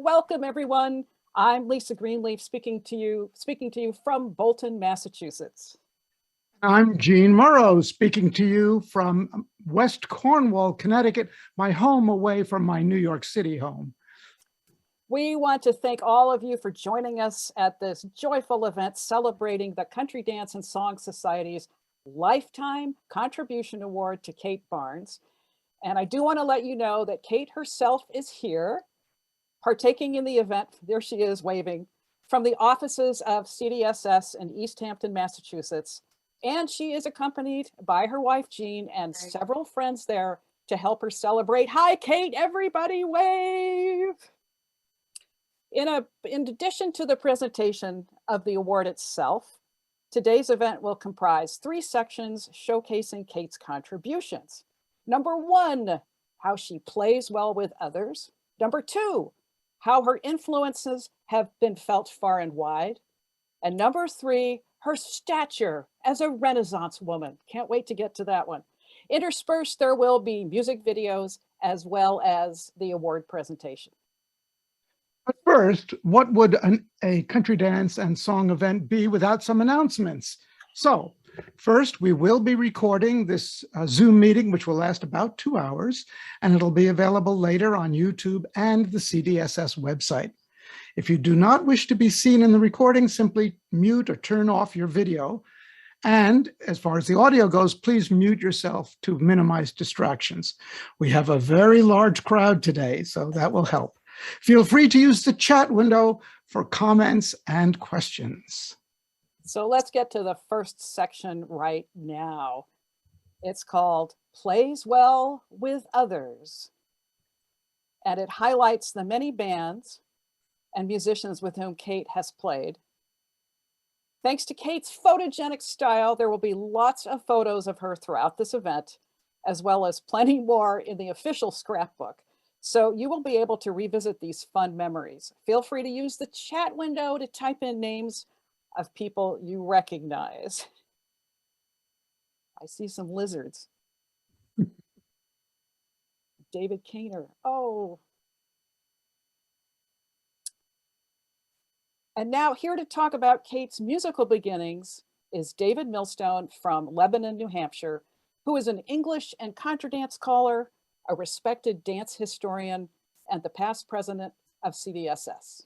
welcome everyone. I'm Lisa Greenleaf speaking to you from Bolton, Massachusetts. I'm Gene Morrow speaking to you from West Cornwall, Connecticut, my home away from my New York City home. We want to thank all of you for joining us at this joyful event celebrating the Country Dance and Song Society's Lifetime Contribution Award to Kate Barnes. And I do want to let you know that Kate herself is here, partaking in the event. There she is waving from the offices of CDSS in East Hampton, Massachusetts. And she is accompanied by her wife, Jean, and several friends there to help her celebrate. Hi, Kate, everybody wave. In addition to the presentation of the award itself, today's event will comprise 3 sections showcasing Kate's contributions. Number 1, how she plays well with others. Number 2, how her influences have been felt far and wide. And number 3, her stature as a Renaissance woman. Can't wait to get to that one. Interspersed, there will be music videos as well as the award presentation. But first, what would a country dance and song event be without some announcements? So first, we will be recording this Zoom meeting, which will last about 2 hours, and it'll be available later on YouTube and the CDSS website. If you do not wish to be seen in the recording, simply mute or turn off your video. And as far as the audio goes, please mute yourself to minimize distractions. We have a very large crowd today, so that will help. Feel free to use the chat window for comments and questions. So let's get to the first section right now. It's called Plays Well with Others. And it highlights the many bands and musicians with whom Kate has played. Thanks to Kate's photogenic style, there will be lots of photos of her throughout this event, as well as plenty more in the official scrapbook. So you will be able to revisit these fun memories. Feel free to use the chat window to type in names of people you recognize. I see some lizards. David Kaner. Oh. And now here to talk about Kate's musical beginnings is David Millstone from Lebanon, New Hampshire, who is an English and contra dance scholar, a respected dance historian, and the past president of CDSS.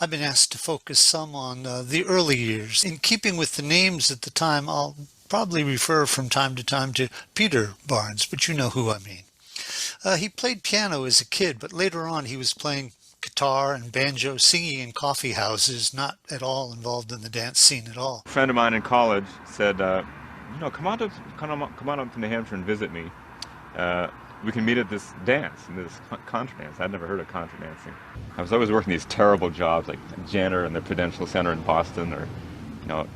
I've been asked to focus some on the early years. In keeping with the names at the time, I'll probably refer from time to time to Peter Barnes, but you know who I mean. He played piano as a kid, but later on he was playing guitar and banjo, singing in coffee houses, not at all involved in the dance scene at all. A friend of mine in college said, you know, come on up to New Hampshire and visit me. We can meet at this dance, this contra dance. I'd never heard of contra dancing. I was always working these terrible jobs, like janitor in the Prudential Center in Boston, or, you know,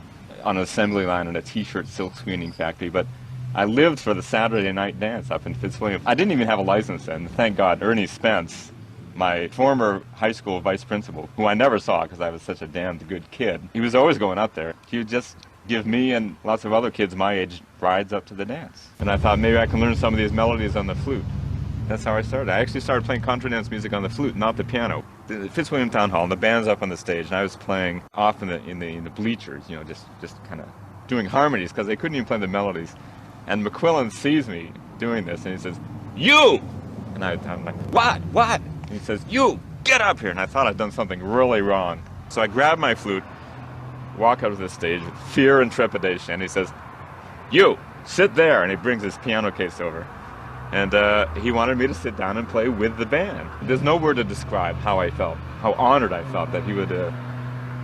on an assembly line in a t-shirt silk screening factory. But I lived for the Saturday night dance up in Fitzwilliam. I didn't even have a license then. Thank God, Ernie Spence, my former high school vice principal, who I never saw because I was such a damned good kid, he was always going up there. He would just give me and lots of other kids my age rides up to the dance. And I thought maybe I can learn some of these melodies on the flute. That's how I started. I actually started playing contra dance music on the flute, not the piano. The Fitzwilliam Town Hall, and the band's up on the stage, and I was playing off in the bleachers, you know, just kind of doing harmonies because they couldn't even play the melodies. And McQuillan sees me doing this, and he says, "You!" And I'm like, "What? What?" And he says, "You, get up here!" And I thought I'd done something really wrong. So I grabbed my flute, walk out of the stage with fear and trepidation, and he says, "You, sit there!" And he brings his piano case over. And he wanted me to sit down and play with the band. There's no word to describe how I felt, how honored I felt that he would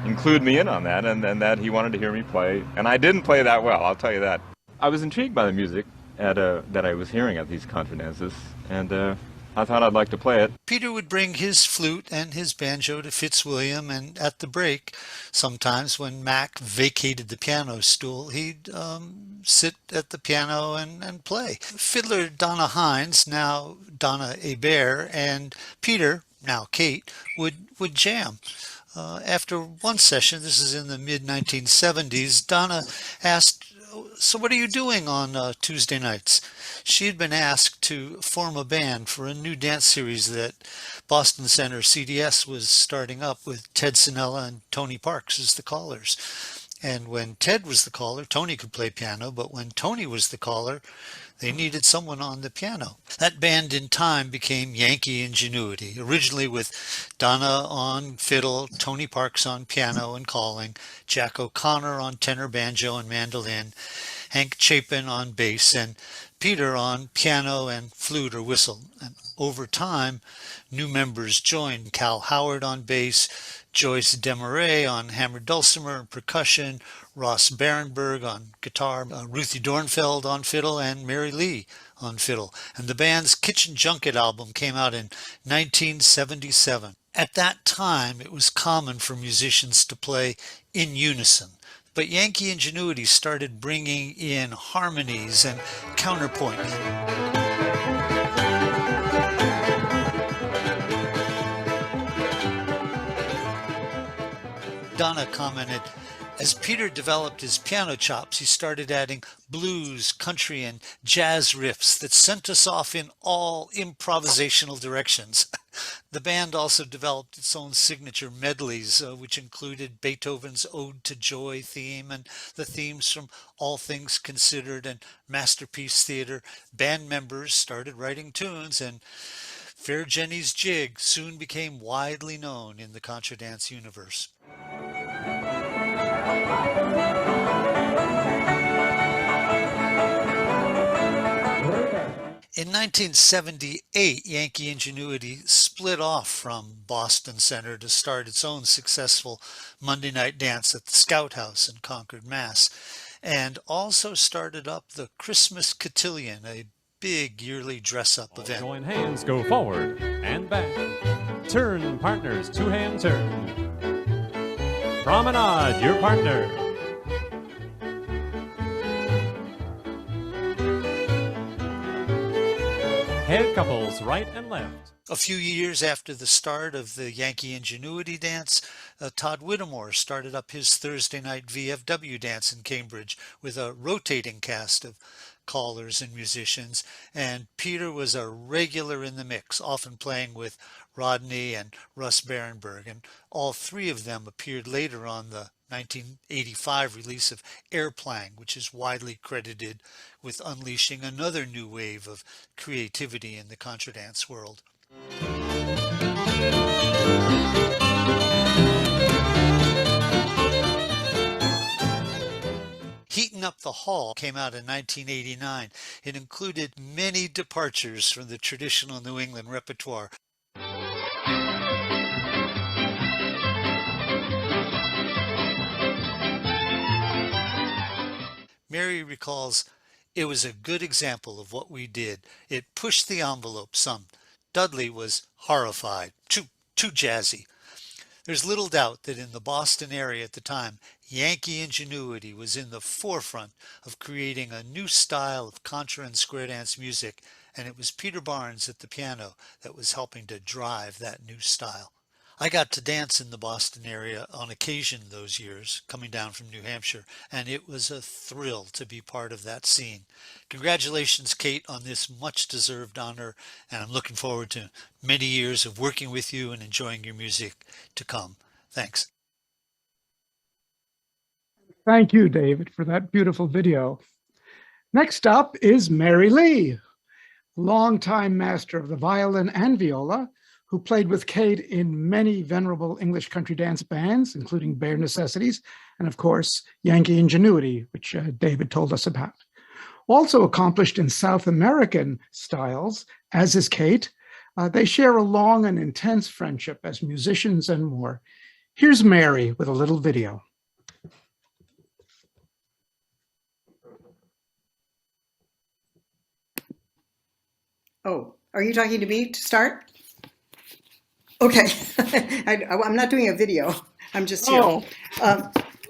include me in on that, and that he wanted to hear me play. And I didn't play that well, I'll tell you that. I was intrigued by the music that I was hearing at these contra dances, and I thought I'd like to play it. Peter would bring his flute and his banjo to Fitzwilliam, and at the break, sometimes when Mac vacated the piano stool, he'd sit at the piano and play. Fiddler Donna Hines, now Donna Hebert, and Peter, now Kate, would jam. After one session, this is in the mid-1970s, Donna asked so what are you doing on Tuesday nights? She had been asked to form a band for a new dance series that Boston Center CDS was starting up with Ted Sinella and Tony Parks as the callers. And when Ted was the caller, Tony could play piano, but when Tony was the caller, they needed someone on the piano. That band in time became Yankee Ingenuity, originally with Donna on fiddle, Tony Parks on piano and calling, Jack O'Connor on tenor, banjo, and mandolin, Hank Chapin on bass, and Peter on piano and flute or whistle. And over time, new members joined: Cal Howard on bass, Joyce Desmarais on hammer dulcimer and percussion, Ross Barenberg on guitar, Ruthie Dornfeld on fiddle, and Mary Lee on fiddle. And the band's Kitchen Junket album came out in 1977. At that time, it was common for musicians to play in unison. But Yankee Ingenuity started bringing in harmonies and counterpoint. Donna commented, as Peter developed his piano chops, he started adding blues, country, and jazz riffs that sent us off in all improvisational directions. The band also developed its own signature medleys, which included Beethoven's Ode to Joy theme and the themes from All Things Considered and Masterpiece Theater. Band members started writing tunes, and Fair Jenny's Jig soon became widely known in the contra dance universe. In 1978, Yankee Ingenuity split off from Boston Center to start its own successful Monday night dance at the Scout House in Concord, Mass., and also started up the Christmas Cotillion, a big yearly dress-up event. Join hands, go forward and back. Turn, partners, two-hand turn. Promenade, your partner. Head couples, right and left. A few years after the start of the Yankee Ingenuity dance, Todd Whittemore started up his Thursday night VFW dance in Cambridge with a rotating cast of callers and musicians, and Peter was a regular in the mix, often playing with Rodney and Russ Barenberg, and all three of them appeared later on the 1985 release of Airplang, which is widely credited with unleashing another new wave of creativity in the contra dance world. Heatin' Up the Hall came out in 1989. It included many departures from the traditional New England repertoire. Mary recalls, it was a good example of what we did. It pushed the envelope some. Dudley was horrified, too jazzy. There's little doubt that in the Boston area at the time, Yankee Ingenuity was in the forefront of creating a new style of contra and square dance music, and it was Peter Barnes at the piano that was helping to drive that new style. I got to dance in the Boston area on occasion those years, coming down from New Hampshire, and it was a thrill to be part of that scene. Congratulations, Kate, on this much-deserved honor, and I'm looking forward to many years of working with you and enjoying your music to come. Thanks. Thank you, David, for that beautiful video. Next up is Mary Lee, longtime master of the violin and viola, who played with Kate in many venerable English country dance bands, including Bare Necessities, and of course, Yankee Ingenuity, which David told us about. Also accomplished in South American styles, as is Kate, they share a long and intense friendship as musicians and more. Here's Mary with a little video. Oh, are you talking to me to start? Okay, I'm not doing a video. I'm just here. Oh.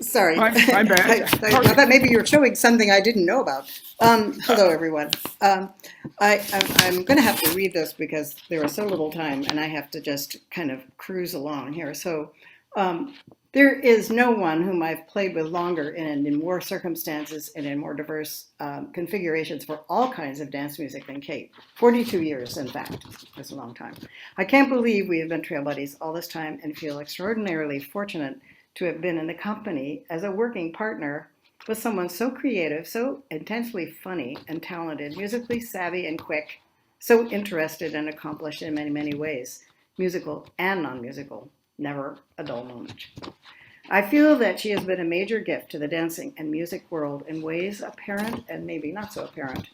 Sorry. My bad. I thought maybe you were showing something I didn't know about. Hello, everyone. I'm going to have to read this because there is so little time and I have to just kind of cruise along here. So There is no one whom I've played with longer and in more circumstances and in more diverse configurations for all kinds of dance music than Kate. 42 years, in fact. That's a long time. I can't believe we have been trail buddies all this time and feel extraordinarily fortunate to have been in the company as a working partner with someone so creative, so intensely funny and talented, musically savvy and quick, so interested and accomplished in many, many ways, musical and non-musical. Never a dull moment. I feel that she has been a major gift to the dancing and music world in ways apparent and maybe not so apparent.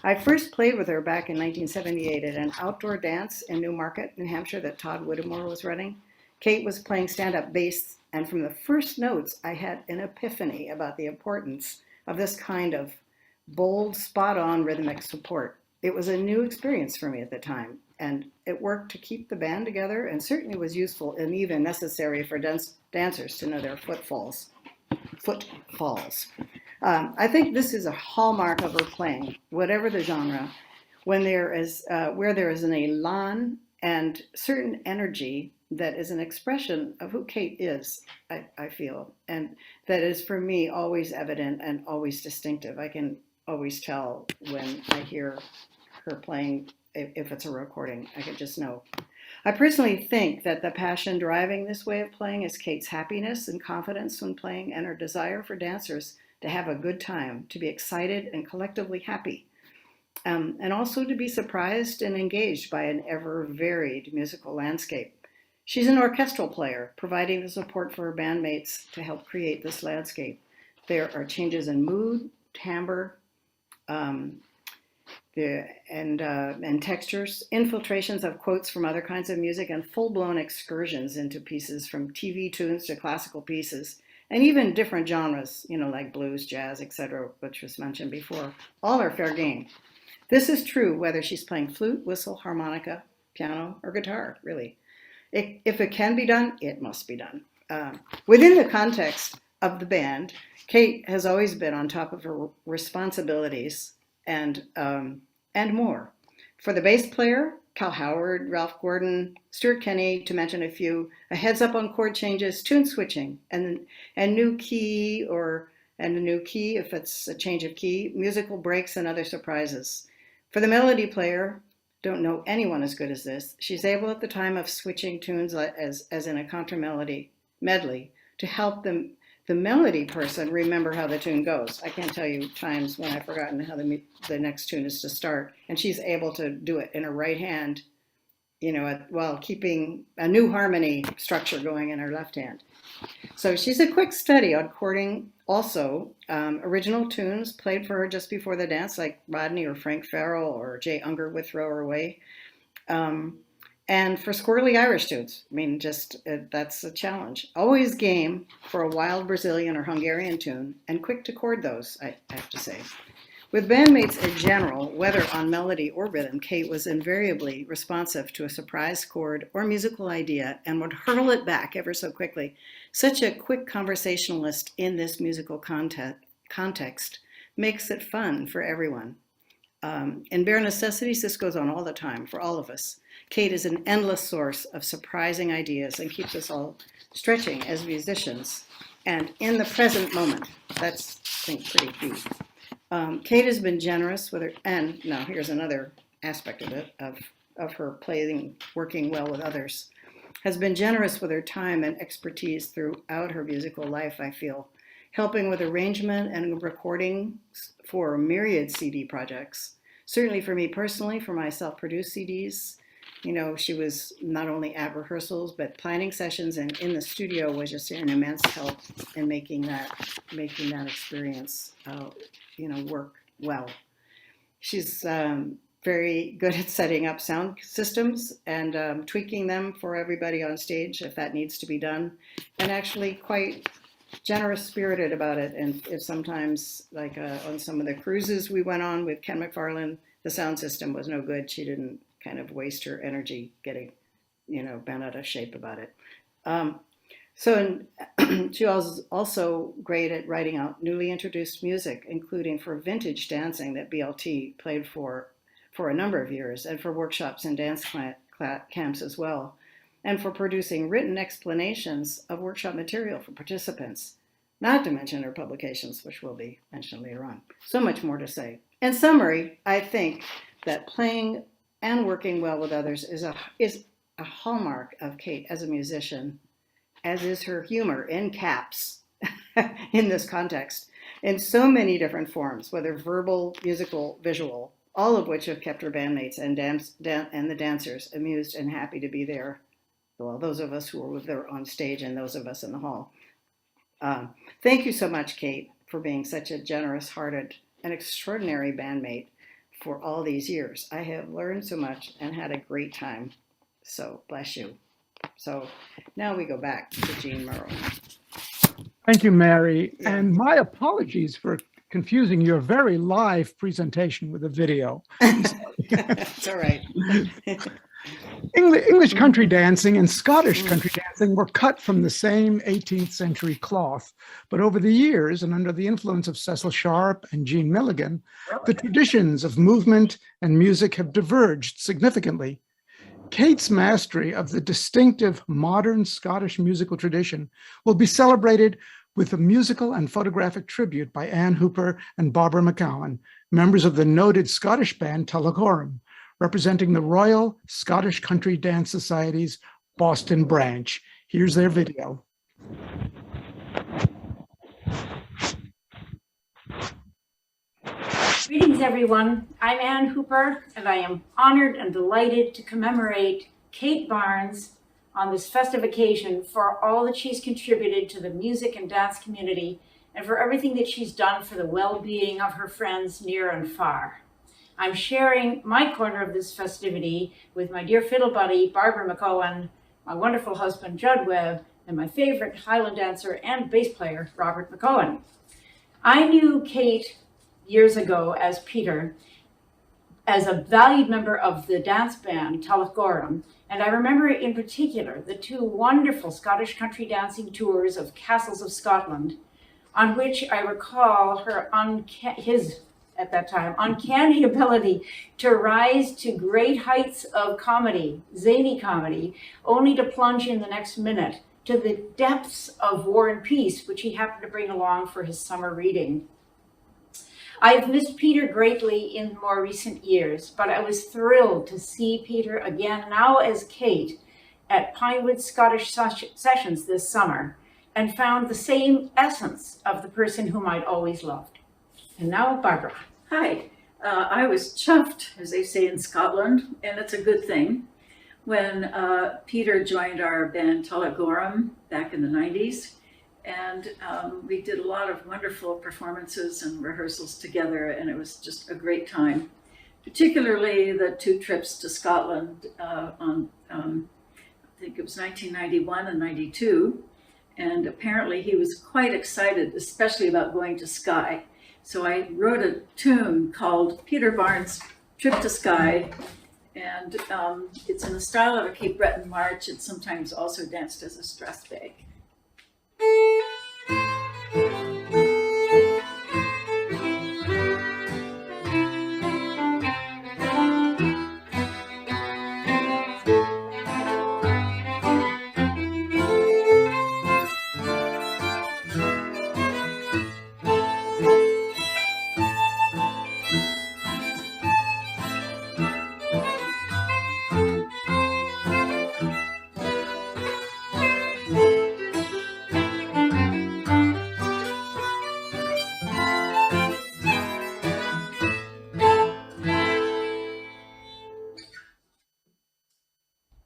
I first played with her back in 1978 at an outdoor dance in Newmarket, New Hampshire that Todd Whittemore was running. Kate was playing stand-up bass, and from the first notes, I had an epiphany about the importance of this kind of bold, spot-on rhythmic support. It was a new experience for me at the time, and it worked to keep the band together and certainly was useful and even necessary for dancers to know their footfalls. I think this is a hallmark of her playing, whatever the genre, when there is where there is an elan and certain energy that is an expression of who Kate is, I feel, and that is for me always evident and always distinctive. I can always tell when I hear her playing, if it's a recording, I can just know. I personally think that the passion driving this way of playing is Kate's happiness and confidence when playing and her desire for dancers to have a good time, to be excited and collectively happy, and also to be surprised and engaged by an ever varied musical landscape. She's an orchestral player, providing the support for her bandmates to help create this landscape. There are changes in mood, timbre, and textures, infiltrations of quotes from other kinds of music, and full-blown excursions into pieces from TV tunes to classical pieces, and even different genres, like blues, jazz, etc., which was mentioned before. All are fair game. This is true whether she's playing flute, whistle, harmonica, piano, or guitar, really. If it can be done, it must be done. Within the context of the band, Kate has always been on top of her responsibilities and more. For the bass player, Cal Howard, Ralph Gordon, Stuart Kenny, to mention a few, a heads up on chord changes, tune switching, and new key a new key if it's a change of key, musical breaks and other surprises. For the melody player, don't know anyone as good as this. She's able at the time of switching tunes as in a contra medley to help the melody person remember how the tune goes. I can't tell you times when I've forgotten how the next tune is to start, and she's able to do it in her right hand, while keeping a new harmony structure going in her left hand. So she's a quick study on chording. Also, original tunes played for her just before the dance, like Rodney or Frank Farrell or Jay Unger would Throw Her Away. And for squirrely Irish tunes, that's a challenge. Always game for a wild Brazilian or Hungarian tune, and quick to chord those, I have to say. With bandmates in general, whether on melody or rhythm, Kate was invariably responsive to a surprise chord or musical idea and would hurl it back ever so quickly. Such a quick conversationalist in this musical context makes it fun for everyone. In Bare Necessities, this goes on all the time for all of us. Kate is an endless source of surprising ideas and keeps us all stretching as musicians and in the present moment. That's, I think, pretty key. Kate has been generous with her, and now here's another aspect of it, of her playing, working well with others, has been generous with her time and expertise throughout her musical life, I feel, helping with arrangement and recording for myriad CD projects. Certainly for me personally, for my self-produced CDs, she was not only at rehearsals, but planning sessions and in the studio was just an immense help in making that experience, work well. She's very good at setting up sound systems and tweaking them for everybody on stage if that needs to be done, and actually quite generous spirited about it. And if sometimes, like on some of the cruises we went on with Ken McFarlane, the sound system was no good, she didn't kind of waste her energy getting, bent out of shape about it. She was also great at writing out newly introduced music, including for vintage dancing that BLT played for a number of years, and for workshops and dance camps as well. and for producing written explanations of workshop material for participants, not to mention her publications, which will be mentioned later on. So much more to say. In summary, I think that playing and working well with others is a hallmark of Kate as a musician, as is her humor in caps in this context, in so many different forms, whether verbal, musical, visual, all of which have kept her bandmates and the dancers amused and happy to be there. Well, those of us who were there on stage and those of us in the hall. Thank you so much, Kate, for being such a generous-hearted and extraordinary bandmate for all these years. I have learned so much and had a great time. So bless you. So now we go back to Jean Murrow. Thank you, Mary. Yeah. And my apologies for confusing your very live presentation with a video. It's all right. English country dancing and Scottish country dancing were cut from the same 18th century cloth, but over the years and under the influence of Cecil Sharp and Jean Milligan, the traditions of movement and music have diverged significantly. Kate's mastery of the distinctive modern Scottish musical tradition will be celebrated with a musical and photographic tribute by Anne Hooper and Barbara McCowan, members of the noted Scottish band Tullochgorum, representing the Royal Scottish Country Dance Society's Boston branch. Here's their video. Greetings, everyone. I'm Anne Hooper, and I am honored and delighted to commemorate Kate Barnes on this festive occasion for all that she's contributed to the music and dance community and for everything that she's done for the well-being of her friends near and far. I'm sharing my corner of this festivity with my dear fiddle buddy, Barbara McCowan, my wonderful husband, Judd Webb, and my favorite Highland dancer and bass player, Robert McCowan. I knew Kate years ago as Peter, as a valued member of the dance band Tullochgorum, and I remember in particular the two wonderful Scottish country dancing tours of Castles of Scotland, on which I recall his at that time uncanny ability to rise to great heights of comedy, zany comedy, only to plunge in the next minute to the depths of War and Peace, which he happened to bring along for his summer reading. I've missed Peter greatly in more recent years, but I was thrilled to see Peter again, now as Kate, at Pinewoods Scottish Sessions this summer, and found the same essence of the person whom I'd always loved. And now, Barbara. Hi. I was chuffed, as they say in Scotland, and it's a good thing, when Peter joined our band Tullochgorum back in the 90s. And we did a lot of wonderful performances and rehearsals together, and it was just a great time. Particularly the two trips to Scotland on, I think it was 1991 and 92. And apparently he was quite excited, especially about going to Skye. So I wrote a tune called Peter Barnes' Trip to Skye. And it's in the style of a Cape Breton march. It's sometimes also danced as a strathspey.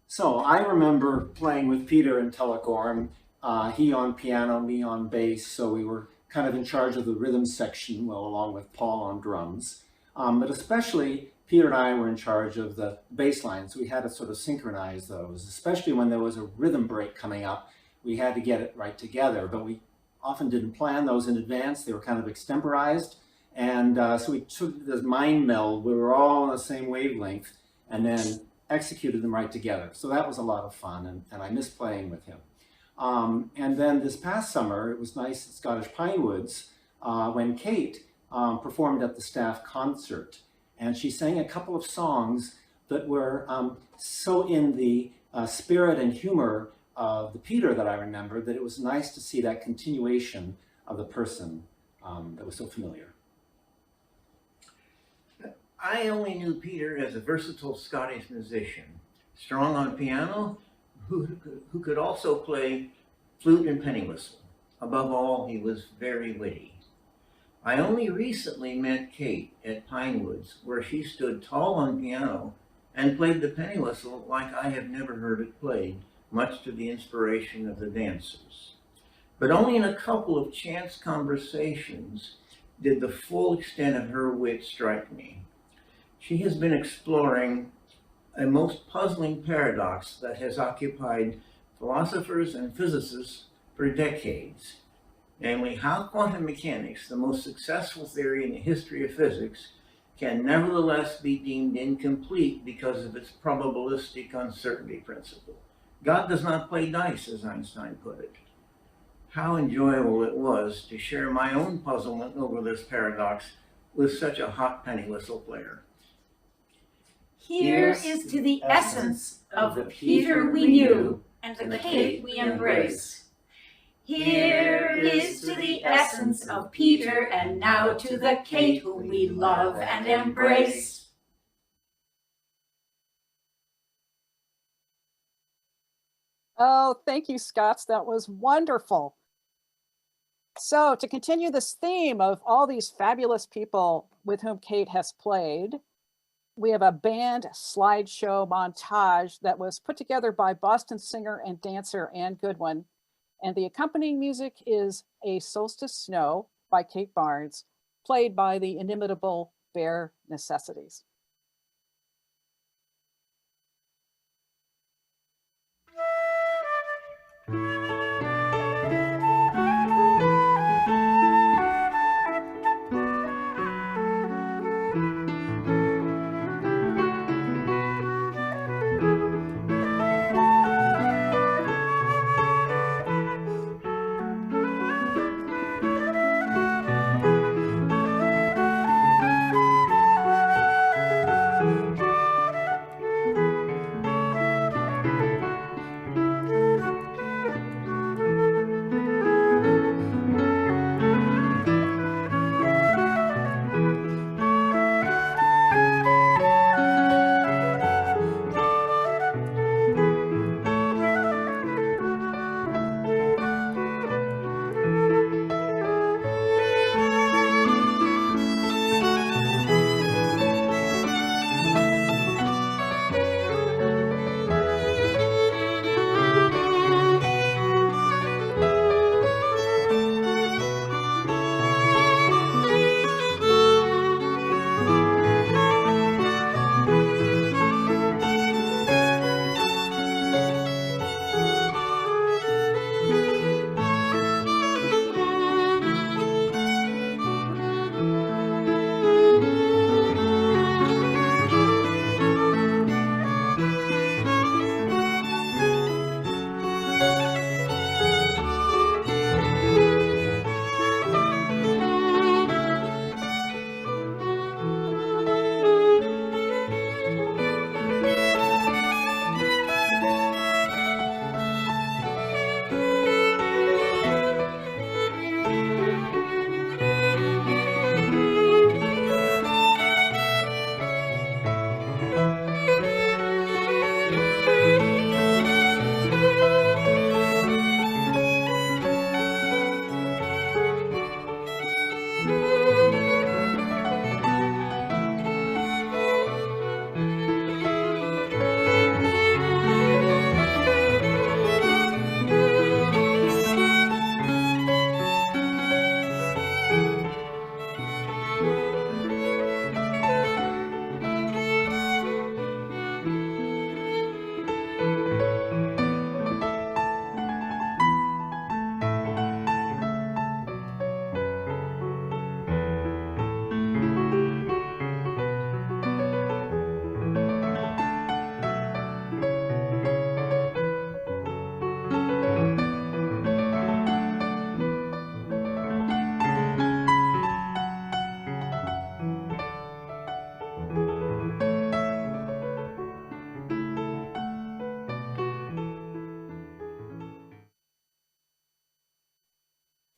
So I remember playing with Peter in Tullochgorum, he on piano, me on bass, so we were kind of in charge of the rhythm section, well, along with Paul on drums. But especially Peter and I were in charge of the bass lines. We had to sort of synchronize those, especially when there was a rhythm break coming up. We had to get it right together, but we often didn't plan those in advance. They were kind of extemporized. And so we took this mind meld. We were all on the same wavelength, and then executed them right together. So that was a lot of fun, and I miss playing with him. And then this past summer, it was nice at Scottish Pinewoods when Kate performed at the staff concert. And she sang a couple of songs that were so in the spirit and humor of the Peter that I remember, that it was nice to see that continuation of the person that was so familiar. I only knew Peter as a versatile Scottish musician, strong on piano, who could also play flute and penny whistle. Above all, he was very witty. I only recently met Kate at Pinewoods, where she stood tall on piano and played the penny whistle like I have never heard it played, much to the inspiration of the dancers. But only in a couple of chance conversations did the full extent of her wit strike me. She has been exploring a most puzzling paradox that has occupied philosophers and physicists for decades, namely how quantum mechanics, the most successful theory in the history of physics, can nevertheless be deemed incomplete because of its probabilistic uncertainty principle. God does not play dice, as Einstein put it. How enjoyable it was to share my own puzzlement over this paradox with such a hot penny whistle player. Here is to the essence of the Peter we knew and the Kate we embrace. Here is to the essence of Peter, and now to the Kate whom we love and embrace. Oh, thank you, Scotts. That was wonderful. So to continue this theme of all these fabulous people with whom Kate has played, we have a band slideshow montage that was put together by Boston singer and dancer Ann Goodwin. And the accompanying music is A Solstice Snow by Kate Barnes, played by the inimitable Bare Necessities.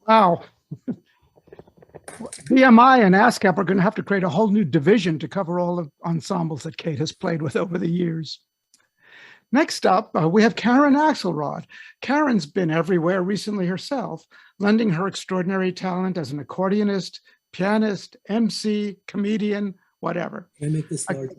Wow. BMI and ASCAP are going to have to create a whole new division to cover all the ensembles that Kate has played with over the years. Next up, we have Karen Axelrod. Karen's been everywhere recently herself, lending her extraordinary talent as an accordionist, pianist, MC, comedian, whatever. Can I make this larger?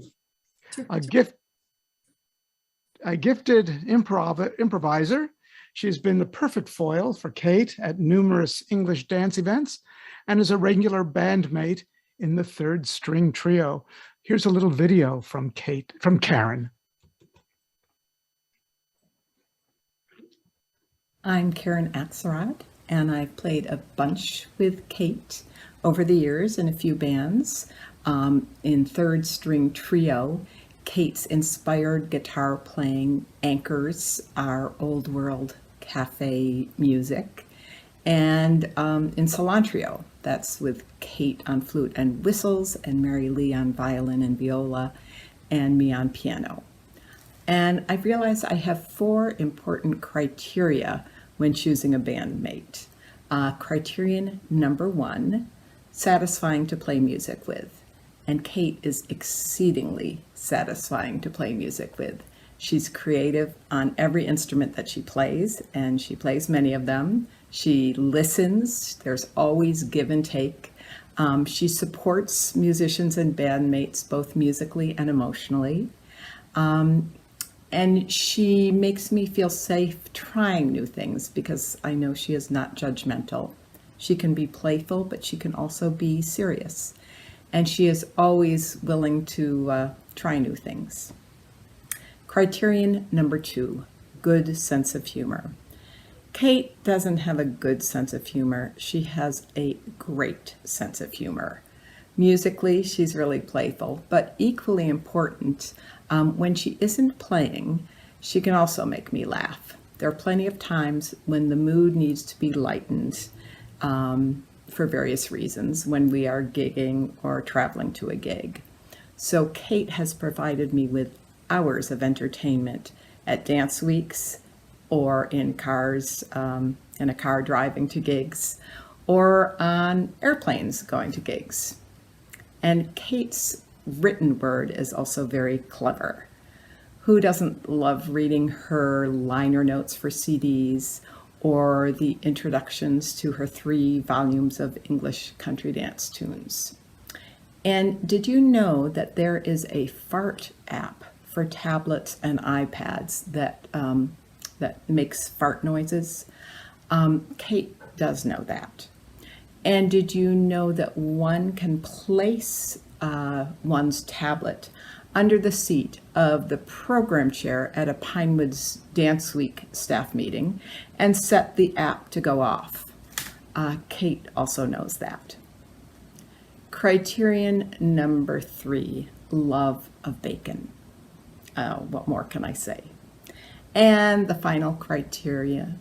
A gifted improviser. She's been the perfect foil for Kate at numerous English dance events and is a regular bandmate in the Third String Trio. Here's a little video from Karen. I'm Karen Axelrod, and I've played a bunch with Kate over the years in a few bands. In Third String Trio, Kate's inspired guitar playing anchors our old world cafe music. And in Cilantro, that's with Kate on flute and whistles, and Mary Lee on violin and viola, and me on piano. And I realized I have 4 important criteria when choosing a bandmate. Criterion number 1, satisfying to play music with. And Kate is exceedingly satisfying to play music with. She's creative on every instrument that she plays, and she plays many of them. She listens, there's always give and take. She supports musicians and bandmates both musically and emotionally. And she makes me feel safe trying new things because I know she is not judgmental. She can be playful, but she can also be serious. And she is always willing to try new things. Criterion number 2, good sense of humor. Kate doesn't have a good sense of humor. She has a great sense of humor. Musically, she's really playful, but equally important, when she isn't playing, she can also make me laugh. There are plenty of times when the mood needs to be lightened for various reasons when we are gigging or traveling to a gig. So Kate has provided me with hours of entertainment at dance weeks or in cars, in a car driving to gigs, or on airplanes going to gigs. And Kate's written word is also very clever. Who doesn't love reading her liner notes for CDs or the introductions to her 3 volumes of English country dance tunes? And did you know that there is a fart app for tablets and iPads that makes fart noises? Kate does know that. And did you know that one can place one's tablet under the seat of the program chair at a Pinewoods Dance Week staff meeting and set the app to go off? Kate also knows that. Criterion number 3, love of bacon. What more can I say? And the final criterion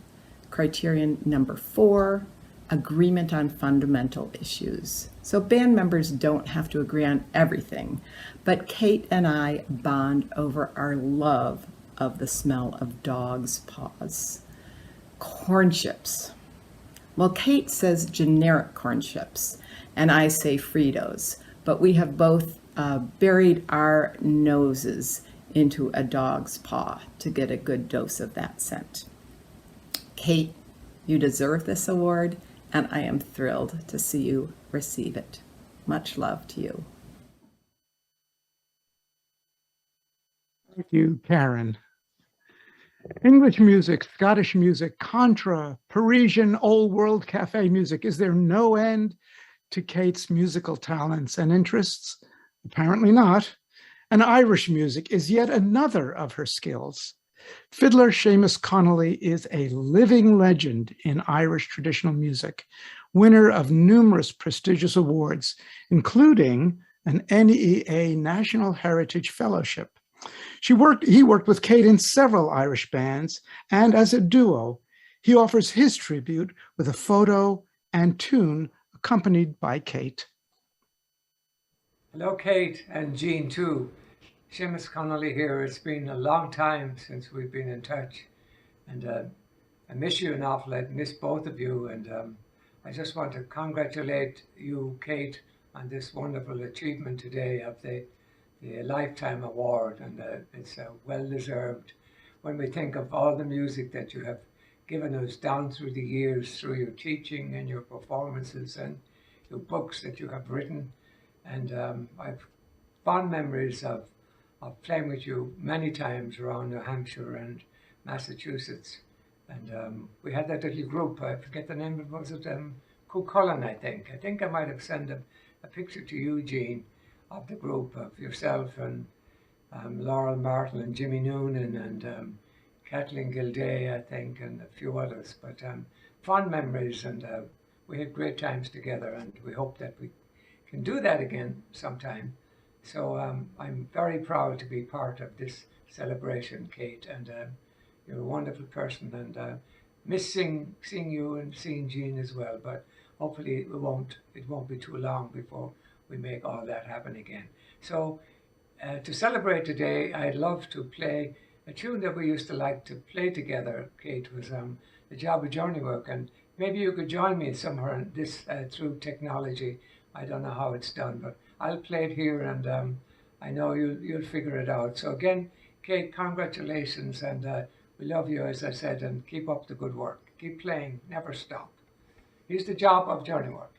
number 4, agreement on fundamental issues. So band members don't have to agree on everything, but Kate and I bond over our love of the smell of dog's paws. Corn chips. Well, Kate says generic corn chips, and I say Fritos, but we have both buried our noses into a dog's paw to get a good dose of that scent. Kate, you deserve this award, and I am thrilled to see you receive it. Much love to you. Thank you, Karen. English music, Scottish music, contra, Parisian old world cafe music. Is there no end to Kate's musical talents and interests? Apparently not. And Irish music is yet another of her skills. Fiddler Seamus Connolly is a living legend in Irish traditional music, winner of numerous prestigious awards, including an NEA National Heritage Fellowship. He worked with Kate in several Irish bands, and as a duo, he offers his tribute with a photo and tune accompanied by Kate. Hello, Kate, and Jean too. Seamus Connolly here. It's been a long time since we've been in touch, and I miss you an awful lot. Miss both of you, and I just want to congratulate you, Kate, on this wonderful achievement today of the Lifetime Award, and it's well-deserved when we think of all the music that you have given us down through the years, through your teaching and your performances and your books that you have written. And I've fond memories of playing with you many times around New Hampshire and Massachusetts. And we had that little group, I forget the name of it, was it Cuchulainn, I think. I think I might have sent a picture to you, Jean, of the group of yourself and Laurel Martin and Jimmy Noonan and Kathleen Gilday, I think, and a few others. But fond memories, and we had great times together, and we hope that we can do that again sometime. So I'm very proud to be part of this celebration, Kate, and you're a wonderful person, and missing seeing you and seeing Jean as well, but hopefully it won't be too long before we make all that happen again. So to celebrate today, I'd love to play a tune that we used to like to play together, Kate, was The Job of Journey Work, and maybe you could join me somewhere in this through technology. I don't know how it's done, but I'll play it here, and I know you'll figure it out. So again, Kate, congratulations, and we love you, as I said, and keep up the good work. Keep playing, never stop. Here's The Job of Journey Work.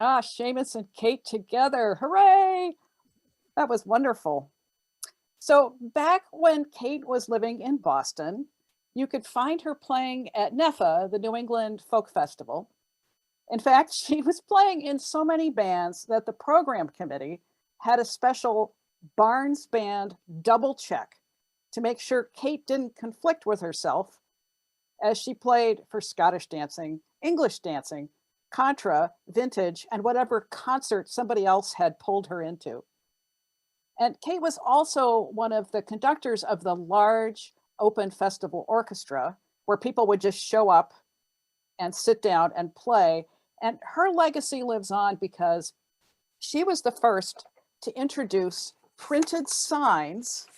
Ah, Seamus and Kate together. Hooray! That was wonderful. So back when Kate was living in Boston, you could find her playing at NEFA, the New England Folk Festival. In fact, she was playing in so many bands that the program committee had a special Barnes band double check to make sure Kate didn't conflict with herself as she played for Scottish dancing, English dancing, contra, vintage, and whatever concert somebody else had pulled her into. And Kate was also one of the conductors of the large open festival orchestra, where people would just show up and sit down and play. And her legacy lives on because she was the first to introduce printed signs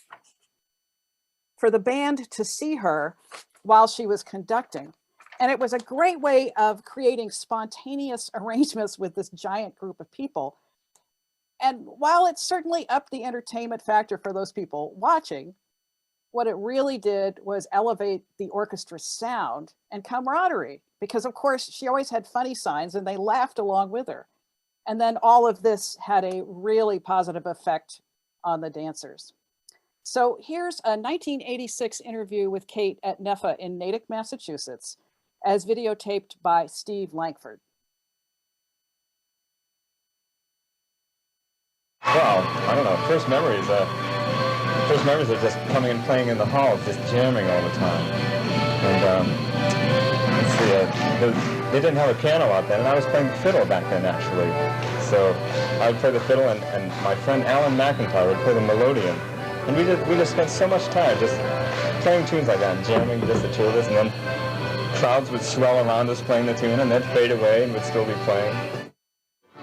for the band to see her while she was conducting. And it was a great way of creating spontaneous arrangements with this giant group of people. And while it certainly upped the entertainment factor for those people watching, what it really did was elevate the orchestra's sound and camaraderie, because of course she always had funny signs and they laughed along with her. And then all of this had a really positive effect on the dancers. So here's a 1986 interview with Kate at NEFA in Natick, Massachusetts, as videotaped by Steve Langford. Well, I don't know. First memories are just coming and playing in the halls, just jamming all the time. And let's see, they didn't have a piano out then, and I was playing the fiddle back then, actually. So I would play the fiddle, and my friend Alan McIntyre would play the melodeon. And we just spent so much time just playing tunes like that, and jamming, just the two of us, and then crowds would swell around us playing the tune, and they'd fade away and we'd still be playing.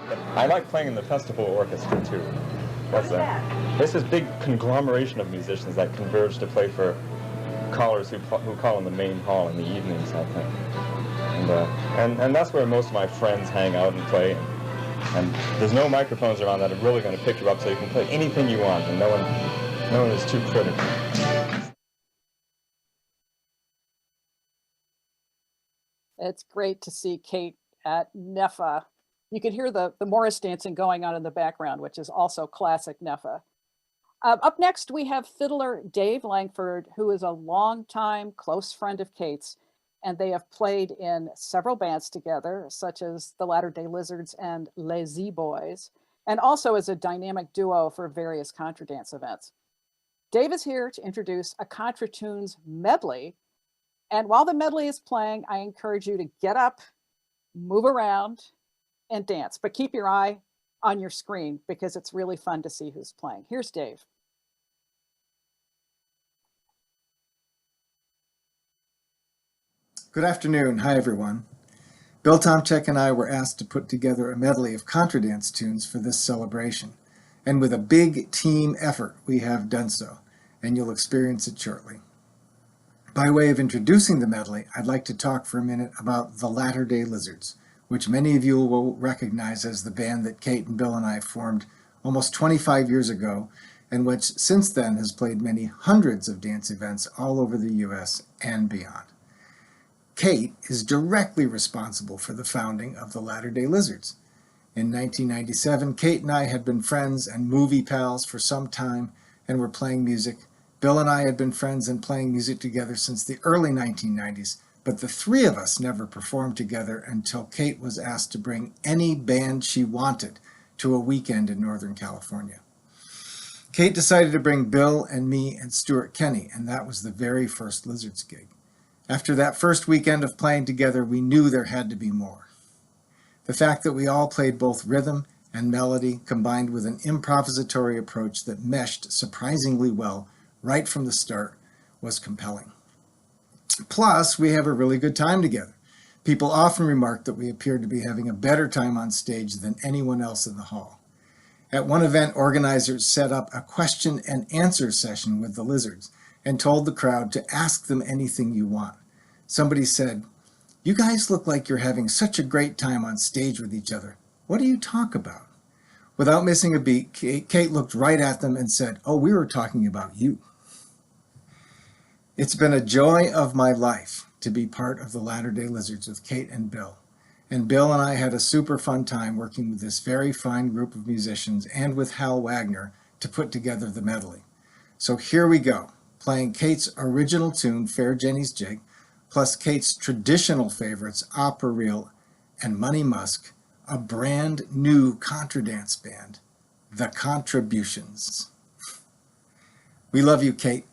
But I like playing in the festival orchestra too. What's that? It's this big conglomeration of musicians that converge to play for callers who call in the main hall in the evenings, I think. And that's where most of my friends hang out and play. And there's no microphones around that are really going to pick you up, so you can play anything you want, and no one is too critical. It's great to see Kate at NEFA. You can hear the Morris dancing going on in the background, which is also classic NEFA. Up next, we have fiddler Dave Langford, who is a longtime close friend of Kate's, and they have played in several bands together, such as the Latter-day Lizards and Les Z-Boys, and also as a dynamic duo for various contra dance events. Dave is here to introduce a Contra Tunes medley. And while the medley is playing, I encourage you to get up, move around, and dance. But keep your eye on your screen because it's really fun to see who's playing. Here's Dave. Good afternoon. Hi, everyone. Bill Tomczyk and I were asked to put together a medley of contra dance tunes for this celebration. And with a big team effort, we have done so, and you'll experience it shortly. By way of introducing the medley, I'd like to talk for a minute about the Latter-day Lizards, which many of you will recognize as the band that Kate and Bill and I formed almost 25 years ago, and which since then has played many hundreds of dance events all over the U.S. and beyond. Kate is directly responsible for the founding of the Latter-day Lizards. In 1997, Kate and I had been friends and movie pals for some time and were playing music. Bill and I had been friends and playing music together since the early 1990s, but the three of us never performed together until Kate was asked to bring any band she wanted to a weekend in Northern California. Kate decided to bring Bill and me and Stuart Kenny, and that was the very first Lizards gig. After that first weekend of playing together, we knew there had to be more. The fact that we all played both rhythm and melody combined with an improvisatory approach that meshed surprisingly well right from the start was compelling. Plus, we have a really good time together. People often remark that we appeared to be having a better time on stage than anyone else in the hall. At one event, organizers set up a question and answer session with the Lizards and told the crowd to ask them anything you want. Somebody said, "You guys look like you're having such a great time on stage with each other. What do you talk about?" Without missing a beat, Kate looked right at them and said, "Oh, we were talking about you." It's been a joy of my life to be part of the Latter-day Lizards with Kate and Bill. And Bill and I had a super fun time working with this very fine group of musicians and with Hal Wagner to put together the medley. So here we go, playing Kate's original tune, Fair Jenny's Jig, plus Kate's traditional favorites, Opera Reel and Money Musk, a brand new contra dance band, The Contributions. We love you, Kate.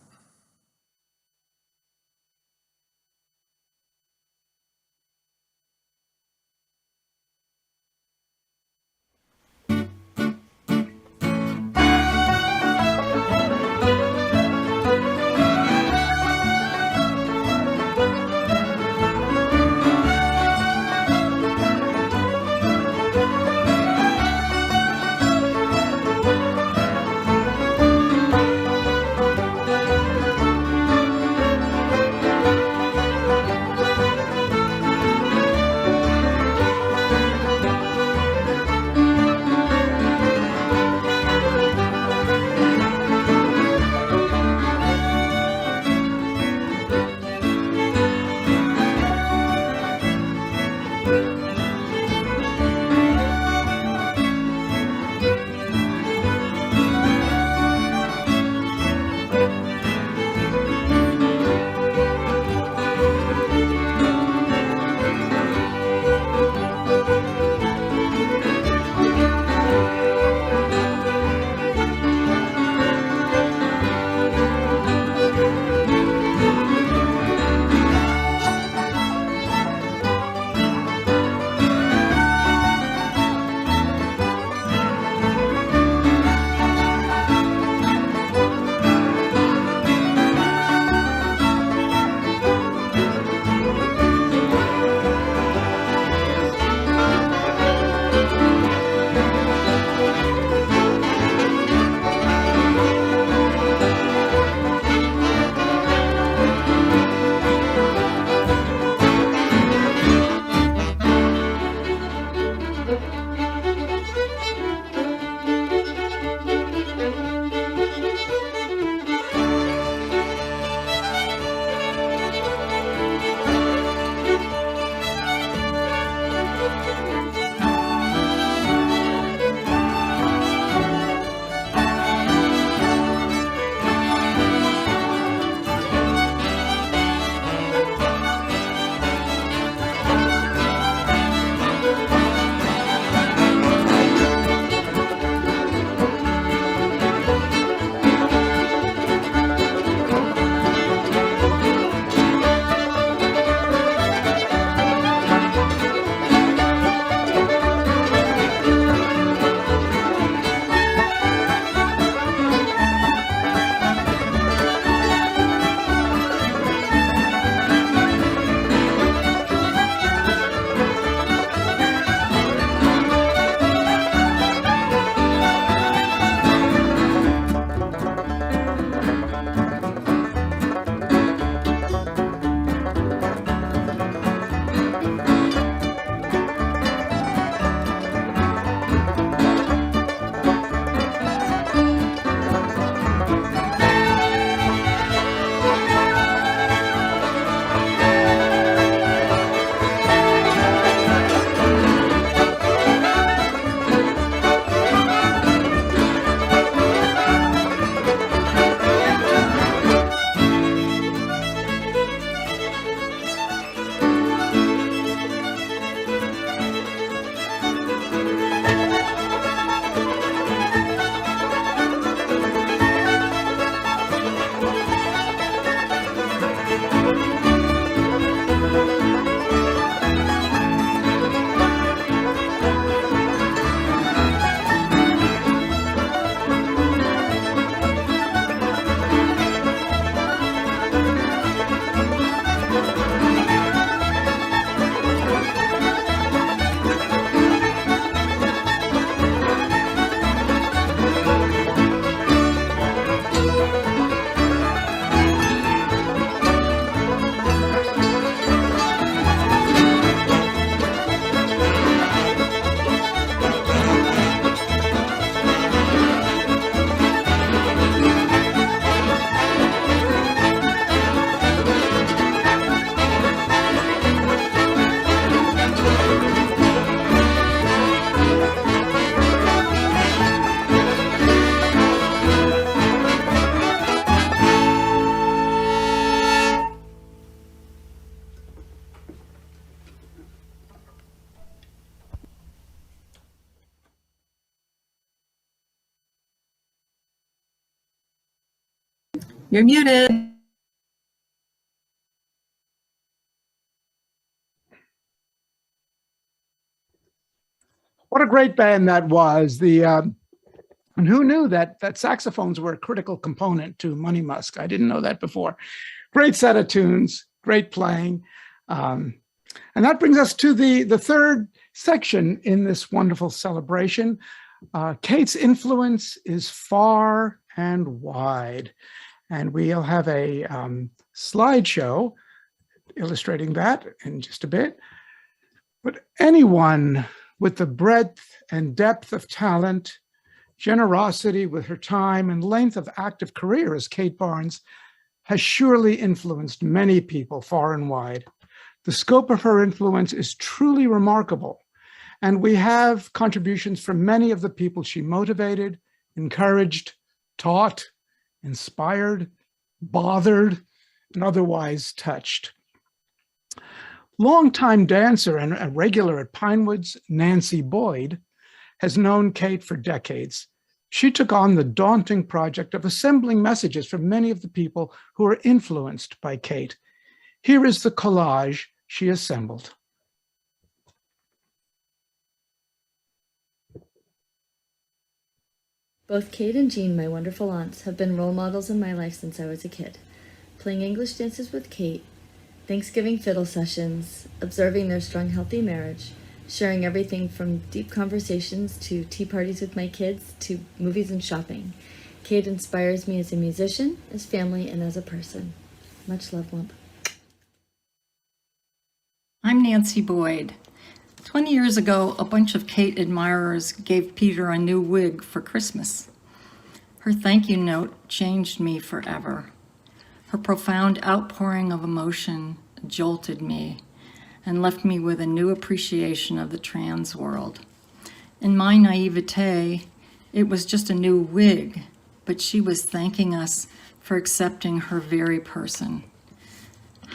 You're muted. What a great band that was. And who knew that saxophones were a critical component to Money Musk? I didn't know that before. Great set of tunes, great playing. And that brings us to the third section in this wonderful celebration. Kate's influence is far and wide. And we'll have a slideshow illustrating that in just a bit. But anyone with the breadth and depth of talent, generosity with her time, and length of active career as Kate Barnes has surely influenced many people far and wide. The scope of her influence is truly remarkable, and we have contributions from many of the people she motivated, encouraged, taught, inspired, bothered, and otherwise touched. Longtime dancer and a regular at Pinewoods, Nancy Boyd, has known Kate for decades. She took on the daunting project of assembling messages from many of the people who are influenced by Kate. Here is the collage she assembled. Both Kate and Jean, my wonderful aunts, have been role models in my life since I was a kid. Playing English dances with Kate, Thanksgiving fiddle sessions, observing their strong, healthy marriage, sharing everything from deep conversations to tea parties with my kids to movies and shopping. Kate inspires me as a musician, as family, and as a person. Much love, Wump. I'm Nancy Boyd. 20 years ago, a bunch of Kate admirers gave Peter a new wig for Christmas. Her thank you note changed me forever. Her profound outpouring of emotion jolted me and left me with a new appreciation of the trans world. In my naivete, it was just a new wig, but she was thanking us for accepting her very person.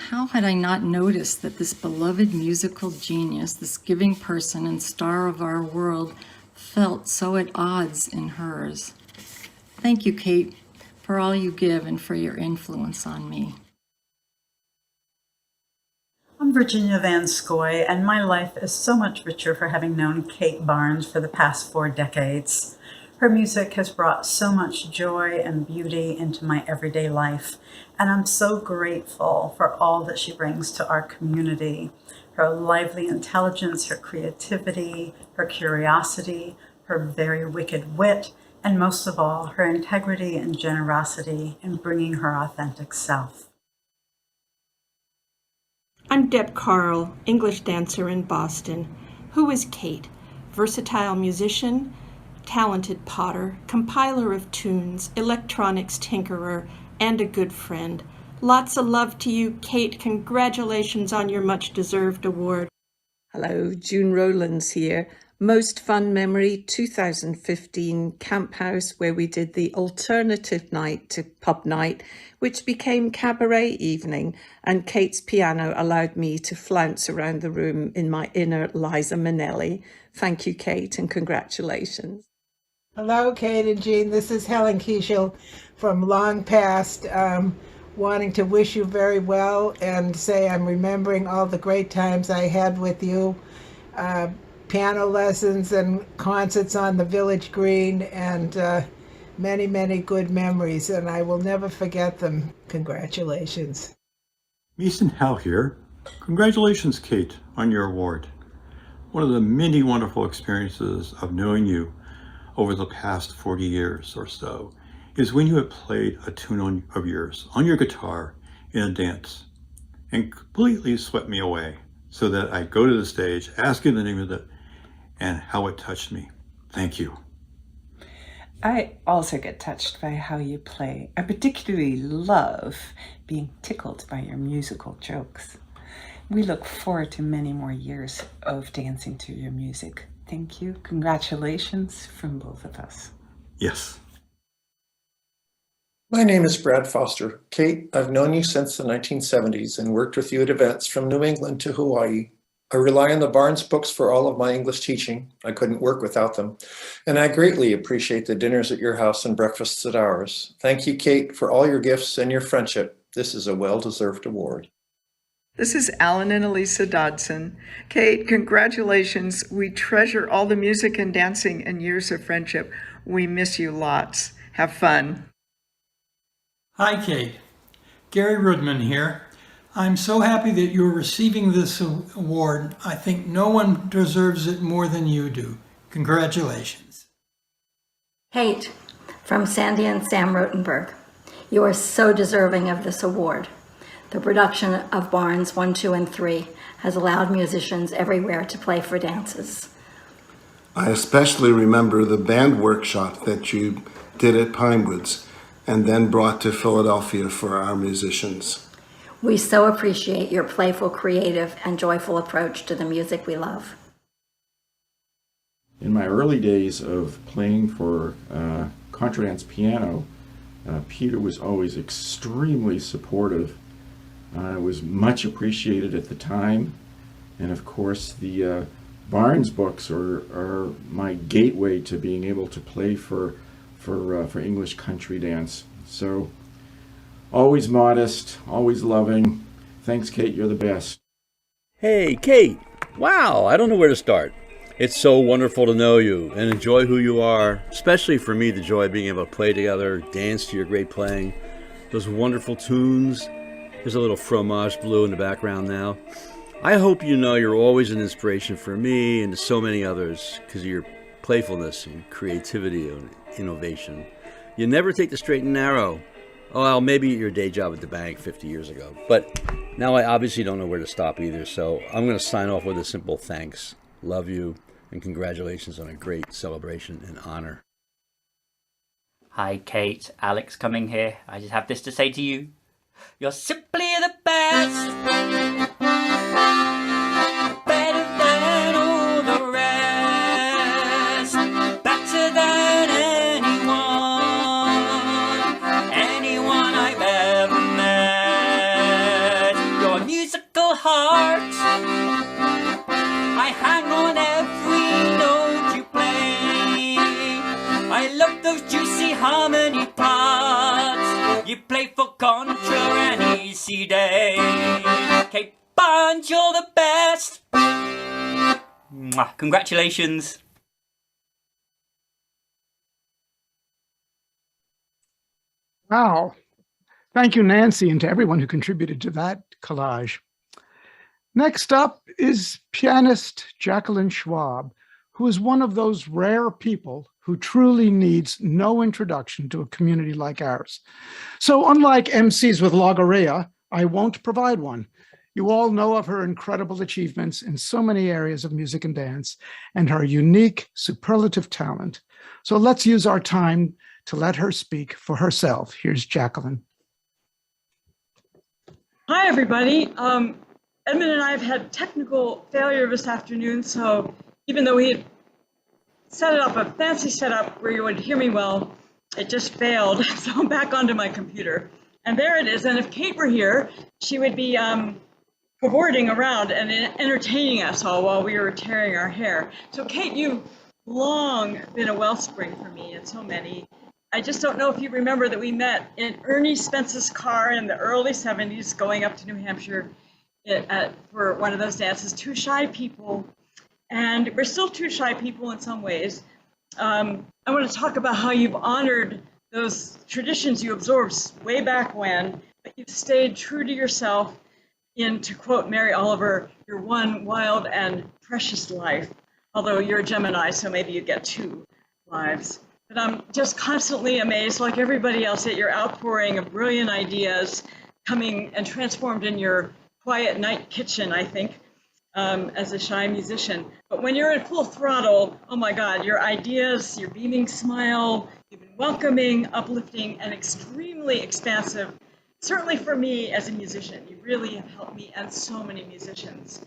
How had I not noticed that this beloved musical genius, this giving person and star of our world, felt so at odds in hers? Thank you, Kate, for all you give and for your influence on me. I'm Virginia Van Scoy, and my life is so much richer for having known Kate Barnes for the past 4 decades. Her music has brought so much joy and beauty into my everyday life, and I'm so grateful for all that she brings to our community. Her lively intelligence, her creativity, her curiosity, her very wicked wit, and most of all, her integrity and generosity in bringing her authentic self. I'm Deb Carl, English dancer in Boston. Who is Kate? Versatile musician, talented potter, compiler of tunes, electronics tinkerer, and a good friend. Lots of love to you, Kate. Congratulations on your much-deserved award. Hello, June Rowlands here. Most fun memory, 2015 Camp House, where we did the alternative night to pub night, which became cabaret evening, and Kate's piano allowed me to flounce around the room in my inner Liza Minnelli. Thank you, Kate, and congratulations. Hello, Kate and Jean. This is Helen Kiesel from Long Past, wanting to wish you very well and say I'm remembering all the great times I had with you. Piano lessons and concerts on the Village Green, and many, many good memories, and I will never forget them. Congratulations. Mason Hal here. Congratulations, Kate, on your award. One of the many wonderful experiences of knowing you over the past 40 years or so is when you have played a tune of yours on your guitar in a dance and completely swept me away, so that I go to the stage, ask you the name of it, and how it touched me. Thank you. I also get touched by how you play. I particularly love being tickled by your musical jokes. We look forward to many more years of dancing to your music. Thank you. Congratulations from both of us. Yes. My name is Brad Foster. Kate, I've known you since the 1970s and worked with you at events from New England to Hawaii. I rely on the Barnes books for all of my English teaching. I couldn't work without them. And I greatly appreciate the dinners at your house and breakfasts at ours. Thank you, Kate, for all your gifts and your friendship. This is a well-deserved award. This is Alan and Elisa Dodson. Kate, congratulations. We treasure all the music and dancing and years of friendship. We miss you lots. Have fun. Hi, Kate. Gary Rudman here. I'm so happy that you're receiving this award. I think no one deserves it more than you do. Congratulations. Kate, from Sandy and Sam Rotenberg, you are so deserving of this award. The production of Barnes 1, 2, and 3 has allowed musicians everywhere to play for dances. I especially remember the band workshop that you did at Pinewoods and then brought to Philadelphia for our musicians. We so appreciate your playful, creative, and joyful approach to the music we love. In my early days of playing for contradance piano, Peter was always extremely supportive. It was much appreciated at the time. And of course, the Barnes books are my gateway to being able to play for English country dance. So, always modest, always loving. Thanks, Kate, you're the best. Hey, Kate. Wow, I don't know where to start. It's so wonderful to know you and enjoy who you are, especially for me, the joy of being able to play together, dance to your great playing, those wonderful tunes. There's a little fromage bleu in the background now. I hope you know you're always an inspiration for me and to so many others because of your playfulness and creativity and innovation. You never take the straight and narrow. Oh, well, maybe at your day job at the bank 50 years ago. But now I obviously don't know where to stop either, so I'm going to sign off with a simple thanks. Love you, and congratulations on a great celebration and honor. Hi, Kate. Alex coming here. I just have this to say to you. You're simply the best. Better than all the rest. Better than anyone I've ever met. Your musical heart, I hang on every note you play. I love those juicy harmony parts. You play for contra and easy day. Kate Barnes, you're the best. Mwah. Congratulations. Wow. Thank you, Nancy, and to everyone who contributed to that collage. Next up is pianist Jacqueline Schwab, who is one of those rare people who truly needs no introduction to a community like ours. So unlike MCs with Logorrhea, I won't provide one. You all know of her incredible achievements in so many areas of music and dance and her unique superlative talent. So let's use our time to let her speak for herself. Here's Jacqueline. Hi, everybody. Edmund and I have had technical failure this afternoon, so even though we had set up a fancy setup where you would hear me well, it just failed. So I'm back onto my computer. And there it is. And if Kate were here, she would be cavorting around and entertaining us all while we were tearing our hair. So Kate, you've long been a wellspring for me and so many. I just don't know if you remember that we met in Ernie Spence's car in the early 70s going up to New Hampshire for one of those dances, two shy people. And we're still two shy people in some ways. I want to talk about how you've honored those traditions you absorbed way back when, but you've stayed true to yourself in, to quote Mary Oliver, your one wild and precious life. Although you're a Gemini, so maybe you get two lives. But I'm just constantly amazed, like everybody else, at your outpouring of brilliant ideas coming and transformed in your quiet night kitchen, I think, as a shy musician. But when you're in full throttle, oh my God, your ideas, your beaming smile, you've been welcoming, uplifting, and extremely expansive. Certainly for me as a musician, you really have helped me and so many musicians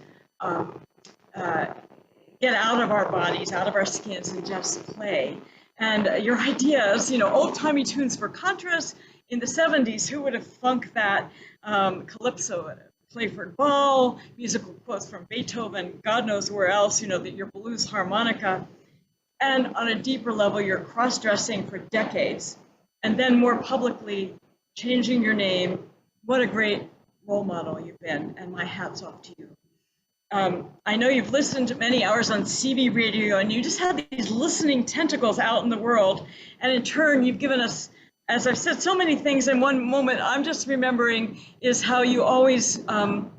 get out of our bodies, out of our skins, and just play. And your ideas, you know, old-timey tunes for contras in the 70s, who would have funked that? Calypso, Playford Ball, musical quotes from Beethoven, God knows where else, that your blues harmonica. And on a deeper level, you're cross-dressing for decades. And then more publicly, changing your name. What a great role model you've been, and my hat's off to you. I know you've listened to many hours on CB radio, and you just have these listening tentacles out in the world. And in turn, you've given us, as I've said, so many things in one moment. I'm just remembering is how you always, when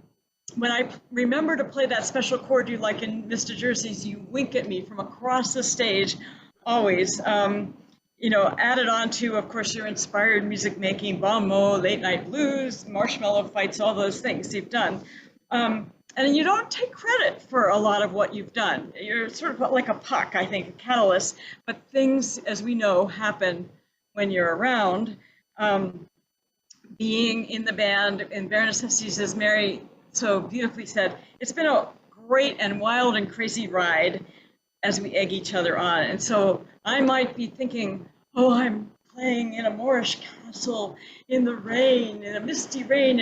I remember to play that special chord you like in Mr. Jersey's, you wink at me from across the stage, always. Added on to, of course, your inspired music making, bon mot, late night blues, marshmallow fights, all those things you've done. And you don't take credit for a lot of what you've done. You're sort of like a puck, I think, a catalyst. But things, as we know, happen when you're around. Being in the band, and Necessities, as Mary so beautifully said, it's been a great and wild and crazy ride as we egg each other on. And so I might be thinking, oh, I'm playing in a Moorish castle in the rain, in a misty rain,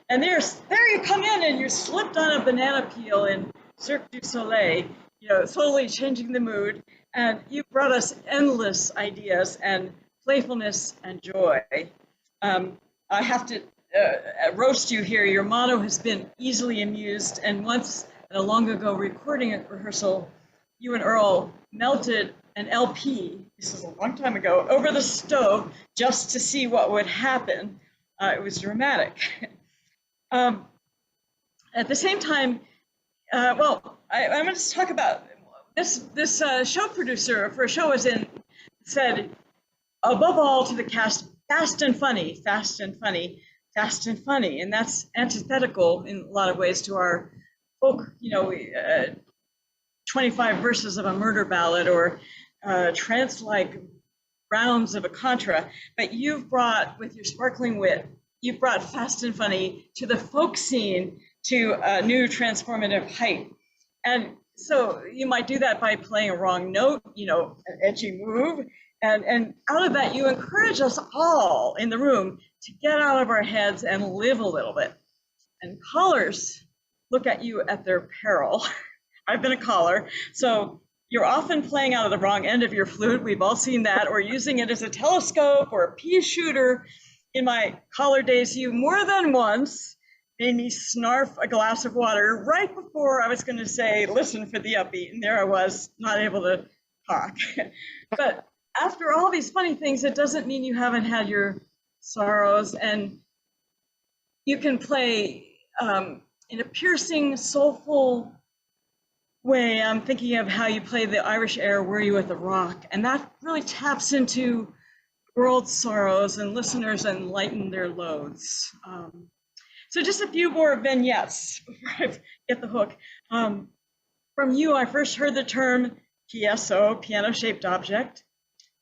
and there you come in, and you're slipped on a banana peel in Cirque du Soleil, slowly changing the mood. And you brought us endless ideas and playfulness and joy. I have to roast you here. Your motto has been easily amused. And once at a long ago recording rehearsal, you and Earl melted an LP, this is a long time ago, over the stove just to see what would happen. It was dramatic. At the same time, I'm going to talk about this show producer for a show said, above all to the cast, fast and funny, fast and funny, fast and funny. And that's antithetical in a lot of ways to our folk, 25 verses of a murder ballad or trance-like rounds of a contra. But you've brought, with your sparkling wit, you've brought fast and funny to the folk scene to a new transformative height. And so you might do that by playing a wrong note, an edgy move. And out of that, you encourage us all in the room to get out of our heads and live a little bit. And callers look at you at their peril. I've been a caller, so you're often playing out of the wrong end of your flute. We've all seen that, or using it as a telescope or a pea shooter. In my caller days, you more than once made me snarf a glass of water right before I was going to say, listen for the upbeat, and there I was, not able to talk. But after all these funny things, it doesn't mean you haven't had your sorrows, and you can play in a piercing, soulful way. I'm thinking of how you play the Irish air, Were You at the Rock, and that really taps into world sorrows and listeners and lighten their loads. So just a few more vignettes before I get the hook. From you, I first heard the term PSO, piano-shaped object.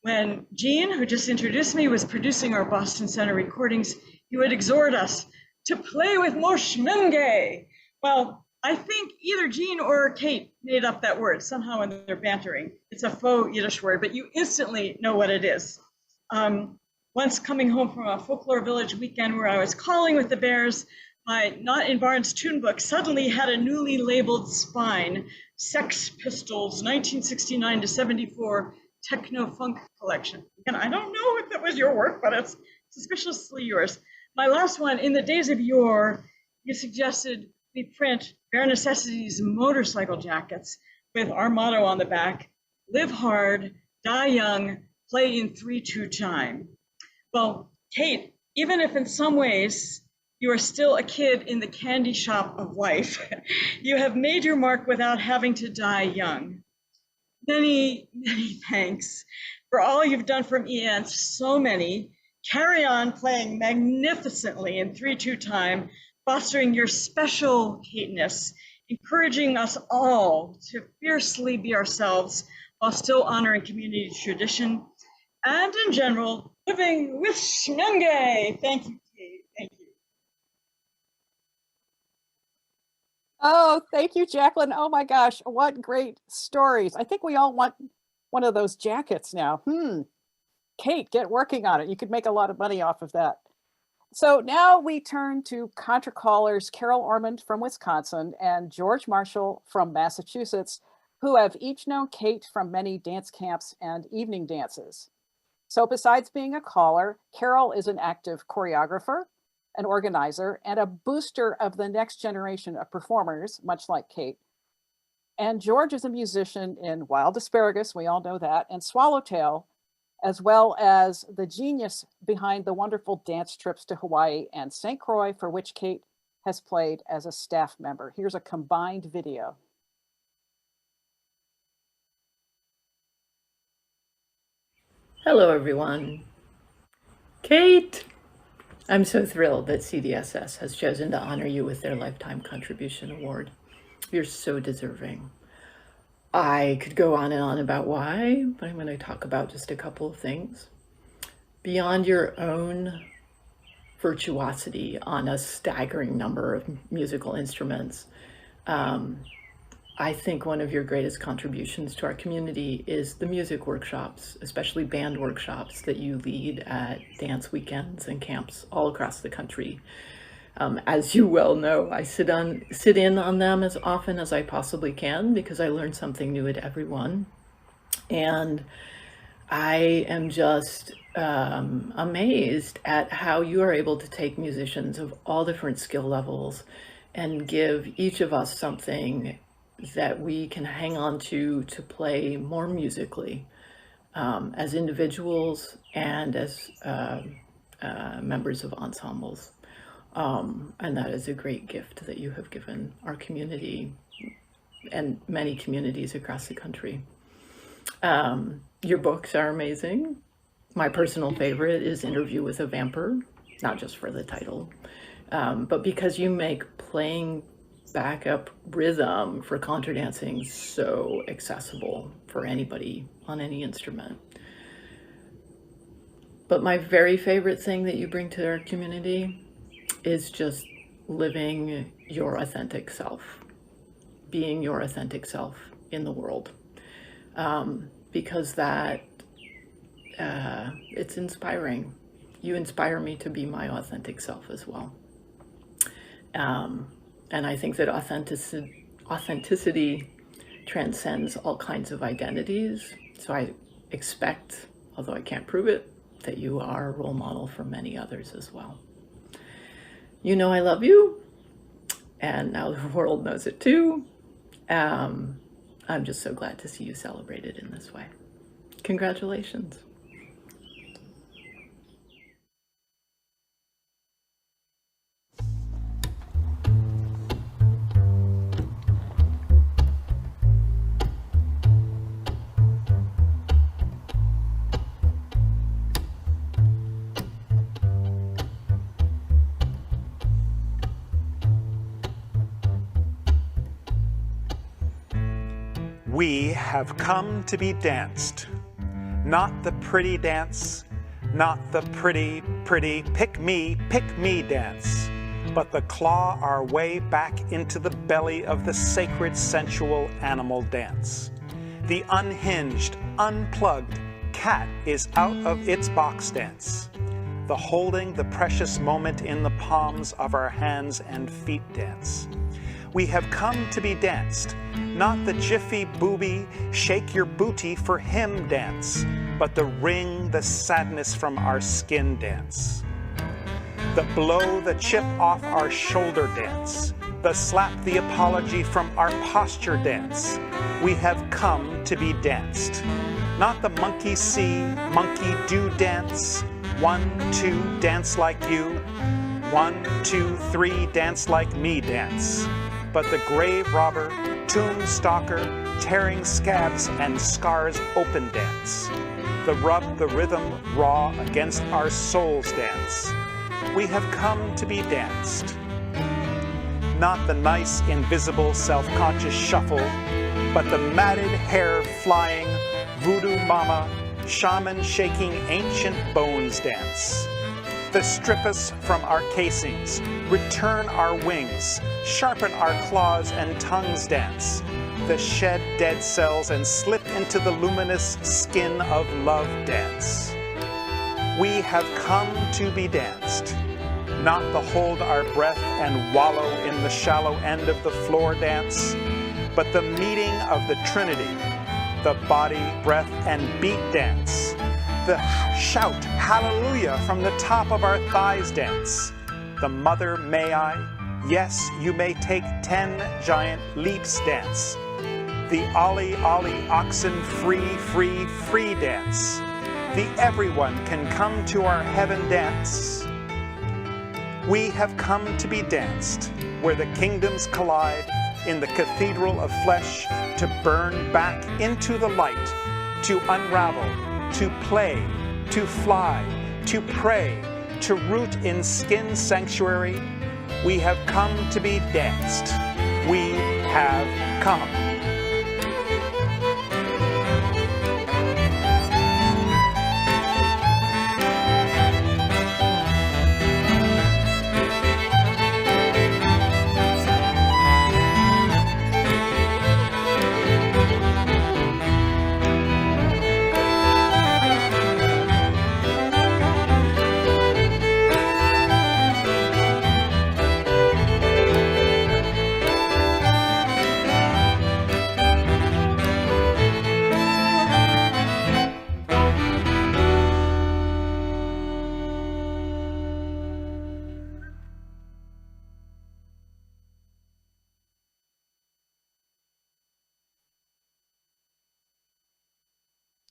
When Gene, who just introduced me, was producing our Boston Center recordings, he would exhort us to play with more schmenge. Well, I think either Gene or Kate made up that word somehow when they're bantering. It's a faux Yiddish word, but you instantly know what it is. Once coming home from a folklore village weekend where I was calling with the Bears, my Not in Barnes tune book suddenly had a newly labeled spine, Sex Pistols, 1969 to 74 Techno Funk Collection. And I don't know if that was your work, but it's suspiciously yours. My last one, In the Days of Yore, you suggested we print Bare Necessities motorcycle jackets with our motto on the back, live hard, die young, play in 3/2 time. Well, Kate, even if in some ways you are still a kid in the candy shop of life, you have made your mark without having to die young. Many, many thanks for all you've done for me, and so many. Carry on playing magnificently in 3/2 time, fostering your special Kate-ness, encouraging us all to fiercely be ourselves while still honoring community tradition, and in general, living with schmenge. Thank you, Kate. Thank you. Oh, thank you, Jacqueline. Oh my gosh, what great stories. I think we all want one of those jackets now. Kate, get working on it. You could make a lot of money off of that. So now we turn to contra callers Carol Ormond from Wisconsin and George Marshall from Massachusetts, who have each known Kate from many dance camps and evening dances. So besides being a caller, Carol is an active choreographer, an organizer, and a booster of the next generation of performers, much like Kate. And George is a musician in Wild Asparagus, we all know that, and Swallowtail, as well as the genius behind the wonderful dance trips to Hawaii and St. Croix, for which Kate has played as a staff member. Here's a combined video. Hello, everyone. Kate! I'm so thrilled that CDSS has chosen to honor you with their Lifetime Contribution Award. You're so deserving. I could go on and on about why, but I'm going to talk about just a couple of things. Beyond your own virtuosity on a staggering number of musical instruments, I think one of your greatest contributions to our community is the music workshops, especially band workshops that you lead at dance weekends and camps all across the country. As you well know, I sit in on them as often as I possibly can because I learn something new at every one. And I am just amazed at how you are able to take musicians of all different skill levels and give each of us something that we can hang on to play more musically as individuals and as members of ensembles. And that is a great gift that you have given our community and many communities across the country. Your books are amazing. My personal favorite is Interview with a Vamper, not just for the title, but because you make playing backup rhythm for contra dancing so accessible for anybody on any instrument. But my very favorite thing that you bring to our community is just living your authentic self, being your authentic self in the world, because that it's inspiring. You inspire me to be my authentic self as well. And I think that authenticity transcends all kinds of identities. So I expect, although I can't prove it, that you are a role model for many others as well. You know I love you, and now the world knows it too. I'm just so glad to see you celebrated in this way. Congratulations. We have come to be danced, not the pretty dance, not the pretty pick me dance, but the claw our way back into the belly of the sacred sensual animal dance. The unhinged, unplugged cat is out of its box dance. The holding the precious moment in the palms of our hands and feet dance. We have come to be danced, not the jiffy booby, shake your booty for him dance, but the wring the sadness from our skin dance. The blow the chip off our shoulder dance, the slap the apology from our posture dance. We have come to be danced, not the monkey see, monkey do dance. 1, 2, dance like you. 1, 2, 3, dance like me dance. But the grave robber, tomb stalker, tearing scabs and scars open dance. The rub the rhythm raw against our souls dance. We have come to be danced. Not the nice, invisible, self-conscious shuffle, but the matted hair flying, voodoo mama, shaman shaking ancient bones dance. The strip us from our casings, return our wings, sharpen our claws and tongues dance. The shed dead cells and slip into the luminous skin of love dance. We have come to be danced, not the hold our breath and wallow in the shallow end of the floor dance, but the meeting of the Trinity, the body, breath, and beat dance, the shout hallelujah from the top of our thighs dance, the mother may I, yes, you may take 10 giant leaps dance, the ollie ollie oxen free free free dance, the everyone can come to our heaven dance. We have come to be danced where the kingdoms collide in the cathedral of flesh, to burn back into the light, to unravel, to play, to fly, to pray, to root in skin sanctuary. We have come to be danced. We have come.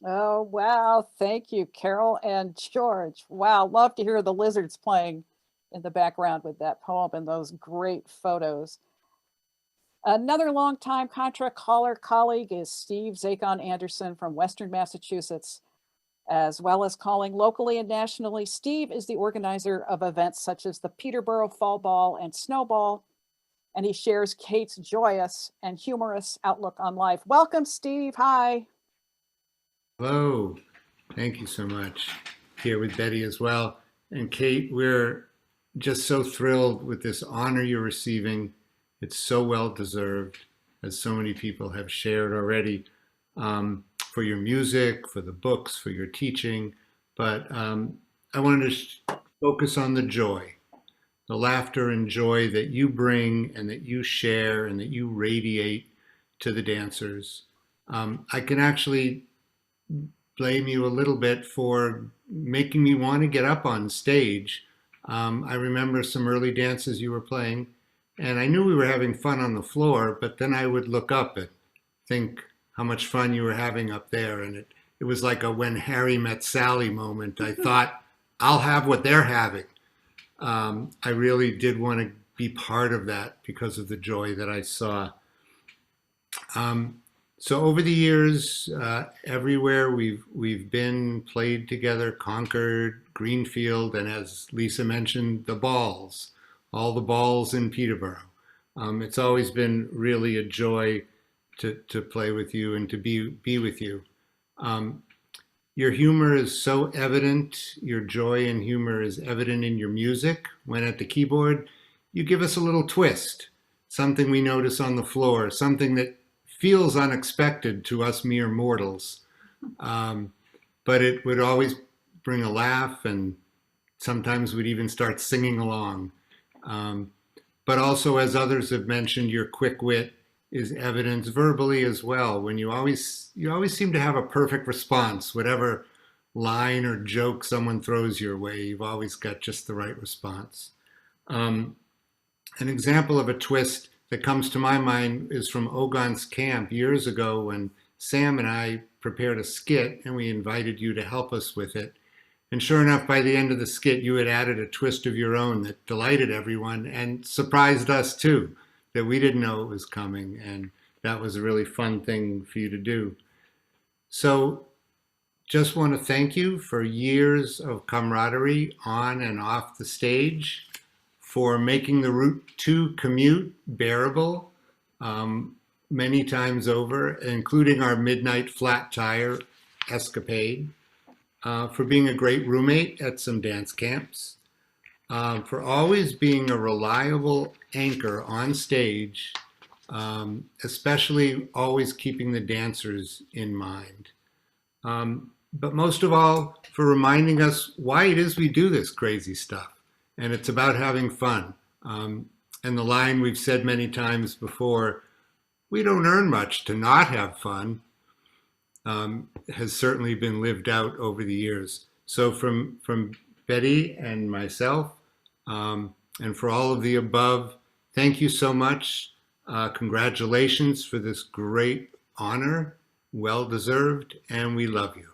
Oh, wow. Thank you, Carol and George. Wow. Love to hear the lizards playing in the background with that poem and those great photos. Another longtime Contra caller colleague is Steve Zakon-Anderson from Western Massachusetts, as well as calling locally and nationally. Steve is the organizer of events such as the Peterborough Fall Ball and Snowball, and he shares Kate's joyous and humorous outlook on life. Welcome, Steve. Hi. Hello, thank you so much. Here with Betty as well. And Kate, we're just so thrilled with this honor you're receiving. It's so well deserved, as so many people have shared already, for your music, for the books, for your teaching. But I wanted to focus on the joy, the laughter and joy that you bring and that you share and that you radiate to the dancers. I can actually blame you a little bit for making me want to get up on stage. I remember some early dances you were playing, and I knew we were having fun on the floor, but then I would look up and think how much fun you were having up there, and it was like a When Harry Met Sally moment. I thought, I'll have what they're having. I really did want to be part of that because of the joy that I saw. So over the years, everywhere we've been, played together, Concord, Greenfield, and as Lisa mentioned, the balls, all the balls in Peterborough. It's always been really a joy to play with you and to be with you. Your humor is so evident, your joy and humor is evident in your music. When at the keyboard, you give us a little twist, something we notice on the floor, something that feels unexpected to us mere mortals, but it would always bring a laugh, and sometimes we'd even start singing along. But also, as others have mentioned, your quick wit is evident verbally as well, when you always seem to have a perfect response. Whatever line or joke someone throws your way, you've always got just the right response. An example of a twist that comes to my mind is from Ogon's camp years ago, when Sam and I prepared a skit and we invited you to help us with it. And sure enough, by the end of the skit, you had added a twist of your own that delighted everyone and surprised us too, that we didn't know it was coming. And that was a really fun thing for you to do. So just want to thank you for years of camaraderie on and off the stage, for making the Route 2 commute bearable many times over, including our midnight flat tire escapade, for being a great roommate at some dance camps, for always being a reliable anchor on stage, especially always keeping the dancers in mind. But most of all, for reminding us why it is we do this crazy stuff, and it's about having fun. And the line we've said many times before, we don't earn much to not have fun, has certainly been lived out over the years. So from Betty and myself, and for all of the above, thank you so much. Congratulations for this great honor, well-deserved, and we love you.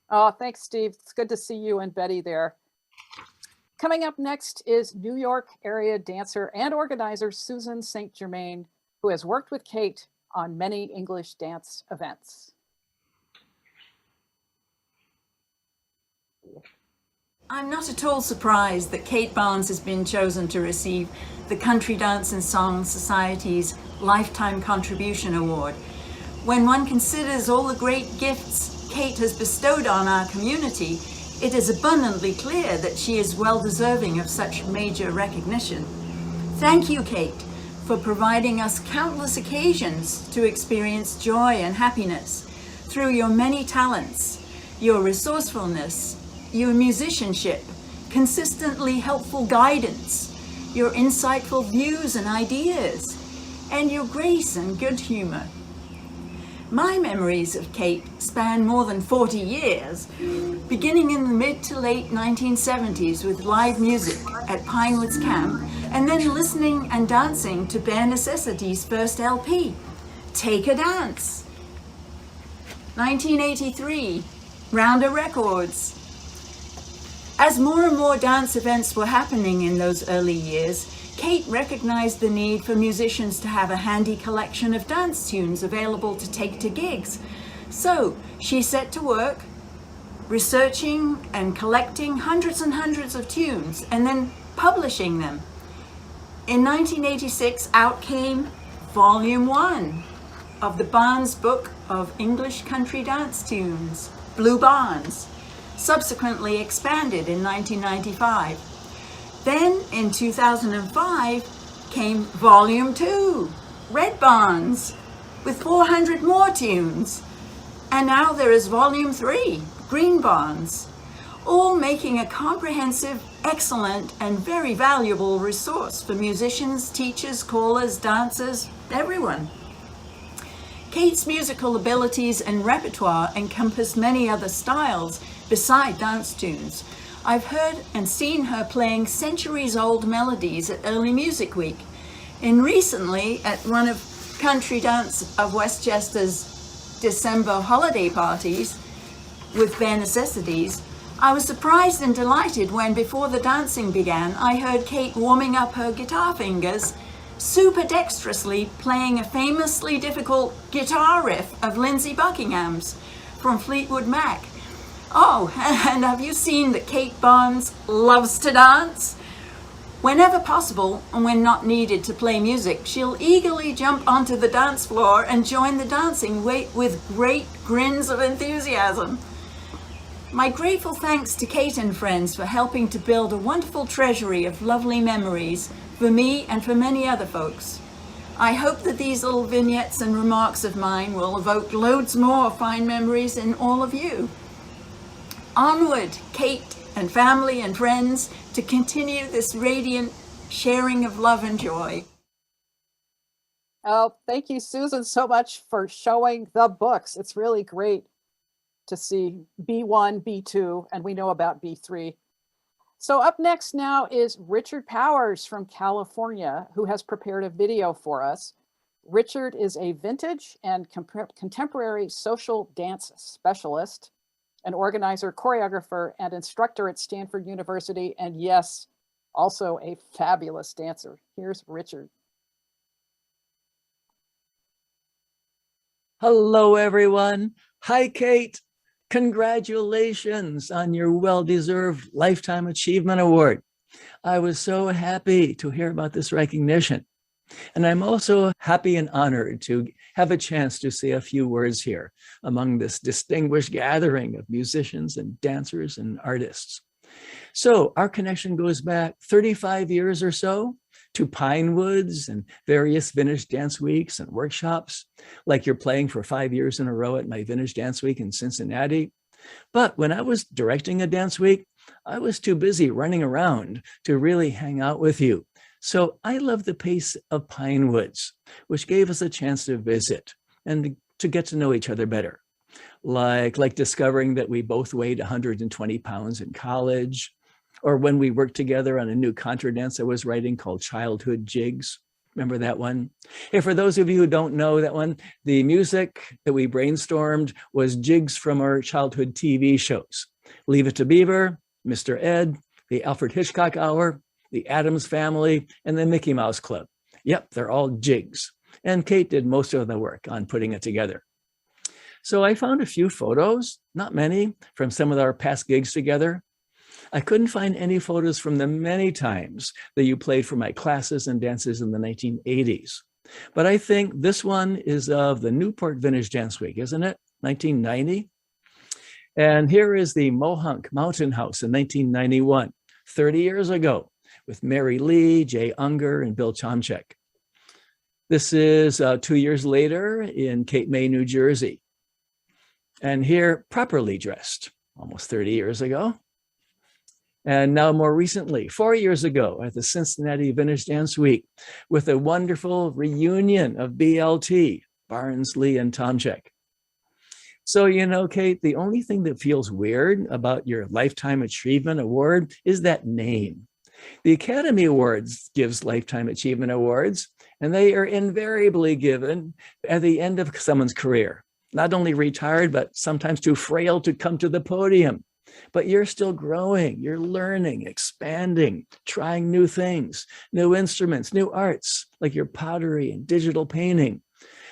Oh, thanks, Steve. It's good to see you and Betty there. Coming up next is New York area dancer and organizer Susan St. Germain, who has worked with Kate on many English dance events. I'm not at all surprised that Kate Barnes has been chosen to receive the Country Dance and Song Society's Lifetime Contribution Award. When one considers all the great gifts Kate has bestowed on our community, it is abundantly clear that she is well deserving of such major recognition. Thank you, Kate, for providing us countless occasions to experience joy and happiness through your many talents, your resourcefulness, your musicianship, consistently helpful guidance, your insightful views and ideas, and your grace and good humor. My memories of Kate span more than 40 years, beginning in the mid to late 1970s with live music at Pinewoods Camp, and then listening and dancing to Bare Necessity's first LP, Take a Dance. 1983, Rounder Records. As more and more dance events were happening in those early years, Kate recognized the need for musicians to have a handy collection of dance tunes available to take to gigs. So she set to work researching and collecting hundreds and hundreds of tunes and then publishing them. In 1986, out came Volume 1 of the Barnes Book of English Country Dance Tunes, Blue Barnes, subsequently expanded in 1995. Then in 2005 came Volume 2, Red Barnes, with 400 more tunes. And now there is Volume 3, Green Barnes, all making a comprehensive, excellent, and very valuable resource for musicians, teachers, callers, dancers, everyone. Kate's musical abilities and repertoire encompass many other styles beside dance tunes. I've heard and seen her playing centuries-old melodies at Early Music Week, and recently at one of Country Dance of Westchester's December holiday parties with Bare Necessities. I was surprised and delighted when, before the dancing began, I heard Kate warming up her guitar fingers, super dexterously playing a famously difficult guitar riff of Lindsey Buckingham's from Fleetwood Mac. Oh, and have you seen that Kate Barnes loves to dance? Whenever possible, and when not needed to play music, she'll eagerly jump onto the dance floor and join the dancing with great grins of enthusiasm. My grateful thanks to Kate and friends for helping to build a wonderful treasury of lovely memories for me and for many other folks. I hope that these little vignettes and remarks of mine will evoke loads more fine memories in all of you. Onward, Kate and family and friends, to continue this radiant sharing of love and joy. Oh, thank you, Susan, so much for showing the books. It's really great to see B1, B2, and we know about B3. So up next now is Richard Powers from California, who has prepared a video for us. Richard is a vintage and contemporary social dance specialist, an organizer, choreographer, and instructor at Stanford University, and yes, also a fabulous dancer. Here's Richard. Hello, everyone. Hi, Kate. Congratulations on your well-deserved Lifetime Achievement Award. I was so happy to hear about this recognition. And I'm also happy and honored to have a chance to say a few words here among this distinguished gathering of musicians and dancers and artists. So our connection goes back 35 years or so to Pinewoods and various Vintage Dance Weeks and workshops, like you're playing for 5 years in a row at my Vintage Dance Week in Cincinnati. But when I was directing a dance week, I was too busy running around to really hang out with you. So I love the pace of Pinewoods, which gave us a chance to visit and to get to know each other better. Like discovering that we both weighed 120 pounds in college, or when we worked together on a new contra dance I was writing called Childhood Jigs. Remember that one? Hey, for those of you who don't know that one, the music that we brainstormed was jigs from our childhood TV shows. Leave It to Beaver, Mr. Ed, the Alfred Hitchcock Hour, the Addams Family, and the Mickey Mouse Club. Yep, they're all jigs. And Kate did most of the work on putting it together. So I found a few photos, not many, from some of our past gigs together. I couldn't find any photos from the many times that you played for my classes and dances in the 1980s. But I think this one is of the Newport Vintage Dance Week, isn't it? 1990. And here is the Mohonk Mountain House in 1991, 30 years ago, with Mary Lee, Jay Unger, and Bill Chomchek. This is 2 years later in Cape May, New Jersey. And here, properly dressed, almost 30 years ago. And now more recently, 4 years ago at the Cincinnati Vintage Dance Week with a wonderful reunion of BLT, Barnes, Lee, and Tomczyk. So, you know, Kate, the only thing that feels weird about your Lifetime Achievement Award is that name. The Academy Awards gives Lifetime Achievement Awards, and they are invariably given at the end of someone's career. Not only retired, but sometimes too frail to come to the podium. But you're still growing, you're learning, expanding, trying new things, new instruments, new arts, like your pottery and digital painting.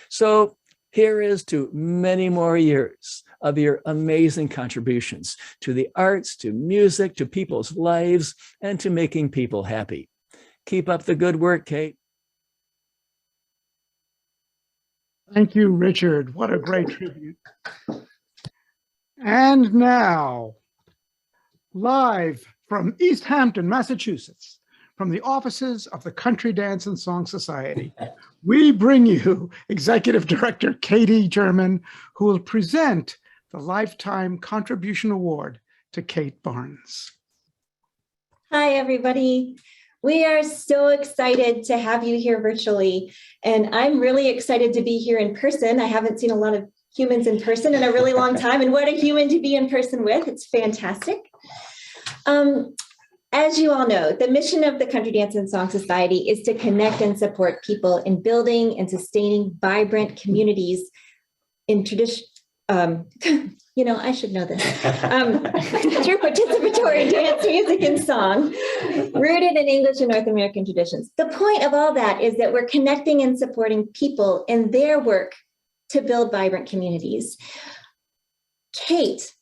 So here is to many more years of your amazing contributions to the arts, to music, to people's lives, and to making people happy. Keep up the good work, Kate. Thank you, Richard. What a great tribute. And now, live from East Hampton, Massachusetts, from the offices of the Country Dance and Song Society, we bring you Executive Director Katie Germain, who will present the Lifetime Contribution Award to Kate Barnes. Hi, everybody. We are so excited to have you here virtually, and I'm really excited to be here in person. I haven't seen a lot of humans in person in a really long time, and what a human to be in person with. It's fantastic. As you all know, the mission of the Country Dance and Song Society is to connect and support people in building and sustaining vibrant communities in tradition. You know, I should know this. Through participatory dance, music, and song, rooted in English and North American traditions. The point of all that is that we're connecting and supporting people in their work to build vibrant communities. Kate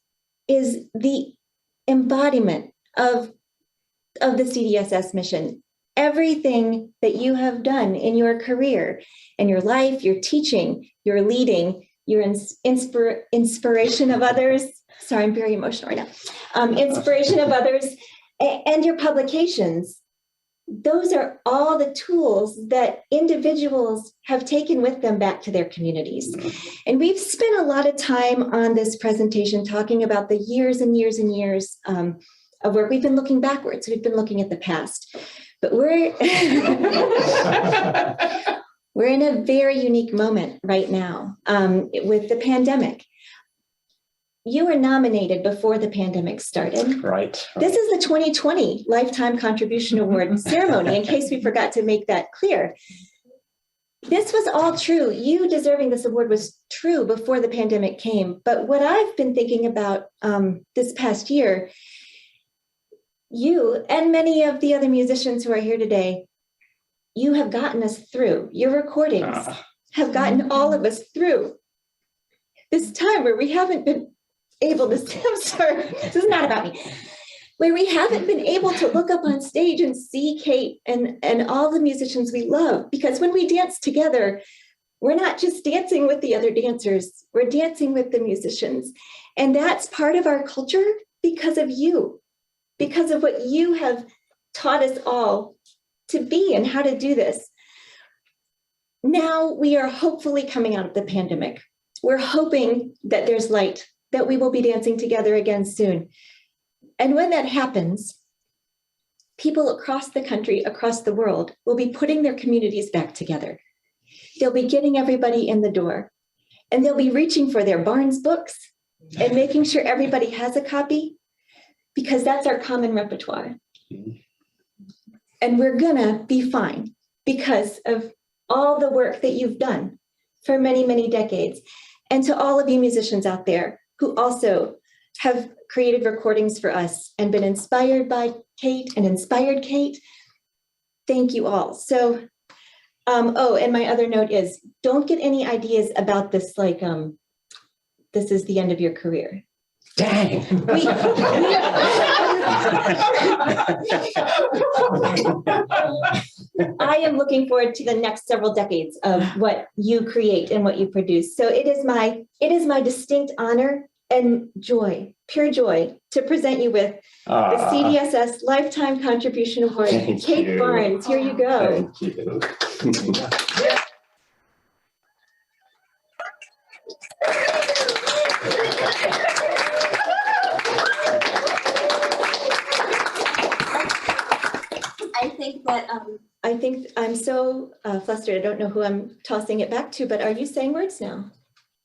is the embodiment of the CDSS mission. Everything that you have done in your career, in your life, your teaching, your leading, your inspiration of others. Sorry, I'm very emotional right now. Inspiration of others and your publications. Those are all the tools that individuals have taken with them back to their communities. And we've spent a lot of time on this presentation talking about the years and years and years of work. We've been looking backwards. We've been looking at the past. But we're we're in a very unique moment right now with the pandemic. You were nominated before the pandemic started. Right. This is the 2020 Lifetime Contribution Award ceremony, in case we forgot to make that clear. This was all true. You deserving this award was true before the pandemic came. But what I've been thinking about this past year, you and many of the other musicians who are here today, you have gotten us through. Your recordings have gotten all of us through this time where we haven't been able to, I'm sorry, this is not about me, where we haven't been able to look up on stage and see Kate and all the musicians we love. Because when we dance together, we're not just dancing with the other dancers, we're dancing with the musicians. And that's part of our culture because of you, because of what you have taught us all to be and how to do this. Now we are hopefully coming out of the pandemic. We're hoping that there's light, that we will be dancing together again soon. And when that happens, people across the country, across the world, will be putting their communities back together. They'll be getting everybody in the door, and they'll be reaching for their Barnes books and making sure everybody has a copy, because that's our common repertoire. And we're gonna be fine because of all the work that you've done for many, many decades. And to all of you musicians out there who also have created recordings for us and been inspired by Kate and inspired Kate, thank you all. So, oh, and my other note is, don't get any ideas about this, like, this is the end of your career. Dang. I am looking forward to the next several decades of what you create and what you produce. So it is my distinct honor and joy, pure joy, to present you with the CDSS Lifetime Contribution Award. Kate Barnes, here you go. Thank you. I think I'm so flustered. I don't know who I'm tossing it back to, but are you saying words now?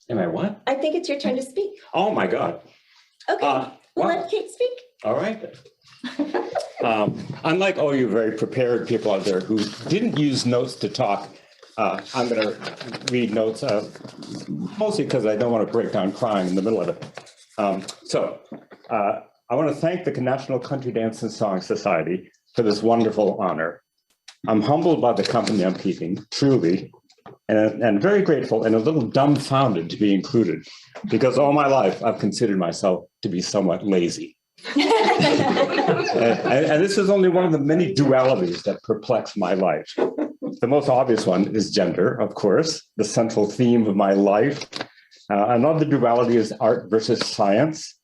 Am I what? I think it's your turn to speak. Oh my God. Okay, we'll let Kate speak. All right. Unlike all you very prepared people out there who didn't use notes to talk, I'm going to read notes, mostly because I don't want to break down crying in the middle of it. I want to thank the National Country Dance and Song Society for this wonderful honor. I'm humbled by the company I'm keeping, truly, and very grateful and a little dumbfounded to be included, because all my life I've considered myself to be somewhat lazy. and this is only one of the many dualities that perplex my life. The most obvious one is gender, of course, the central theme of my life. Another duality is art versus science.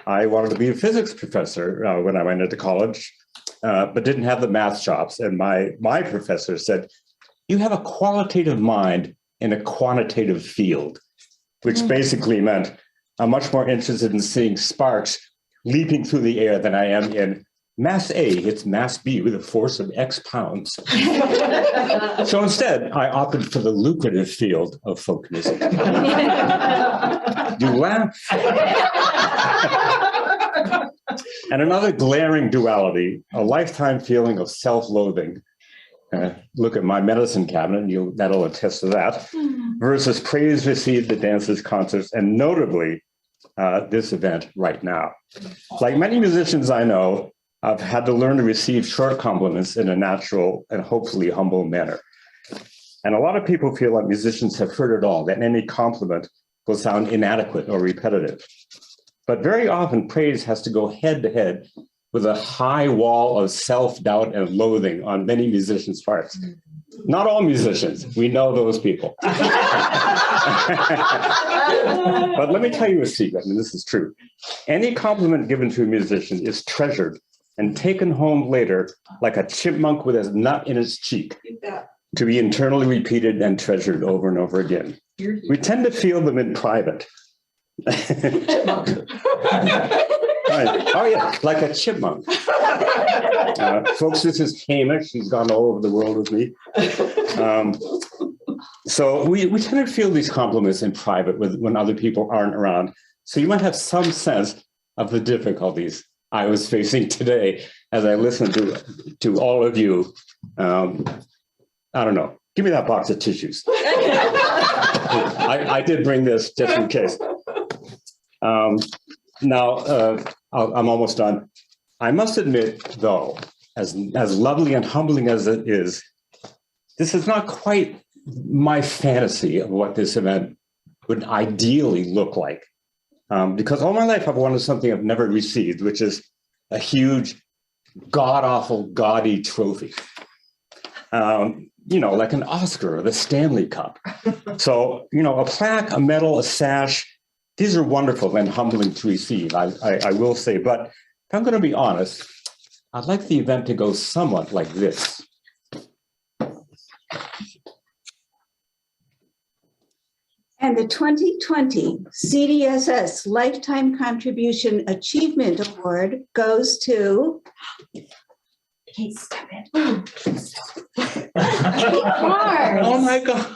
I wanted to be a physics professor when I went into college, but didn't have the math chops. And my professor said, you have a qualitative mind in a quantitative field, which basically meant I'm much more interested in seeing sparks leaping through the air than I am in mass A hits mass B with a force of X pounds. So instead, I opted for the lucrative field of folk music. You laugh. And another glaring duality, a lifetime feeling of self-loathing. Look at my medicine cabinet, and that'll attest to that, versus praise received at dances, concerts, and notably, this event right now. Like many musicians I know, I've had to learn to receive short compliments in a natural and hopefully humble manner. And a lot of people feel like musicians have heard it all, that any compliment will sound inadequate or repetitive. But very often praise has to go head to head with a high wall of self-doubt and loathing on many musicians' parts. Not all musicians, we know those people. But let me tell you a secret, and this is true. Any compliment given to a musician is treasured and taken home later like a chipmunk with a nut in its cheek, to be internally repeated and treasured over and over again. We tend to feel them in private. Right. Oh yeah, like a chipmunk. Folks, this is Hamish. He's gone all over the world with me. So we tend to feel these compliments in private when other people aren't around. So you might have some sense of the difficulties I was facing today as I listened to all of you. I don't know. Give me that box of tissues. I did bring this just in case. Now, I'm almost done. I must admit, though, as lovely and humbling as it is, this is not quite my fantasy of what this event would ideally look like. Because all my life I've wanted something I've never received, which is a huge, god-awful, gaudy trophy. You know, like an Oscar or the Stanley Cup. So, you know, a plaque, a medal, a sash, these are wonderful and humbling to receive, I will say. But if I'm going to be honest, I'd like the event to go somewhat like this. And the 2020 CDSS Lifetime Contribution Achievement Award goes to Kate, stop it. Oh my God.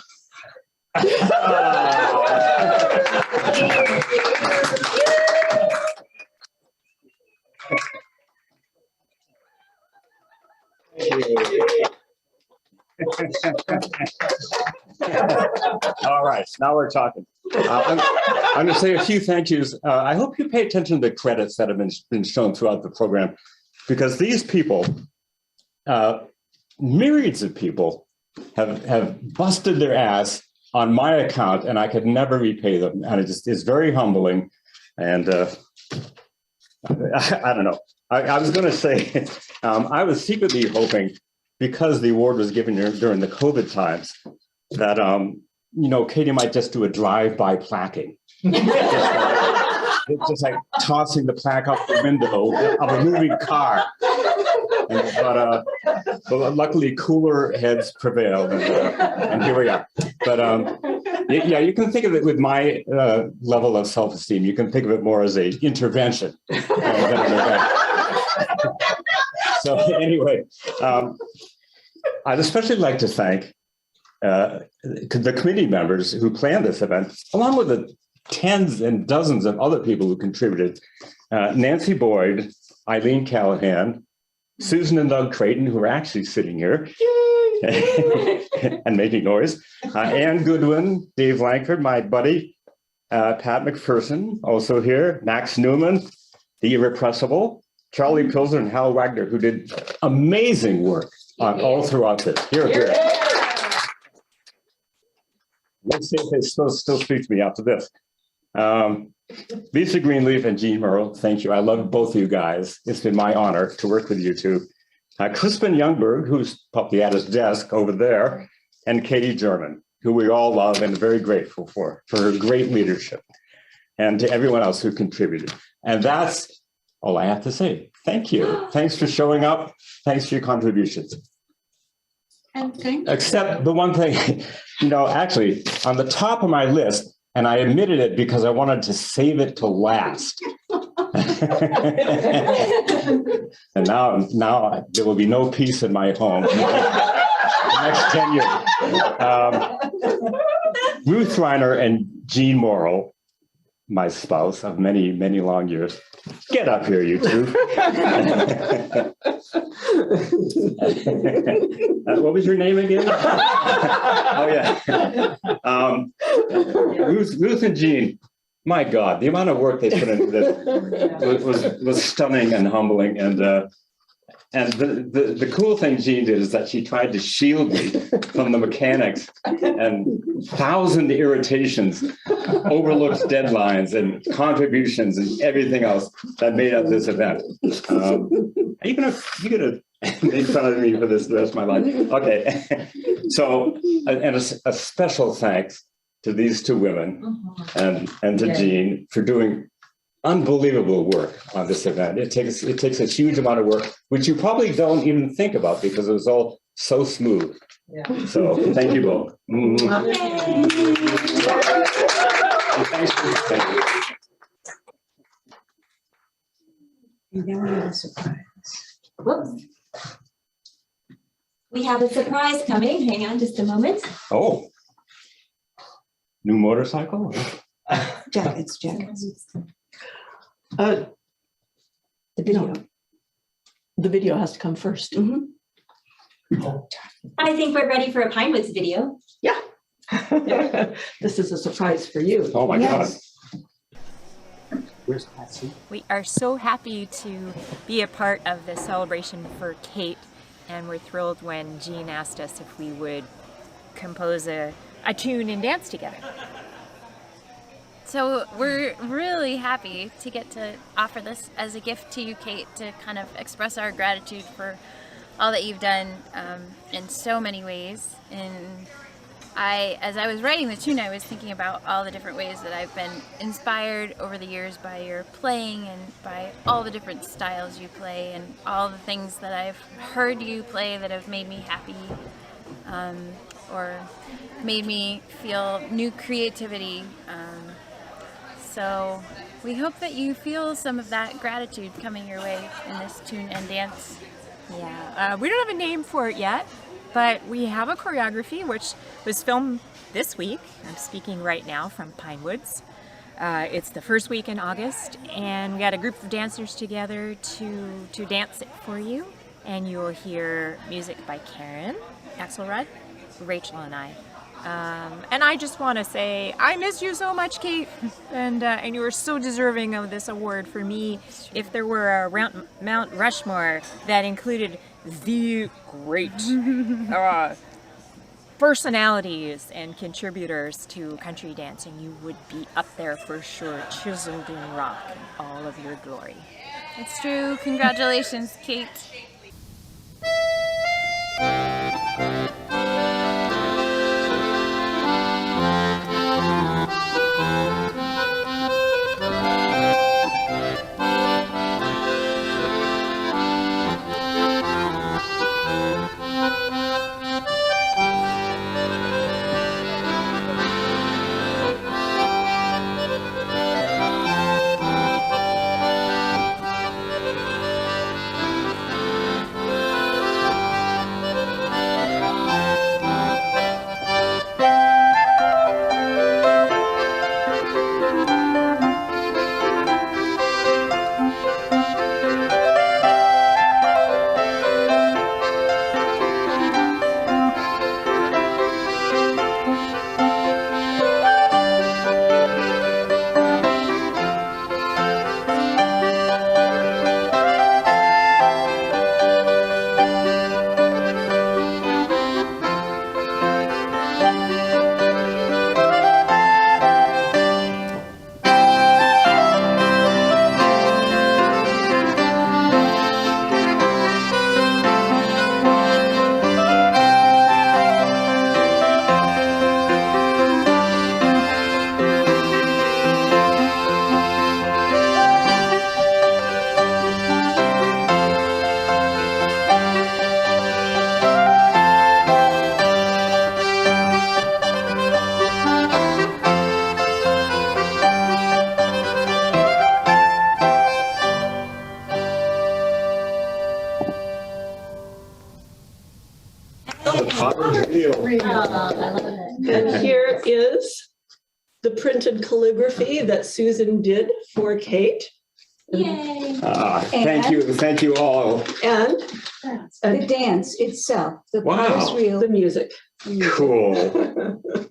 All right, now we're talking. I'm going to say a few thank yous. I hope you pay attention to the credits that have been shown throughout the program, because these people, myriads of people, have busted their ass on my account, and I could never repay them. And it just is very humbling. And I don't know. I was going to say, I was secretly hoping, because the award was given during the COVID times, that Katie might just do a drive-by plaquing. just like tossing the plaque out the window of a moving car. But luckily, cooler heads prevailed, and here we are. But yeah, you can think of it with my level of self-esteem. You can think of it more as an intervention than an event. So anyway, I'd especially like to thank the committee members who planned this event, along with the tens and dozens of other people who contributed. Nancy Boyd, Eileen Callahan, Susan and Doug Creighton, who are actually sitting here and making noise, Ann Goodwin, Dave Lankford, my buddy, Pat McPherson, also here, Max Newman, the Irrepressible, Charlie Pilsner and Hal Wagner, who did amazing work on all throughout this. Here. Let's see if they still speak to me after this. Lisa Greenleaf and Jean Merle, thank you. I love both of you guys. It's been my honor to work with you two. Crispin Youngberg, who's probably at his desk over there, and Katie Germain, who we all love and are very grateful for her great leadership, and to everyone else who contributed. And that's all I have to say. Thank you. Thanks for showing up. Thanks for your contributions. And thank you. Except the one thing, actually, on the top of my list, and I omitted it because I wanted to save it to last. And now there will be no peace in my home for the next 10 years. Ruth Reiner and Jean Morrow, my spouse of many, many long years. Get up here, you two. What was your name again? Oh, yeah. Ruth and Jean, my God, the amount of work they put into this was stunning and humbling. And the cool thing Jean did is that she tried to shield me from the mechanics and 1,000 irritations, overlooked deadlines and contributions and everything else that made up this event. Are you gonna make fun of me for this the rest of my life? Okay. So, and a special thanks to these two women and to Jean for doing unbelievable work on this event. It takes a huge amount of work, which you probably don't even think about because it was all so smooth. Yeah. So thank you both. Thanks for And now we have a surprise. Whoops. We have a surprise coming. Hang on just a moment. Oh. New motorcycle? Jackets. The video. The video has to come first. I think we're ready for a Pinewoods video. Yeah. This is a surprise for you. Oh my God. Where's Patsy? We are so happy to be a part of the celebration for Kate, and we're thrilled when Jean asked us if we would compose a tune and dance together. So we're really happy to get to offer this as a gift to you, Kate, to kind of express our gratitude for all that you've done in so many ways. And as I was writing the tune, I was thinking about all the different ways that I've been inspired over the years by your playing and by all the different styles you play and all the things that I've heard you play that have made me happy. or made me feel new creativity. So we hope that you feel some of that gratitude coming your way in this tune and dance. Yeah, we don't have a name for it yet, but we have a choreography which was filmed this week. I'm speaking right now from Pinewoods. It's the first week in August, and we got a group of dancers together to dance it for you. And you'll hear music by Karen, Axelrod, Rachel, and I. And I just want to say, I miss you so much, Kate, and you are so deserving of this award. For me, if there were a Mount Rushmore that included the great personalities and contributors to country dancing, you would be up there for sure, chiseled in rock in all of your glory. It's true. Congratulations, Kate. And here is the printed calligraphy that Susan did for Kate. Yay! Thank you all. And the dance itself, the Wow. reel, the music. Cool.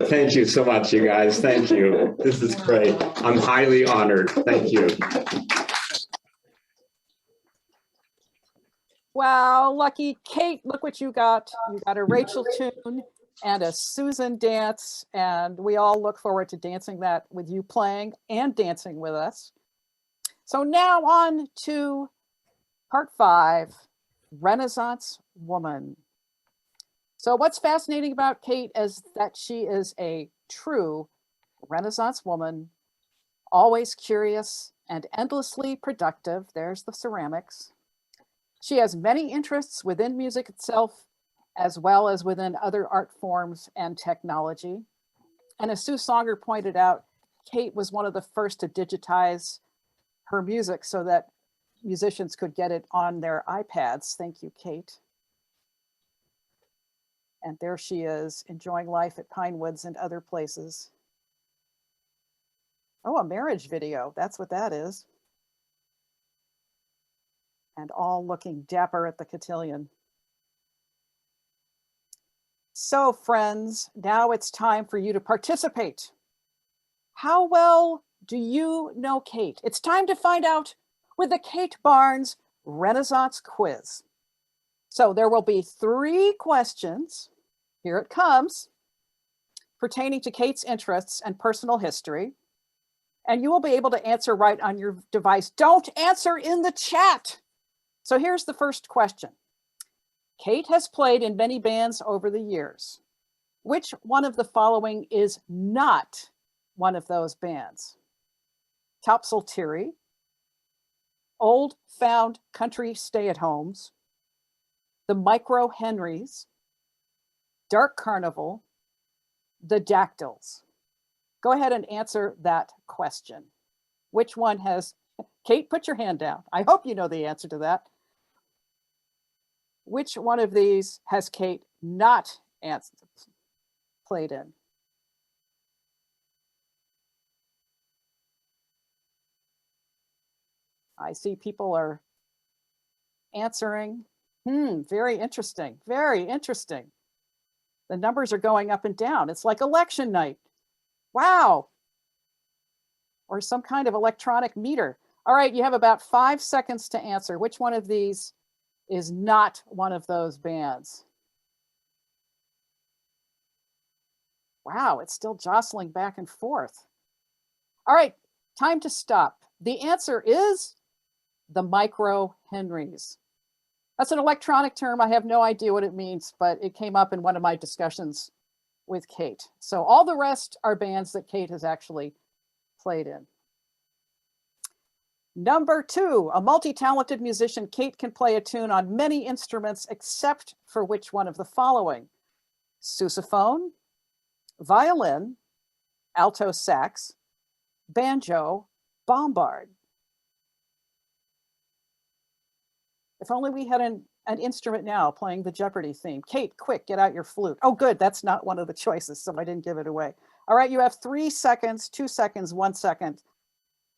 Thank you so much, you guys. Thank you. This is great. I'm highly honored. Thank you. Wow, lucky Kate, look what you got. You got a Rachel tune and a Susan dance, and we all look forward to dancing that with you playing and dancing with us. So now on to part 5, Renaissance Woman. So what's fascinating about Kate is that she is a true Renaissance woman, always curious and endlessly productive. There's the ceramics. She has many interests within music itself, as well as within other art forms and technology. And as Sue Songer pointed out, Kate was one of the first to digitize her music so that musicians could get it on their iPads. Thank you, Kate. And there she is, enjoying life at Pinewoods and other places. Oh, a marriage video. That's what that is. And all looking dapper at the cotillion. So friends, now it's time for you to participate. How well do you know Kate? It's time to find out with the Kate Barnes Renaissance Quiz. So there will be 3 questions, here it comes, pertaining to Kate's interests and personal history. And you will be able to answer right on your device. Don't answer in the chat. So here's the first question. Kate has played in many bands over the years. Which one of the following is not one of those bands? Topsy-Turvy, Old Found Country Stay-at-Homes, the Micro Henrys, Dark Carnival, the dactyls? Go ahead and answer that question. Which one has, Kate, put your hand down. I hope you know the answer to that. Which one of these has Kate not played in? I see people are answering. Very interesting. Very interesting. The numbers are going up and down. It's like election night. Wow. Or some kind of electronic meter. All right, you have about 5 seconds to answer. Which one of these is not one of those bands? Wow, it's still jostling back and forth. All right, time to stop. The answer is the micro Henrys. That's an electronic term. I have no idea what it means, but it came up in one of my discussions with Kate. So all the rest are bands that Kate has actually played in. Number 2, a multi-talented musician, Kate can play a tune on many instruments except for which one of the following? Sousaphone, violin, alto sax, banjo, bombard. If only we had an instrument now playing the Jeopardy theme. Kate, quick, get out your flute. Oh, good, that's not one of the choices, so I didn't give it away. All right, you have 3 seconds, 2 seconds, 1 second.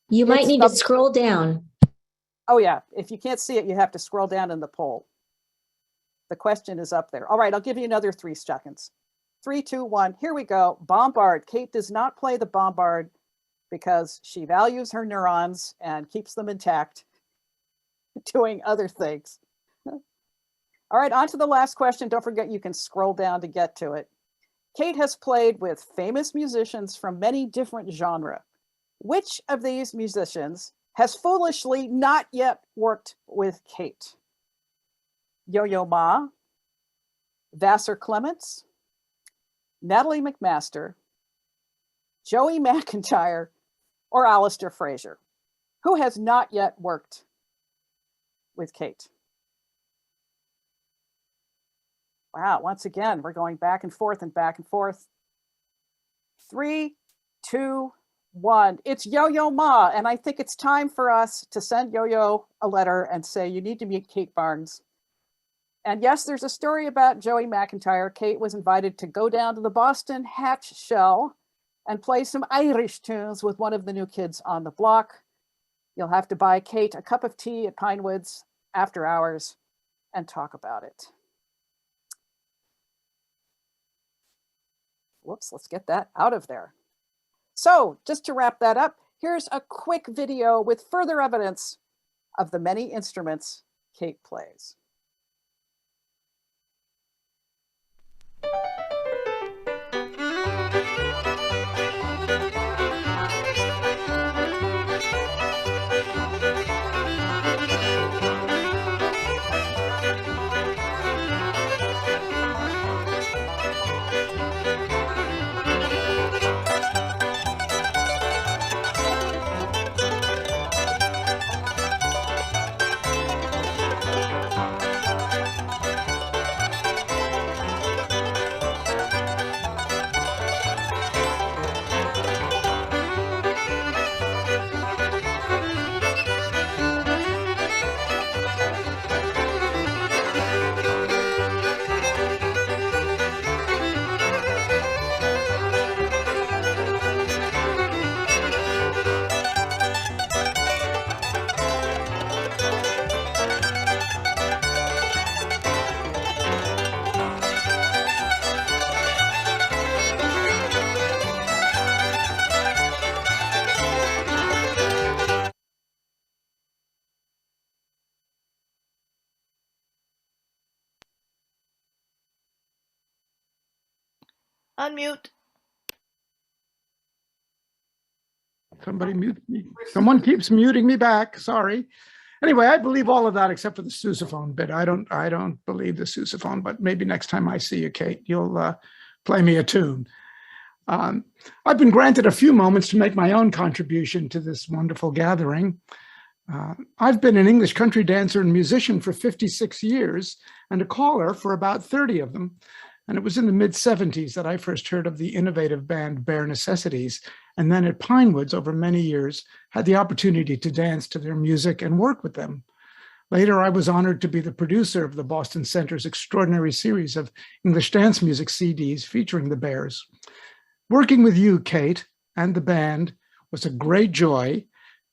You might need to scroll down. Oh yeah, if you can't see it, you have to scroll down in the poll. The question is up there. All right, I'll give you another 3 seconds. 3, 2, 1, here we go. Bombard. Kate does not play the bombard because she values her neurons and keeps them intact, doing other things. All right, on to the last question. Don't forget you can scroll down to get to it. Kate has played with famous musicians from many different genres. Which of these musicians has foolishly not yet worked with Kate? Yo-Yo Ma, Vassar Clements, Natalie McMaster, Joey McIntyre, or Alistair Fraser? Who has not yet worked with Kate? Wow, once again, we're going back and forth and back and forth. 3, 2, 1. It's Yo-Yo Ma, and I think it's time for us to send Yo-Yo a letter and say, you need to meet Kate Barnes. And yes, there's a story about Joey McIntyre. Kate was invited to go down to the Boston Hatch Shell and play some Irish tunes with one of the new kids on the block. You'll have to buy Kate a cup of tea at Pinewoods after hours and talk about it. Whoops, let's get that out of there. So just to wrap that up, here's a quick video with further evidence of the many instruments Kate plays. Unmute. Somebody mute me. Someone keeps muting me back. Sorry. Anyway, I believe all of that except for the sousaphone bit. I don't believe the sousaphone, but maybe next time I see you, Kate, you'll play me a tune. I've been granted a few moments to make my own contribution to this wonderful gathering. I've been an English country dancer and musician for 56 years and a caller for about 30 of them. And it was in the mid-'70s that I first heard of the innovative band Bare Necessities, and then at Pinewoods over many years, had the opportunity to dance to their music and work with them. Later, I was honored to be the producer of the Boston Center's extraordinary series of English dance music CDs featuring the Bears. Working with you, Kate, and the band was a great joy,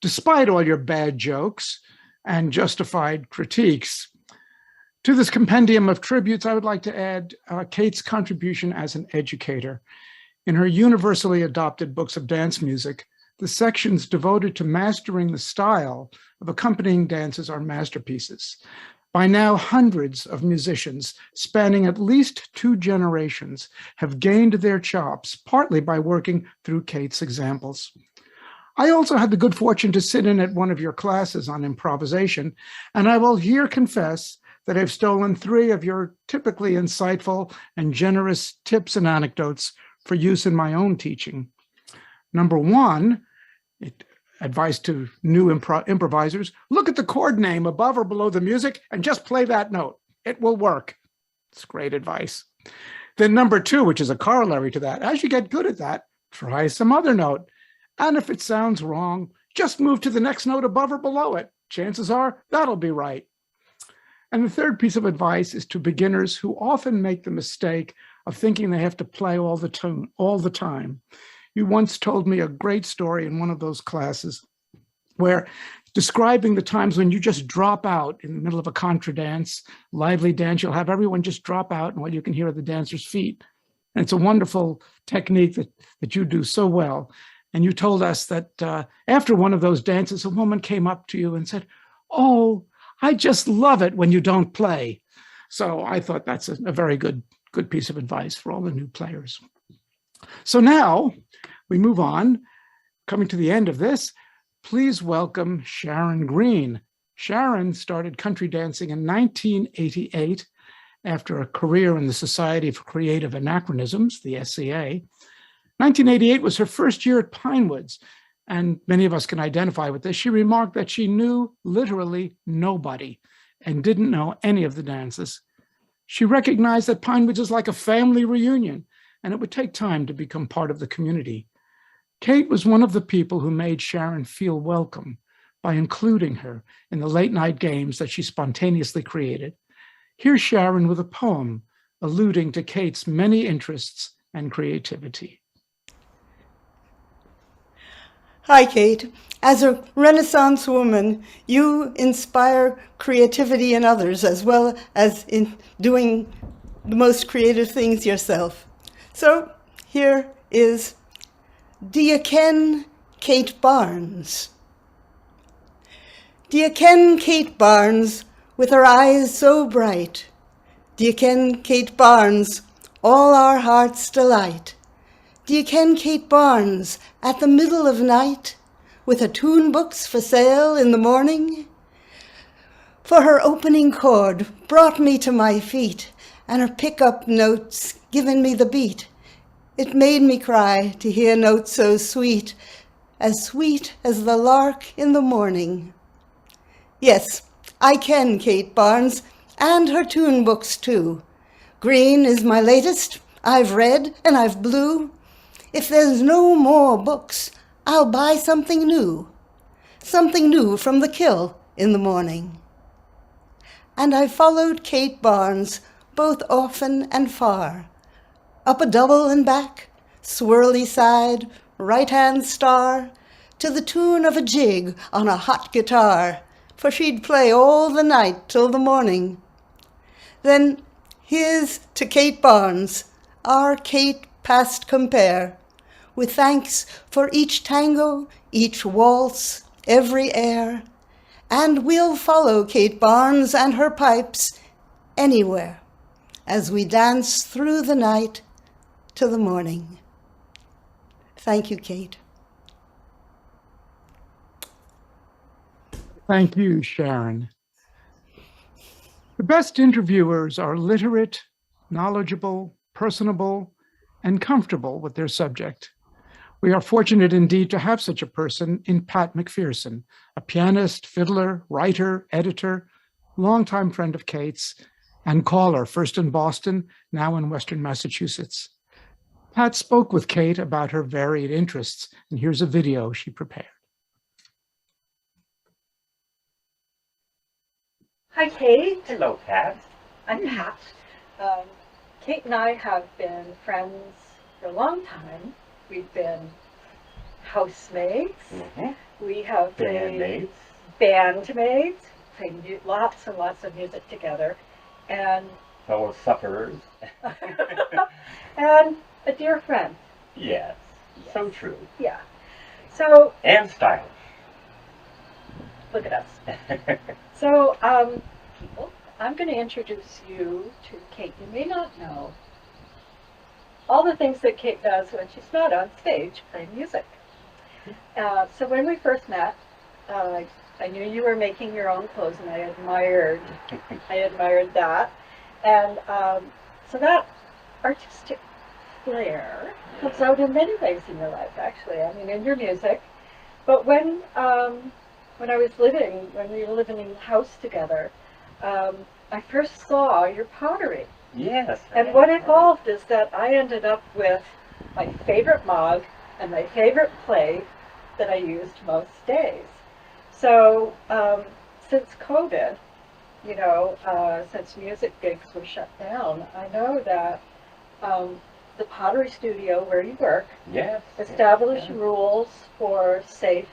despite all your bad jokes and justified critiques. To this compendium of tributes, I would like to add Kate's contribution as an educator. In her universally adopted books of dance music, the sections devoted to mastering the style of accompanying dances are masterpieces. By now, hundreds of musicians spanning at least 2 generations have gained their chops, partly by working through Kate's examples. I also had the good fortune to sit in at one of your classes on improvisation, and I will here confess that I've stolen 3 of your typically insightful and generous tips and anecdotes for use in my own teaching. Number 1, advice to new improvisers, look at the chord name above or below the music and just play that note. It will work. It's great advice. Then number 2, which is a corollary to that, as you get good at that, try some other note. And if it sounds wrong, just move to the next note above or below it. Chances are that'll be right. And the third piece of advice is to beginners who often make the mistake of thinking they have to play all the time. You once told me a great story in one of those classes where describing the times when you just drop out in the middle of a contra dance, lively dance, you'll have everyone just drop out and all you can hear are the dancer's feet. And it's a wonderful technique that you do so well. And you told us that after one of those dances, a woman came up to you and said, "Oh, I just love it when you don't play." So I thought that's a very good piece of advice for all the new players. So now we move on. Coming to the end of this, please welcome Sharon Greene. Sharon started country dancing in 1988 after a career in the Society for Creative Anachronisms, the SCA. 1988 was her first year at Pinewoods, and many of us can identify with this. She remarked that she knew literally nobody and didn't know any of the dances. She recognized that Pinewoods is like a family reunion, and it would take time to become part of the community. Kate was one of the people who made Sharon feel welcome by including her in the late night games that she spontaneously created. Here's Sharon with a poem alluding to Kate's many interests and creativity. Hi, Kate. As a Renaissance woman, you inspire creativity in others as well as in doing the most creative things yourself. So here is, do you ken Kate Barnes? Do you ken Kate Barnes with her eyes so bright? Do you ken Kate Barnes, all our heart's delight? Do you ken Kate Barnes at the middle of night with her tune books for sale in the morning? For her opening chord brought me to my feet, and her pickup notes given me the beat. It made me cry to hear notes so sweet as the lark in the morning. Yes, I ken Kate Barnes and her tune books too. Green is my latest, I've read and I've blue. If there's no more books, I'll buy something new from the Kill in the morning. And I followed Kate Barnes both often and far, up a double and back, swirly side, right-hand star, to the tune of a jig on a hot guitar, for she'd play all the night till the morning. Then here's to Kate Barnes, our Kate past compare, with thanks for each tango, each waltz, every air, and we'll follow Kate Barnes and her pipes anywhere as we dance through the night to the morning. Thank you, Kate. Thank you, Sharon. The best interviewers are literate, knowledgeable, personable, and comfortable with their subject. We are fortunate indeed to have such a person in Pat McPherson, a pianist, fiddler, writer, editor, longtime friend of Kate's, and caller, first in Boston, now in Western Massachusetts. Pat spoke with Kate about her varied interests, and here's a video she prepared. Hi, Kate. Hello, Pat. I'm Pat. Kate and I have been friends for a long time. We've been housemates. We have Bandmates. Bandmates. Played lots and lots of music together. And Fellow sufferers. and a dear friend. Yes. So true. Yeah. So. And stylish. Look at us. So, people, I'm going to introduce you to Kate. You may not know all the things that Kate does when she's not on stage playing music. So when we first met, I knew you were making your own clothes, and I admired that. And so that artistic flair comes out in many ways in your life, actually. I mean, in your music. But when we were living in the house together, I first saw your pottery. Yes. And what evolved is that I ended up with my favorite mug and my favorite plate that I used most days. So since COVID, since music gigs were shut down, I know that the pottery studio where you work established rules for safe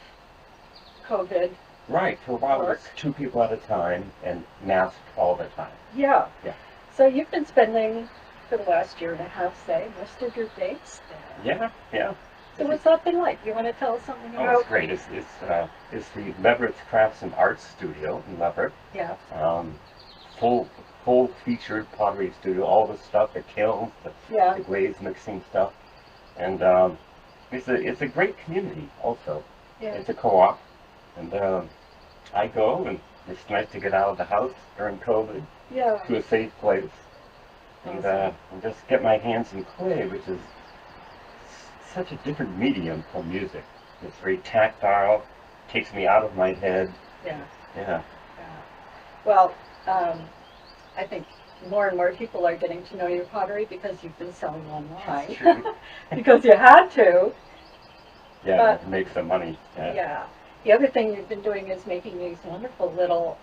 COVID. Right. For a while it was 2 people at a time and masked all the time. Yeah. Yeah. So you've been spending, for the last year and a half, say, most of your days there. Yeah, yeah. So what's that been like? You want to tell us something about? Oh, it's great. It's the Leverett's Crafts and Arts Studio in Leverett. Yeah. Full featured pottery studio. All the stuff, the kilns, the glaze mixing stuff, and it's a great community. Also, it's a co-op, and I go, and it's nice to get out of the house during COVID. Yeah. To a safe place, and just get my hands in clay, which is such a different medium from music. It's very tactile, takes me out of my head. Yeah. Yeah. Well, I think more and more people are getting to know your pottery because you've been selling online. Because you had to. Yeah, to make some money. Yeah. The other thing you've been doing is making these wonderful little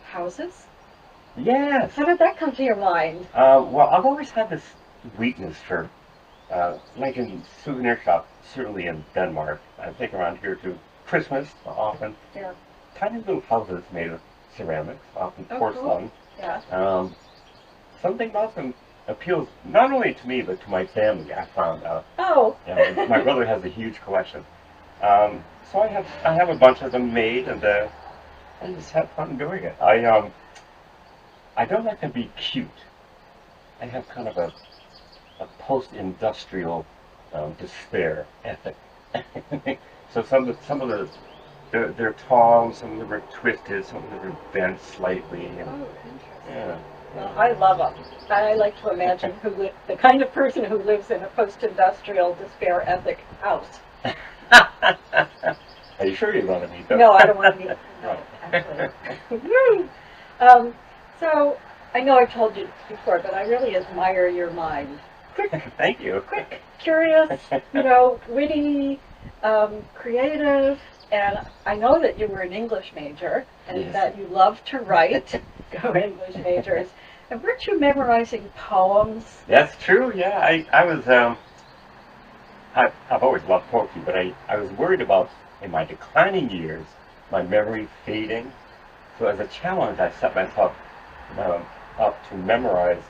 houses. Yes. How did that come to your mind? Well, I've always had this weakness for making souvenir shops, certainly in Denmark. I think around here too. Christmas, often. Yeah. Tiny little houses made of ceramics, often porcelain. Cool. Yeah. Something about them appeals not only to me, but to my family, I found out. Oh. Yeah, my brother has a huge collection. So I have a bunch of them made, and I just have fun doing it. I don't like to be cute. I have kind of a post-industrial despair ethic. So some of the they're tall, some of them are twisted, some of them are bent slightly. And, yeah. Well, I love them. I like to imagine the kind of person who lives in a post-industrial despair ethic house. Are you sure you want to meet them? No, I don't want to meet them. No, actually. So, I know I've told you before, but I really admire your mind. Quick. Thank you. Quick, curious, witty, creative, and I know that you were an English major and that you love to write. Go English majors. And weren't you memorizing poems? That's true, yeah. I was, I've always loved poetry, but I was worried about, in my declining years, my memory fading. So as a challenge, I set myself up to memorize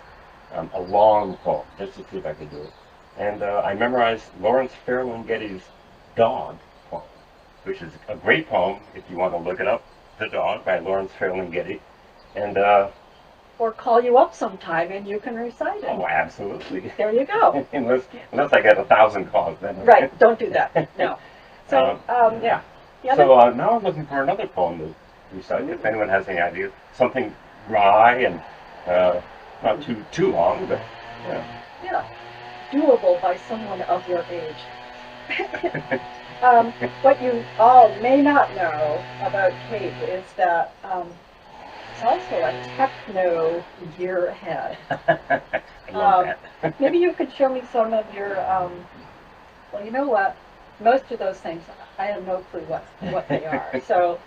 a long poem, just to see if I could do it. And I memorized Lawrence Ferlinghetti's Dog poem, which is a great poem if you want to look it up, The Dog by Lawrence Ferlinghetti. And or call you up sometime and you can recite it. Oh, absolutely. There you go. unless I get 1,000 calls, then. Right, don't do that. No. So, yeah. So now I'm looking for another poem to recite, if anyone has any ideas. Something dry and not too long, but yeah. Yeah, doable by someone of your age. What you all may not know about Kate is that it's also a techno year ahead. I love that. Maybe you could show me some of your, well, you know what? Most of those things, I have no clue what they are. So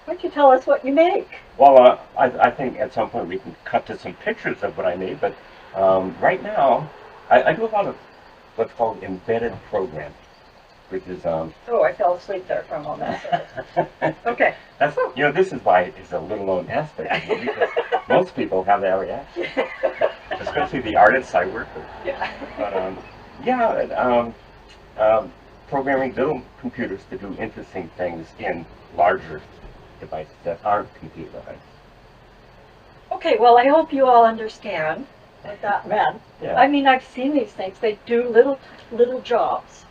why don't you tell us what you make? Well, I think at some point we can cut to some pictures of what I made, but right now I do a lot of what's called embedded programming, which is Oh, I fell asleep there for a moment. Okay. That's, you know, this is why it's a little known aspect of it, because most people have that reaction, especially the artists I work with. Yeah. But programming little computers to do interesting things in larger devices that aren't computerized. Okay, well, I hope you all understand what that meant. Yeah. I mean, I've seen these things. They do little jobs.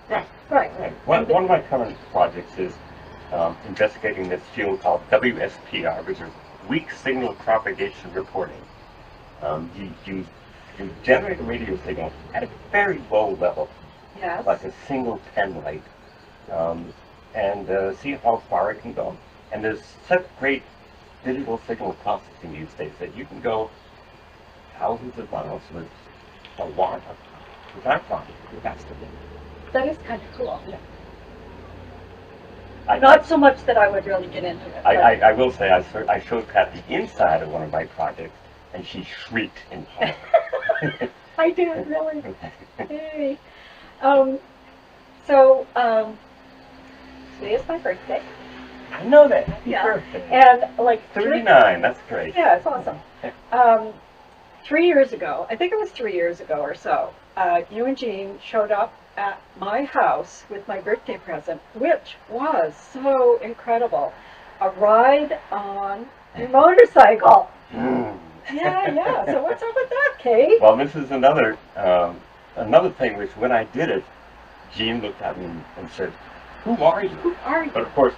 Right. Right. One of my current projects is investigating this field called WSPR, which is weak signal propagation reporting. You generate a radio signal at a very low level, Yes. like a single pen light, and see how far it can go. And there's such great digital signal processing these days that you can go thousands of miles with a watt without talking. That's the thing. That is kind of cool. Yeah. Not so much that I would really get into it. I will say I showed Pat the inside of one of my projects, and she shrieked in horror. I did, really. Hey. So, today is my birthday. I know that. Happy Yeah. birthday. And like 39, that's great. Yeah, it's awesome. 3 years ago, I think it was 3 years ago or so, you and Jean showed up at my house with my birthday present, which was so incredible. A ride on your motorcycle. Yeah. So what's up with that, Kate? Well, this is another thing which, when I did it, Jean looked at me and said, "Who are you?" Who are you? But of course,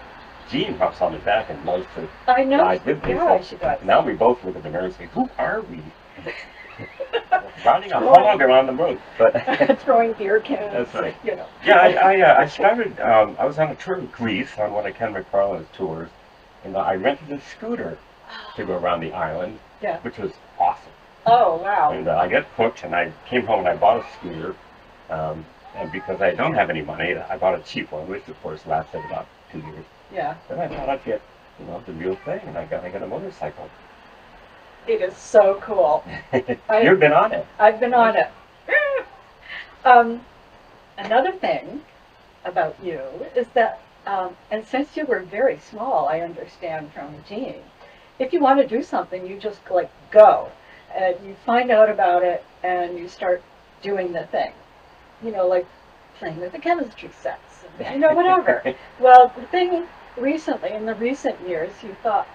Jean hops on the back and loves to I know. ride with me. Yeah, So she does. now we both look at the mirror and say, "Who are we?" Riding a hog around the road. But throwing beer cans. That's right. You know. Yeah, I started. I was on a tour of Greece on one of Ken McFarlane's tours, and I rented a scooter to go around the island, Yeah. which was awesome. Oh, wow. And I got hooked, and I came home and I bought a scooter. And because I don't have any money, I bought a cheap one, which of course lasted about 2 years. Yeah. Then I thought I'd get, the real thing, and I got a motorcycle. It is so cool. You've been on it. I've been on it. Another thing about you is that, and since you were very small, I understand from Jean, if you want to do something, you just like go, and you find out about it, and you start doing the thing. Like playing with the chemistry sets, whatever. Well, the thing recently, in the recent years, you thought,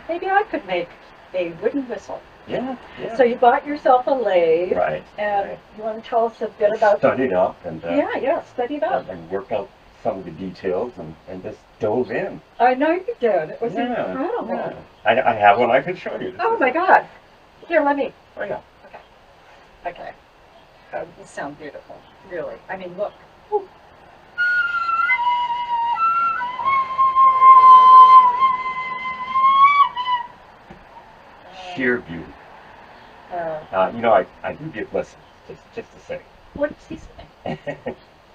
maybe I could make a wooden whistle. Yeah. So you bought yourself a lathe. Right. And you want to tell us a bit about... Studied up and... studied up. And worked out some of the details and just dove in. I know you did. It was incredible. Yeah. I have one I can show you. Oh my God. Here, let me. Oh yeah. Okay. These sound beautiful. Really. I mean, look. Ooh. Sheer beauty. I do give lessons, just to say. What does he say?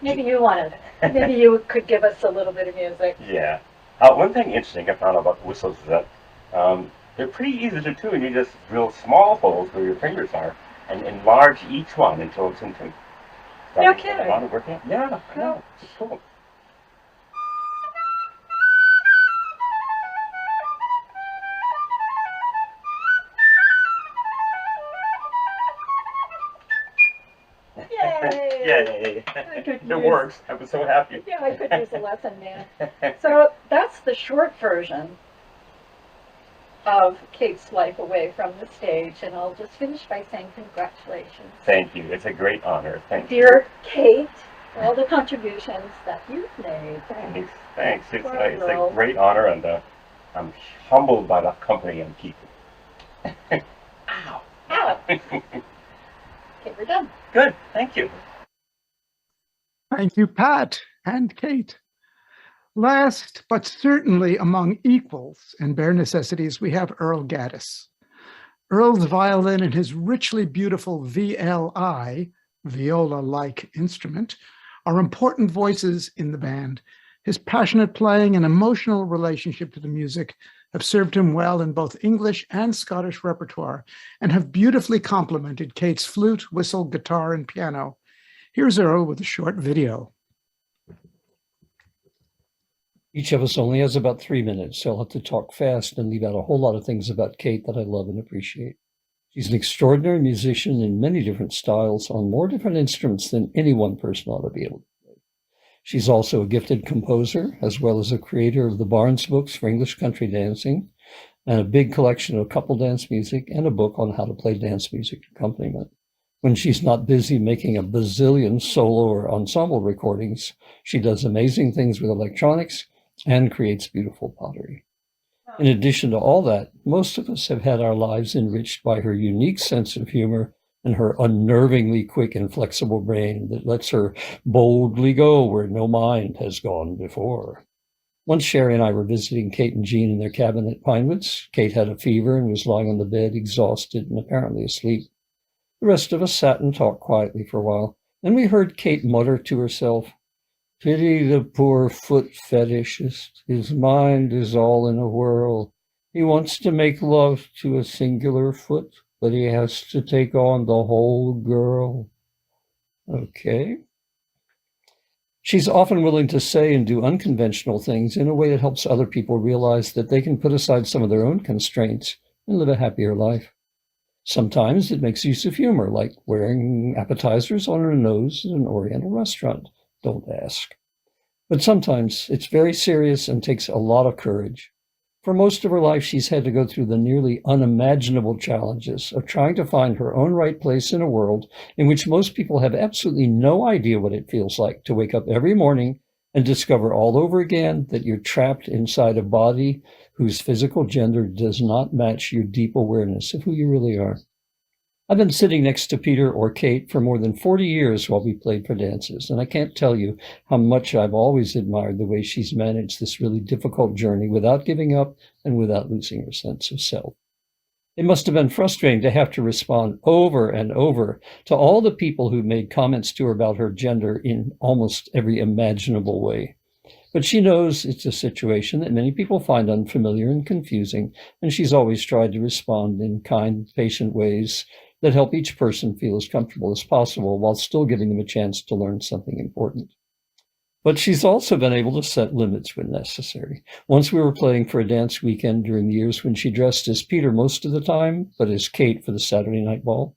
Maybe you wanted it. Maybe you could give us a little bit of music. Yeah. One thing interesting I found out about the whistles is that they're pretty easy to tune. You just drill small holes where your fingers are and enlarge each one until it's in tune. No kidding. Yeah, I know. It's cool. Yay! It works. I was so happy. Yeah, I could use a lesson, man. So that's the short version of Kate's life away from the stage, and I'll just finish by saying congratulations. Thank you. It's a great honor. Thank you. Dear Kate, for all the contributions that you've made. Thanks. It's a great honor, and I'm humbled by the company and people. Ow. Okay, we're done. Good. Thank you. Thank you, Pat and Kate. Last, but certainly among equals in bare necessities, we have Earl Gaddis. Earl's violin and his richly beautiful VLI, viola-like instrument, are important voices in the band. His passionate playing and emotional relationship to the music have served him well in both English and Scottish repertoire and have beautifully complemented Kate's flute, whistle, guitar, and piano. Here's Earl with a short video. Each of us only has about 3 minutes, so I'll have to talk fast and leave out a whole lot of things about Kate that I love and appreciate. She's an extraordinary musician in many different styles on more different instruments than any one person ought to be able to play. She's also a gifted composer, as well as a creator of the Barnes books for English country dancing, and a big collection of couple dance music, and a book on how to play dance music accompaniment. When she's not busy making a bazillion solo or ensemble recordings, she does amazing things with electronics and creates beautiful pottery. In addition to all that, most of us have had our lives enriched by her unique sense of humor and her unnervingly quick and flexible brain that lets her boldly go where no mind has gone before. Once Sherry and I were visiting Kate and Jean in their cabin at Pinewoods. Kate had a fever and was lying on the bed, exhausted and apparently asleep. The rest of us sat and talked quietly for a while. Then we heard Kate mutter to herself, "Pity the poor foot fetishist. His mind is all in a whirl. He wants to make love to a singular foot, but he has to take on the whole girl." Okay. She's often willing to say and do unconventional things in a way that helps other people realize that they can put aside some of their own constraints and live a happier life. Sometimes it makes use of humor, like wearing appetizers on her nose at an Oriental restaurant. Don't ask. But sometimes it's very serious and takes a lot of courage. For most of her life, she's had to go through the nearly unimaginable challenges of trying to find her own right place in a world in which most people have absolutely no idea what it feels like to wake up every morning and discover all over again that you're trapped inside a body whose physical gender does not match your deep awareness of who you really are. I've been sitting next to Peter or Kate for more than 40 years while we played for dances, and I can't tell you how much I've always admired the way she's managed this really difficult journey without giving up and without losing her sense of self. It must have been frustrating to have to respond over and over to all the people who made comments to her about her gender in almost every imaginable way. But she knows it's a situation that many people find unfamiliar and confusing, and she's always tried to respond in kind, patient ways that help each person feel as comfortable as possible while still giving them a chance to learn something important. But she's also been able to set limits when necessary. Once we were playing for a dance weekend during the years when she dressed as Peter most of the time, but as Kate for the Saturday night ball.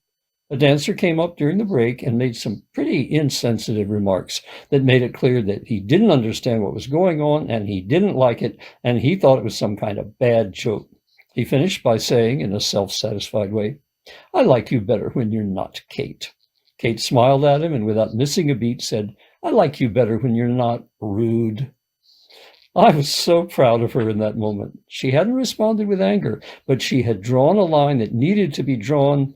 A dancer came up during the break and made some pretty insensitive remarks that made it clear that he didn't understand what was going on and he didn't like it and he thought it was some kind of bad joke. He finished by saying in a self-satisfied way, "I like you better when you're not Kate." Kate smiled at him and without missing a beat said, "I like you better when you're not rude." I was so proud of her in that moment. She hadn't responded with anger, but she had drawn a line that needed to be drawn,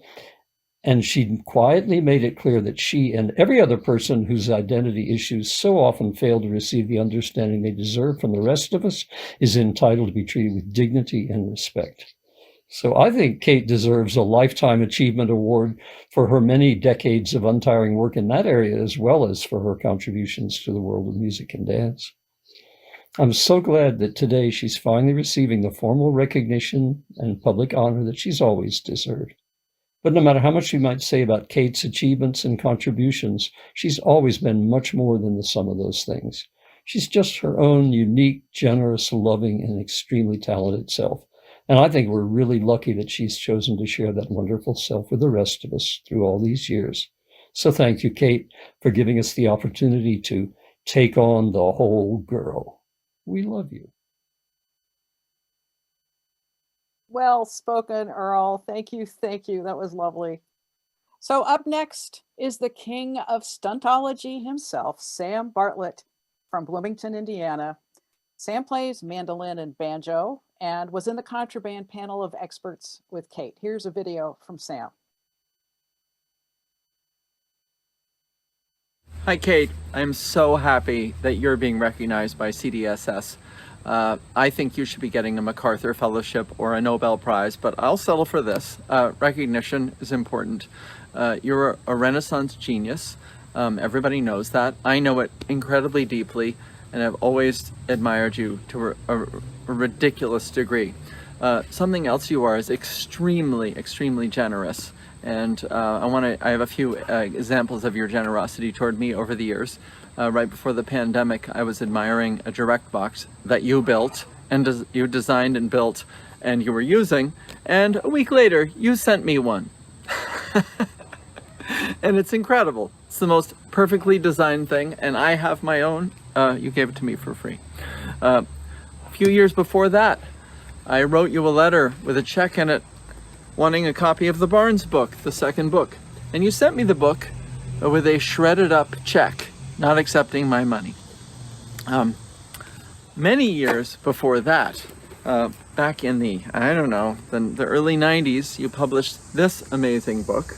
and she quietly made it clear that she and every other person whose identity issues so often fail to receive the understanding they deserve from the rest of us is entitled to be treated with dignity and respect. So I think Kate deserves a Lifetime Achievement Award for her many decades of untiring work in that area, as well as for her contributions to the world of music and dance. I'm so glad that today she's finally receiving the formal recognition and public honor that she's always deserved. But no matter how much we might say about Kate's achievements and contributions, she's always been much more than the sum of those things. She's just her own unique, generous, loving, and extremely talented self. And I think we're really lucky that she's chosen to share that wonderful self with the rest of us through all these years. So thank you, Kate, for giving us the opportunity to take on the whole girl. We love you. Well spoken, Earl. Thank you. Thank you. That was lovely. So up next is the king of stuntology himself, Sam Bartlett from Bloomington, Indiana. Sam plays mandolin and banjo and was in the contraband panel of experts with Kate. Here's a video from Sam. Hi, Kate. I'm so happy that you're being recognized by CDSS. I think you should be getting a MacArthur Fellowship or a Nobel Prize, but I'll settle for this. Recognition is important. You're a Renaissance genius. Everybody knows that. I know it incredibly deeply, and I've always admired you to a ridiculous degree. Something else you are is extremely, extremely generous. And I have a few examples of your generosity toward me over the years. Right before the pandemic, I was admiring a direct box that you built and you designed and built and you were using. And a week later, you sent me one. And it's incredible. It's the most perfectly designed thing. And I have my own. You gave it to me for free. A few years before that, I wrote you a letter with a check in it wanting a copy of the Barnes book, the second book. And you sent me the book with a shredded up check, not accepting my money. Many years before that, back in the early 90s, you published this amazing book.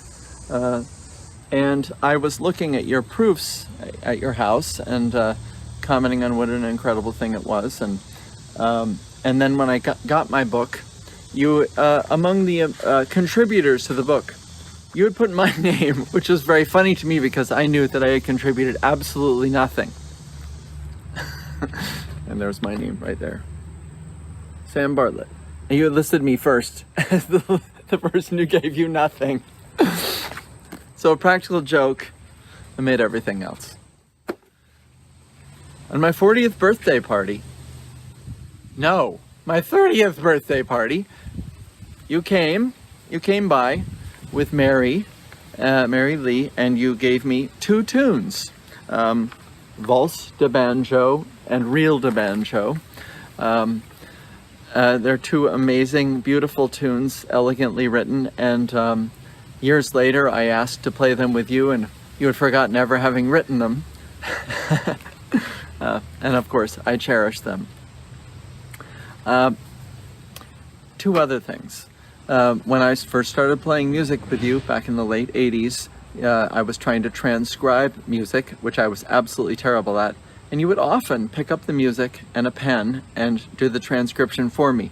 And I was looking at your proofs at your house and commenting on what an incredible thing it was. And then when I got my book, you, among the contributors to the book, you had put my name, which was very funny to me because I knew that I had contributed absolutely nothing. And there's my name right there. Sam Bartlett. And you had listed me first as the person who gave you nothing. So a practical joke amid everything else. On my 40th birthday party, no, my 30th birthday party, you came by with Mary Lee, and you gave me two tunes, Valse de Banjo and Reel de Banjo. They're two amazing, beautiful tunes, elegantly written, and years later I asked to play them with you, and you had forgotten ever having written them. And of course, I cherish them. Two other things. When I first started playing music with you back in the late 80s, I was trying to transcribe music, which I was absolutely terrible at, and you would often pick up the music and a pen and do the transcription for me.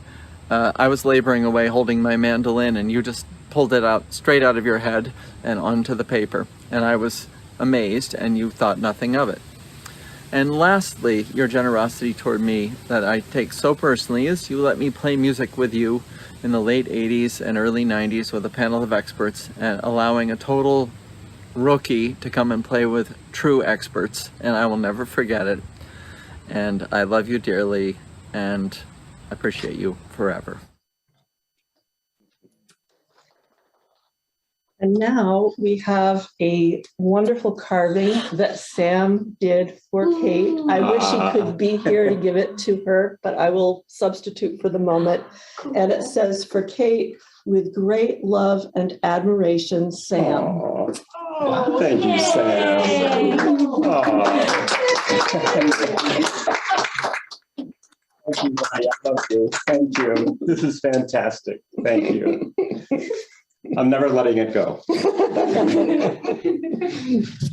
I was laboring away holding my mandolin, and you just pulled it out straight out of your head and onto the paper, and I was amazed, and you thought nothing of it. And lastly, your generosity toward me that I take so personally is you let me play music with you in the late 80s and early 90s with a panel of experts, and allowing a total rookie to come and play with true experts, and I will never forget it. And I love you dearly and appreciate you forever. And now we have a wonderful carving that Sam did for Kate. I wish he could be here to give it to her, but I will substitute for the moment. And it says, "For Kate, with great love and admiration, Sam." Oh, thank you, Sam. Thank you, Maya. I love you. Thank you. This is fantastic. Thank you. I'm never letting it go.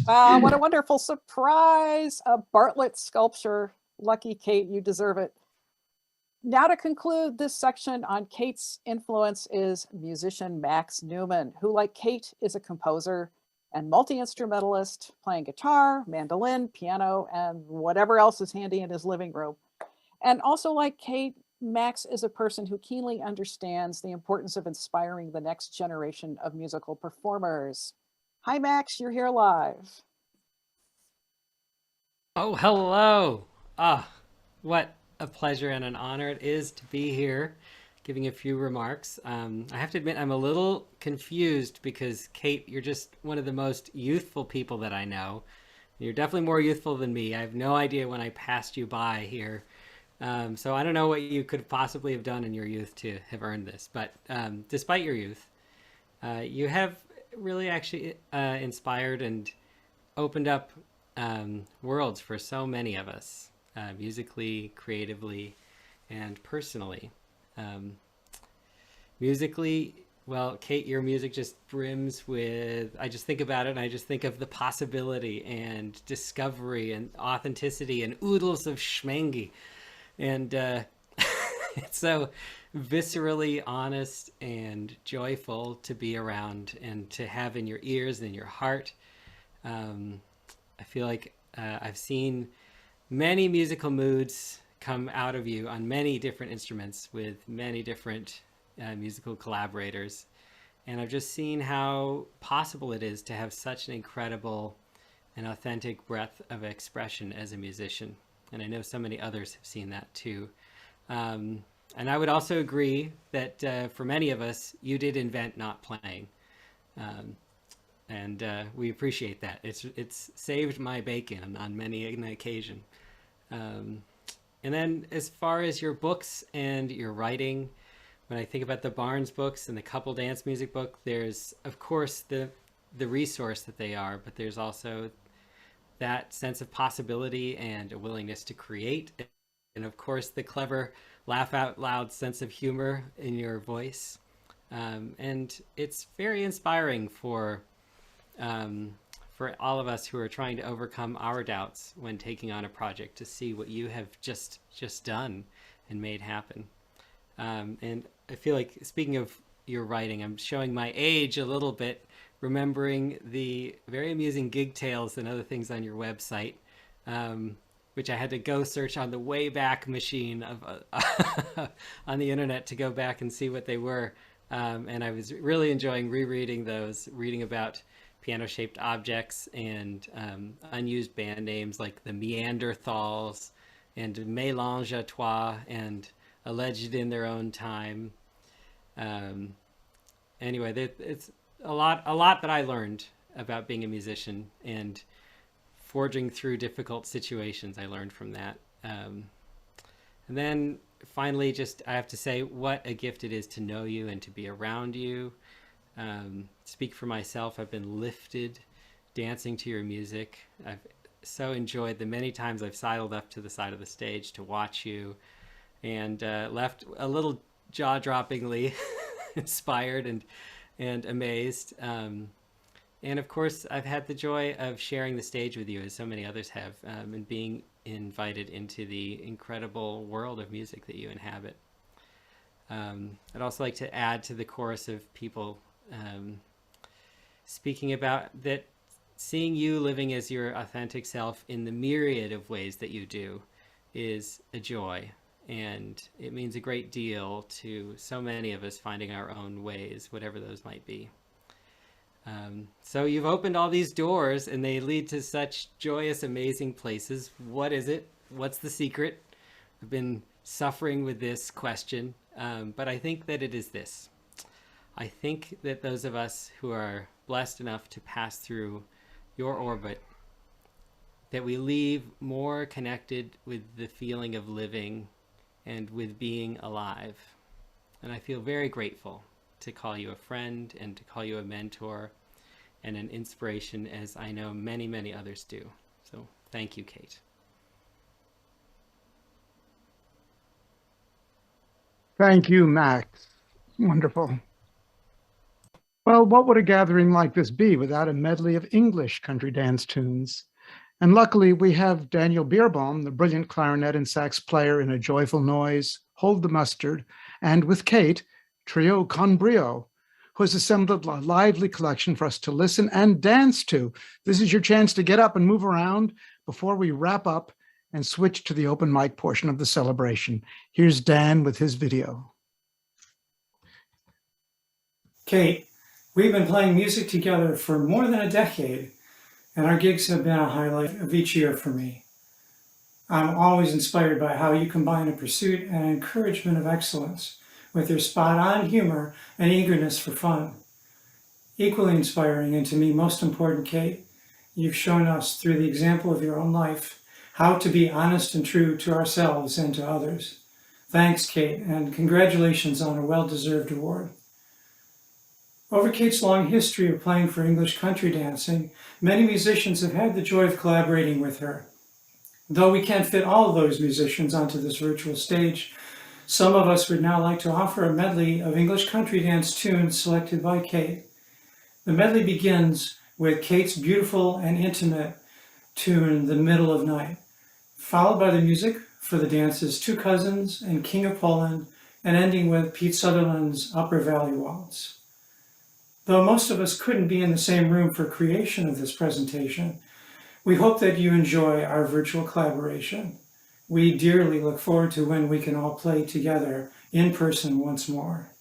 Wow, what a wonderful surprise. A Bartlett sculpture. Lucky Kate, you deserve it. Now to conclude this section on Kate's influence is musician Max Newman, who, like Kate, is a composer and multi-instrumentalist, playing guitar, mandolin, piano, and whatever else is handy in his living room. And also, like Kate, Max is a person who keenly understands the importance of inspiring the next generation of musical performers. Hi, Max, you're here live. Oh, hello. What a pleasure and an honor it is to be here, giving a few remarks. I have to admit, I'm a little confused because, Kate, you're just one of the most youthful people that I know. You're definitely more youthful than me. I have no idea when I passed you by here. So I don't know what you could possibly have done in your youth to have earned this, but despite your youth, you have really actually inspired and opened up worlds for so many of us, musically, creatively, and personally. Musically, Well, Kate, your music just brims with, I just think about it and I just think of the possibility and discovery and authenticity and oodles of schmangy. And it's so viscerally honest and joyful to be around and to have in your ears and in your heart. I feel like I've seen many musical moods come out of you on many different instruments with many different musical collaborators. And I've just seen how possible it is to have such an incredible and authentic breadth of expression as a musician. And I know so many others have seen that too. And I would also agree that for many of us, you did invent not playing. And we appreciate that. It's saved my bacon on many an occasion. And then as far as your books and your writing, when I think about the Barnes books and the couple dance music book, there's of course the resource that they are, but there's also that sense of possibility and a willingness to create. And of course the clever laugh out loud sense of humor in your voice. And it's very inspiring for all of us who are trying to overcome our doubts when taking on a project, to see what you have just done and made happen. And I feel like, speaking of your writing, I'm showing my age a little bit, remembering the very amusing gig tales and other things on your website, which I had to go search on the Wayback Machine of on the internet to go back and see what they were. And I was really enjoying rereading those, reading about piano-shaped objects and unused band names like the Meanderthals and Mélange à Trois and Alleged in Their Own Time. Anyway, it's a lot that I learned about being a musician and forging through difficult situations. I learned from that. And then finally, just I have to say what a gift it is to know you and to be around you. Speak for myself, I've been lifted dancing to your music. I've so enjoyed the many times I've sidled up to the side of the stage to watch you, and left a little jaw-droppingly inspired and amazed. And of course, I've had the joy of sharing the stage with you, as so many others have, and being invited into the incredible world of music that you inhabit. I'd also like to add to the chorus of people speaking about that, seeing you living as your authentic self in the myriad of ways that you do is a joy. And it means a great deal to so many of us finding our own ways, whatever those might be. So you've opened all these doors and they lead to such joyous, amazing places. What is it? What's the secret? I've been suffering with this question, but I think that it is this. I think that those of us who are blessed enough to pass through your orbit, that we leave more connected with the feeling of living and with being alive. And I feel very grateful to call you a friend and to call you a mentor and an inspiration, as I know many, many others do. So thank you, Kate. Thank you, Max. Wonderful. Well, what would a gathering like this be without a medley of English country dance tunes? And luckily, we have Daniel Beerbaum, the brilliant clarinet and sax player in A Joyful Noise, Hold the Mustard, and with Kate, Trio Con Brio, who has assembled a lively collection for us to listen and dance to. This is your chance to get up and move around before we wrap up and switch to the open mic portion of the celebration. Here's Dan with his video. Kate, we've been playing music together for more than a decade, and our gigs have been a highlight of each year for me. I'm always inspired by how you combine a pursuit and encouragement of excellence with your spot-on humor and eagerness for fun. Equally inspiring, and to me most important, Kate, you've shown us through the example of your own life how to be honest and true to ourselves and to others. Thanks, Kate, and congratulations on a well-deserved award. Over Kate's long history of playing for English country dancing, many musicians have had the joy of collaborating with her. Though we can't fit all of those musicians onto this virtual stage, some of us would now like to offer a medley of English country dance tunes selected by Kate. The medley begins with Kate's beautiful and intimate tune, The Middle of Night, followed by the music for the dances Two Cousins and King of Poland, and ending with Pete Sutherland's Upper Valley Waltz. Though most of us couldn't be in the same room for creation of this presentation, we hope that you enjoy our virtual collaboration. We dearly look forward to when we can all play together in person once more.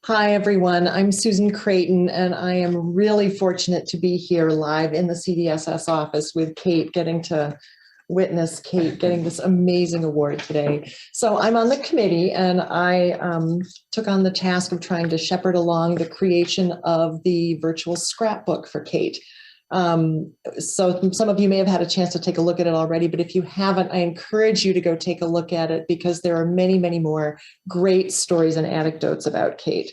Hi, everyone. I'm Susan Creighton, and I am really fortunate to be here live in the CDSS office with Kate, getting to witness Kate getting this amazing award today. So I'm on the committee, and I took on the task of trying to shepherd along the creation of the virtual scrapbook for Kate. So some of you may have had a chance to take a look at it already, but if you haven't, I encourage you to go take a look at it because there are many, many more great stories and anecdotes about Kate.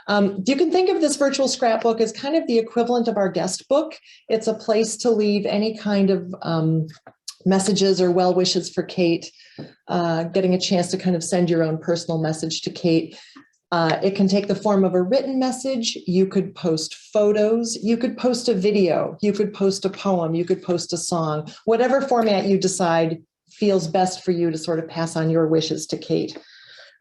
You can think of this virtual scrapbook as kind of the equivalent of our guest book. It's a place to leave any kind of messages or well wishes for Kate, getting a chance to kind of send your own personal message to Kate. It can take the form of a written message. You could post photos. You could post a video. You could post a poem. You could post a song. Whatever format you decide feels best for you to sort of pass on your wishes to Kate.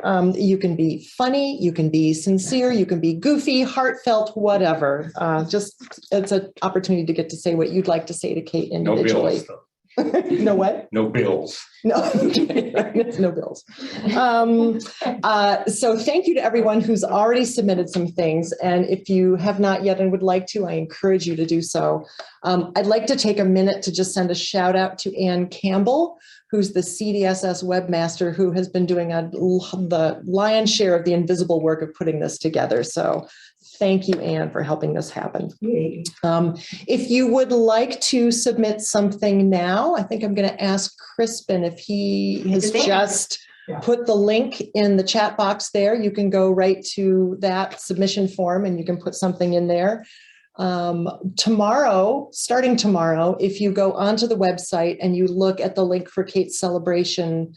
You can be funny. You can be sincere. You can be goofy, heartfelt, whatever. Just it's an opportunity to get to say what you'd like to say to Kate individually. No bills, though. No what? No bills. No, okay. It's no bills. So thank you to everyone who's already submitted some things. And if you have not yet and would like to, I encourage you to do so. I'd like to take a minute to just send a shout out to Ann Campbell, who's the CDSS webmaster, who has been doing the lion's share of the invisible work of putting this together. So thank you, Anne, for helping this happen. If you would like to submit something now, I think I'm going to ask Crispin if he has just put the link in the chat box there. You can go right to that submission form and you can put something in there. Tomorrow, starting tomorrow, if you go onto the website and you look at the link for Kate's celebration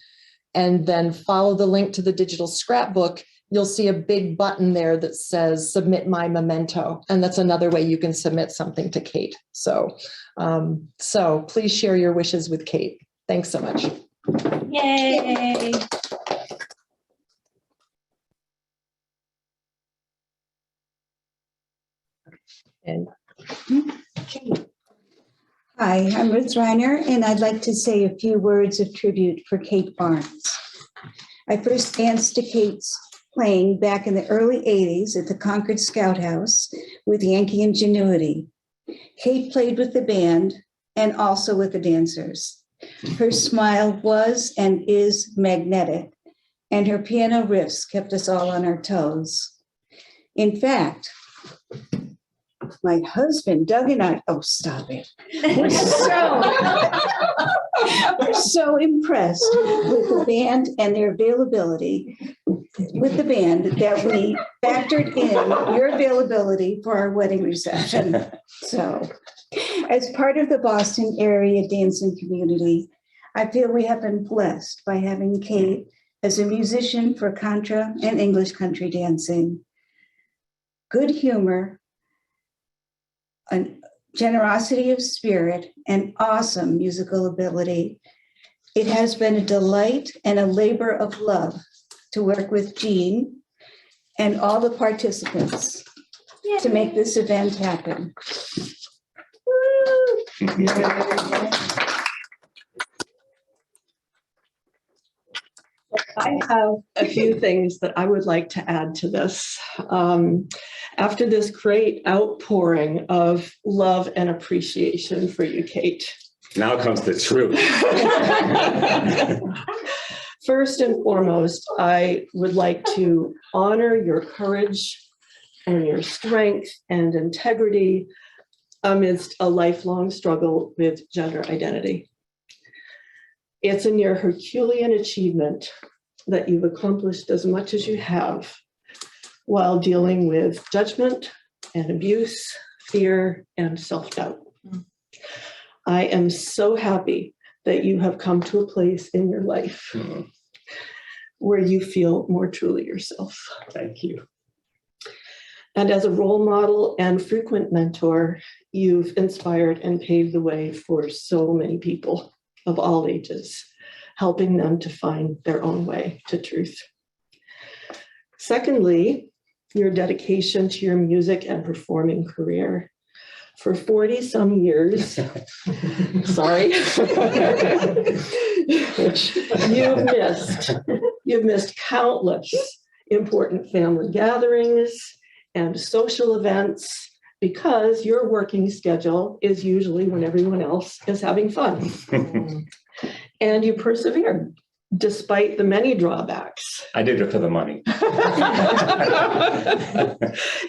and then follow the link to the digital scrapbook, you'll see a big button there that says submit my memento. And that's another way you can submit something to Kate. So, so please share your wishes with Kate. Thanks so much. Yay. And Hi, I'm Ruth Reiner, and I'd like to say a few words of tribute for Kate Barnes. I first danced to Kate's playing back in the early 80s at the Concord Scout House with Yankee Ingenuity. Kate played with the band and also with the dancers. Her smile was and is magnetic, and her piano riffs kept us all on our toes. In fact, my husband, Doug, and I, oh, stop it. We're so impressed with the band and their availability with the band that we factored in your availability for our wedding reception. So, as part of the Boston area dancing community, I feel we have been blessed by having Kate as a musician for contra and English country dancing. Good humor, a generosity of spirit, and awesome musical ability. It has been a delight and a labor of love to work with Jean and all the participants to make this event happen. I have a few things that I would like to add to this. After this great outpouring of love and appreciation for you, Kate. Now comes the truth. First and foremost, I would like to honor your courage and your strength and integrity amidst a lifelong struggle with gender identity. It's a near Herculean achievement that you've accomplished as much as you have while dealing with judgment and abuse, fear, and self-doubt. I am so happy that you have come to a place in your life where you feel more truly yourself. Thank you. And as a role model and frequent mentor, you've inspired and paved the way for so many people of all ages, helping them to find their own way to truth. Secondly, your dedication to your music and performing career. For 40 some years, sorry, you've missed countless important family gatherings, and social events, because your working schedule is usually when everyone else is having fun. And you persevered despite the many drawbacks. I did it for the money.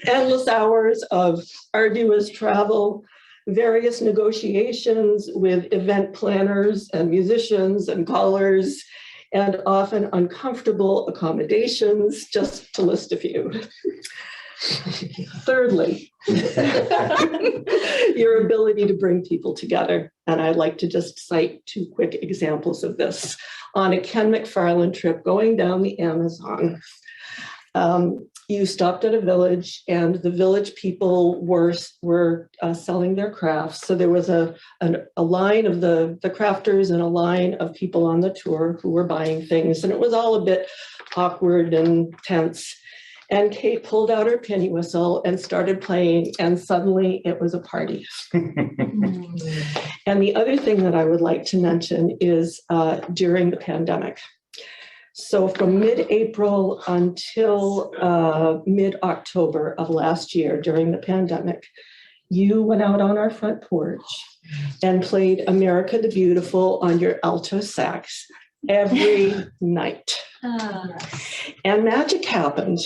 Endless hours of arduous travel, various negotiations with event planners and musicians and callers, and often uncomfortable accommodations, just to list a few. Thirdly, your ability to bring people together. And I'd like to just cite 2 quick examples of this. On a Ken McPherson trip going down the Amazon, you stopped at a village, and the village people were selling their crafts. So there was a line of the crafters and a line of people on the tour who were buying things. And it was all a bit awkward and tense. And Kate pulled out her penny whistle and started playing, and suddenly it was a party. And the other thing that I would like to mention is during the pandemic. So from mid-April until mid-October of last year, during the pandemic, you went out on our front porch and played America the Beautiful on your alto sax every night. And magic happened.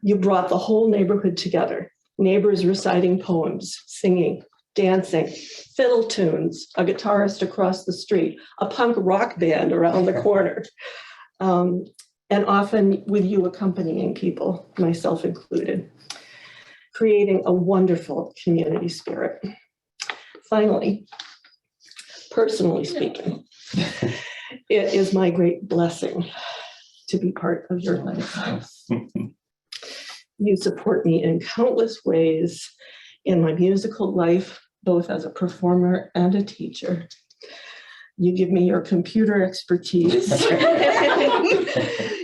You brought the whole neighborhood together. Neighbors reciting poems, singing, dancing, fiddle tunes, a guitarist across the street, a punk rock band around the corner. And often with you accompanying people, myself included, creating a wonderful community spirit. Finally, personally speaking, it is my great blessing to be part of your life. You support me in countless ways in my musical life, both as a performer and a teacher. You give me your computer expertise.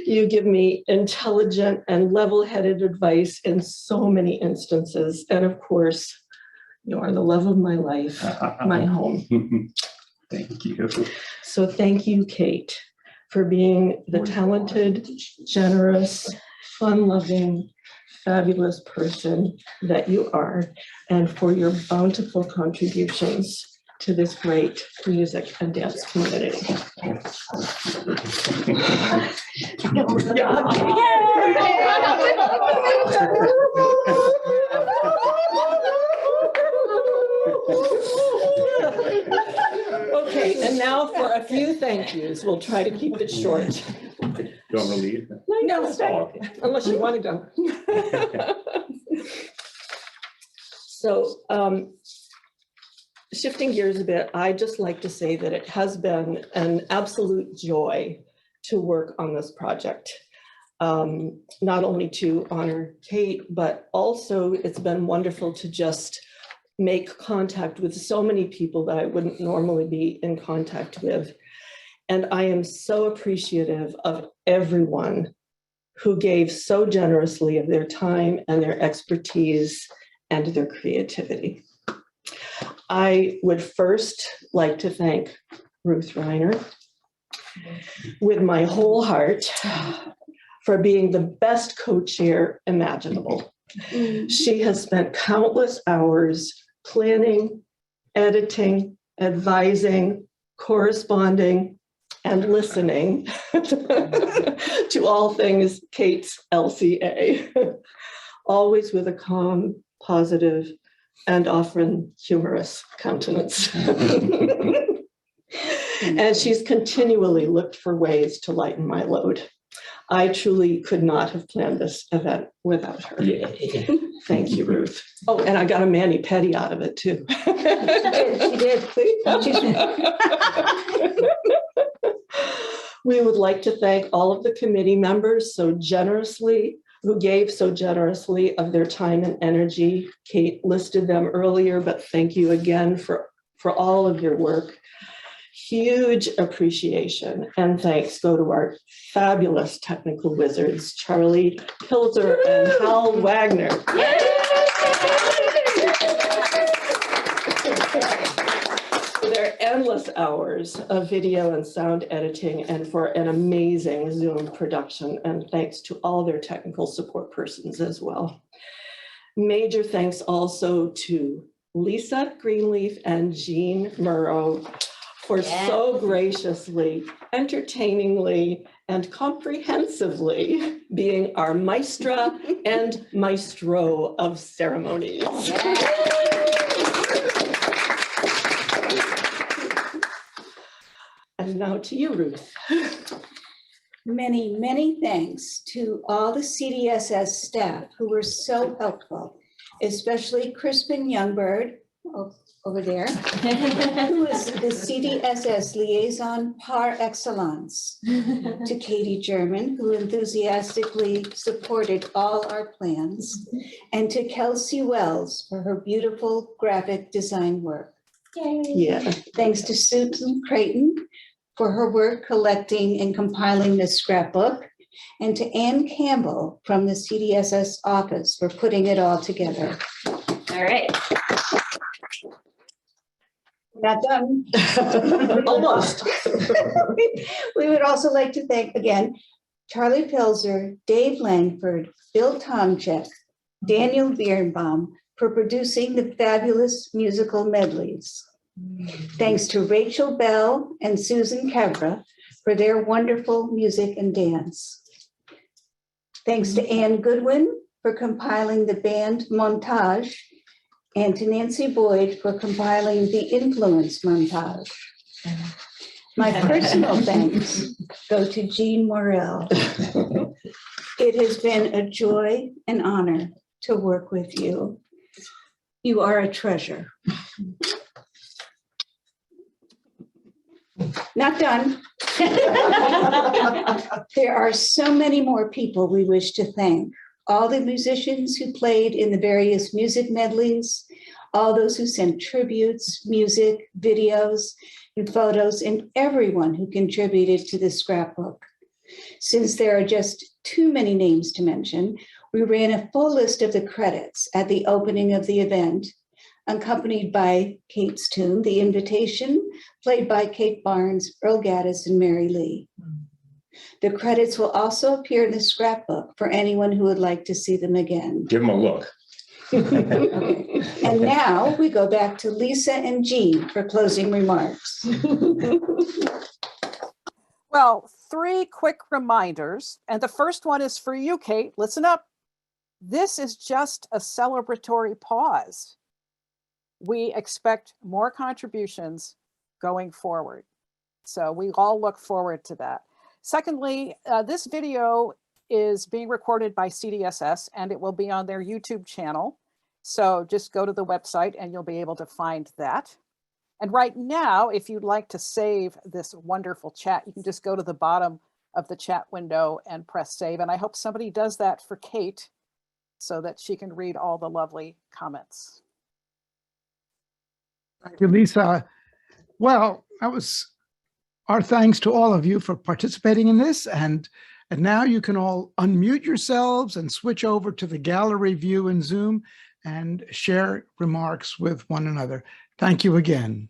You give me intelligent and level-headed advice in so many instances. And of course, you are the love of my life, my home. Thank you. So thank you, Kate, for being the talented, generous, fun-loving, fabulous person that you are, and for your bountiful contributions to this great music and dance community. Okay, and now for a few thank yous. We'll try to keep it short. Do you want me to leave? No, stay, unless you want to go. So, shifting gears a bit, I'd just like to say that it has been an absolute joy to work on this project. Not only to honor Kate, but also it's been wonderful to just make contact with so many people that I wouldn't normally be in contact with. And I am so appreciative of everyone who gave so generously of their time and their expertise and their creativity. I would first like to thank Ruth Reiner with my whole heart for being the best co-chair imaginable. She has spent countless hours planning, editing, advising, corresponding, and listening to all things Kate's LCA, always with a calm, positive, and often humorous countenance. And she's continually looked for ways to lighten my load. I truly could not have planned this event without her. Thank you, Ruth. Oh, and I got a mani-pedi out of it too. She did. We would like to thank all of the committee members who gave so generously of their time and energy. Kate listed them earlier, but thank you again for all of your work. Huge appreciation and thanks go to our fabulous technical wizards, Charlie Pilzer and Hal Wagner. For their their endless hours of video and sound editing and for an amazing Zoom production. And thanks to all their technical support persons as well. Major thanks also to Lisa Greenleaf and Jean Murrow for so graciously, entertainingly, and comprehensively being our maestra and maestro of ceremonies. And now to you, Ruth. Many, many thanks to all the CDSS staff who were so helpful, especially Crispin Youngbird over there, who is the CDSS liaison par excellence, to Katie Germain, who enthusiastically supported all our plans, and to Kelsey Wells for her beautiful graphic design work. Yay. Yeah. Thanks to Susan Creighton for her work collecting and compiling this scrapbook, and to Ann Campbell from the CDSS office for putting it all together. All right. Not done. Almost. We would also like to thank again Charlie Pilzer, Dave Langford, Bill Tomczyk, Daniel Birnbaum for producing the fabulous musical medleys. Thanks to Rachel Bell and Susan Kevra for their wonderful music and dance. Thanks to Ann Goodwin for compiling the band montage, and to Nancy Boyd for compiling the influence montage. My personal thanks go to Jean Morrell. It has been a joy and honor to work with you. You are a treasure. Not done. There are so many more people we wish to thank. All the musicians who played in the various music medleys, all those who sent tributes, music, videos, and photos, and everyone who contributed to the scrapbook. Since there are just too many names to mention, we ran a full list of the credits at the opening of the event, accompanied by Kate's tune, The Invitation, played by Kate Barnes, Earl Gaddis, and Mary Lee. The credits will also appear in the scrapbook for anyone who would like to see them again. Give them a look. Okay. And now we go back to Lisa and Jean for closing remarks. Well, 3 quick reminders. And the first one is for you, Kate. Listen up. This is just a celebratory pause. We expect more contributions going forward. So we all look forward to that. Secondly, this video is being recorded by CDSS and it will be on their YouTube channel. So just go to the website and you'll be able to find that. And right now, if you'd like to save this wonderful chat, you can just go to the bottom of the chat window and press save. And I hope somebody does that for Kate so that she can read all the lovely comments. Thank you, Lisa. Well, that was our thanks to all of you for participating in this. And now you can all unmute yourselves and switch over to the gallery view in Zoom and share remarks with one another. Thank you again.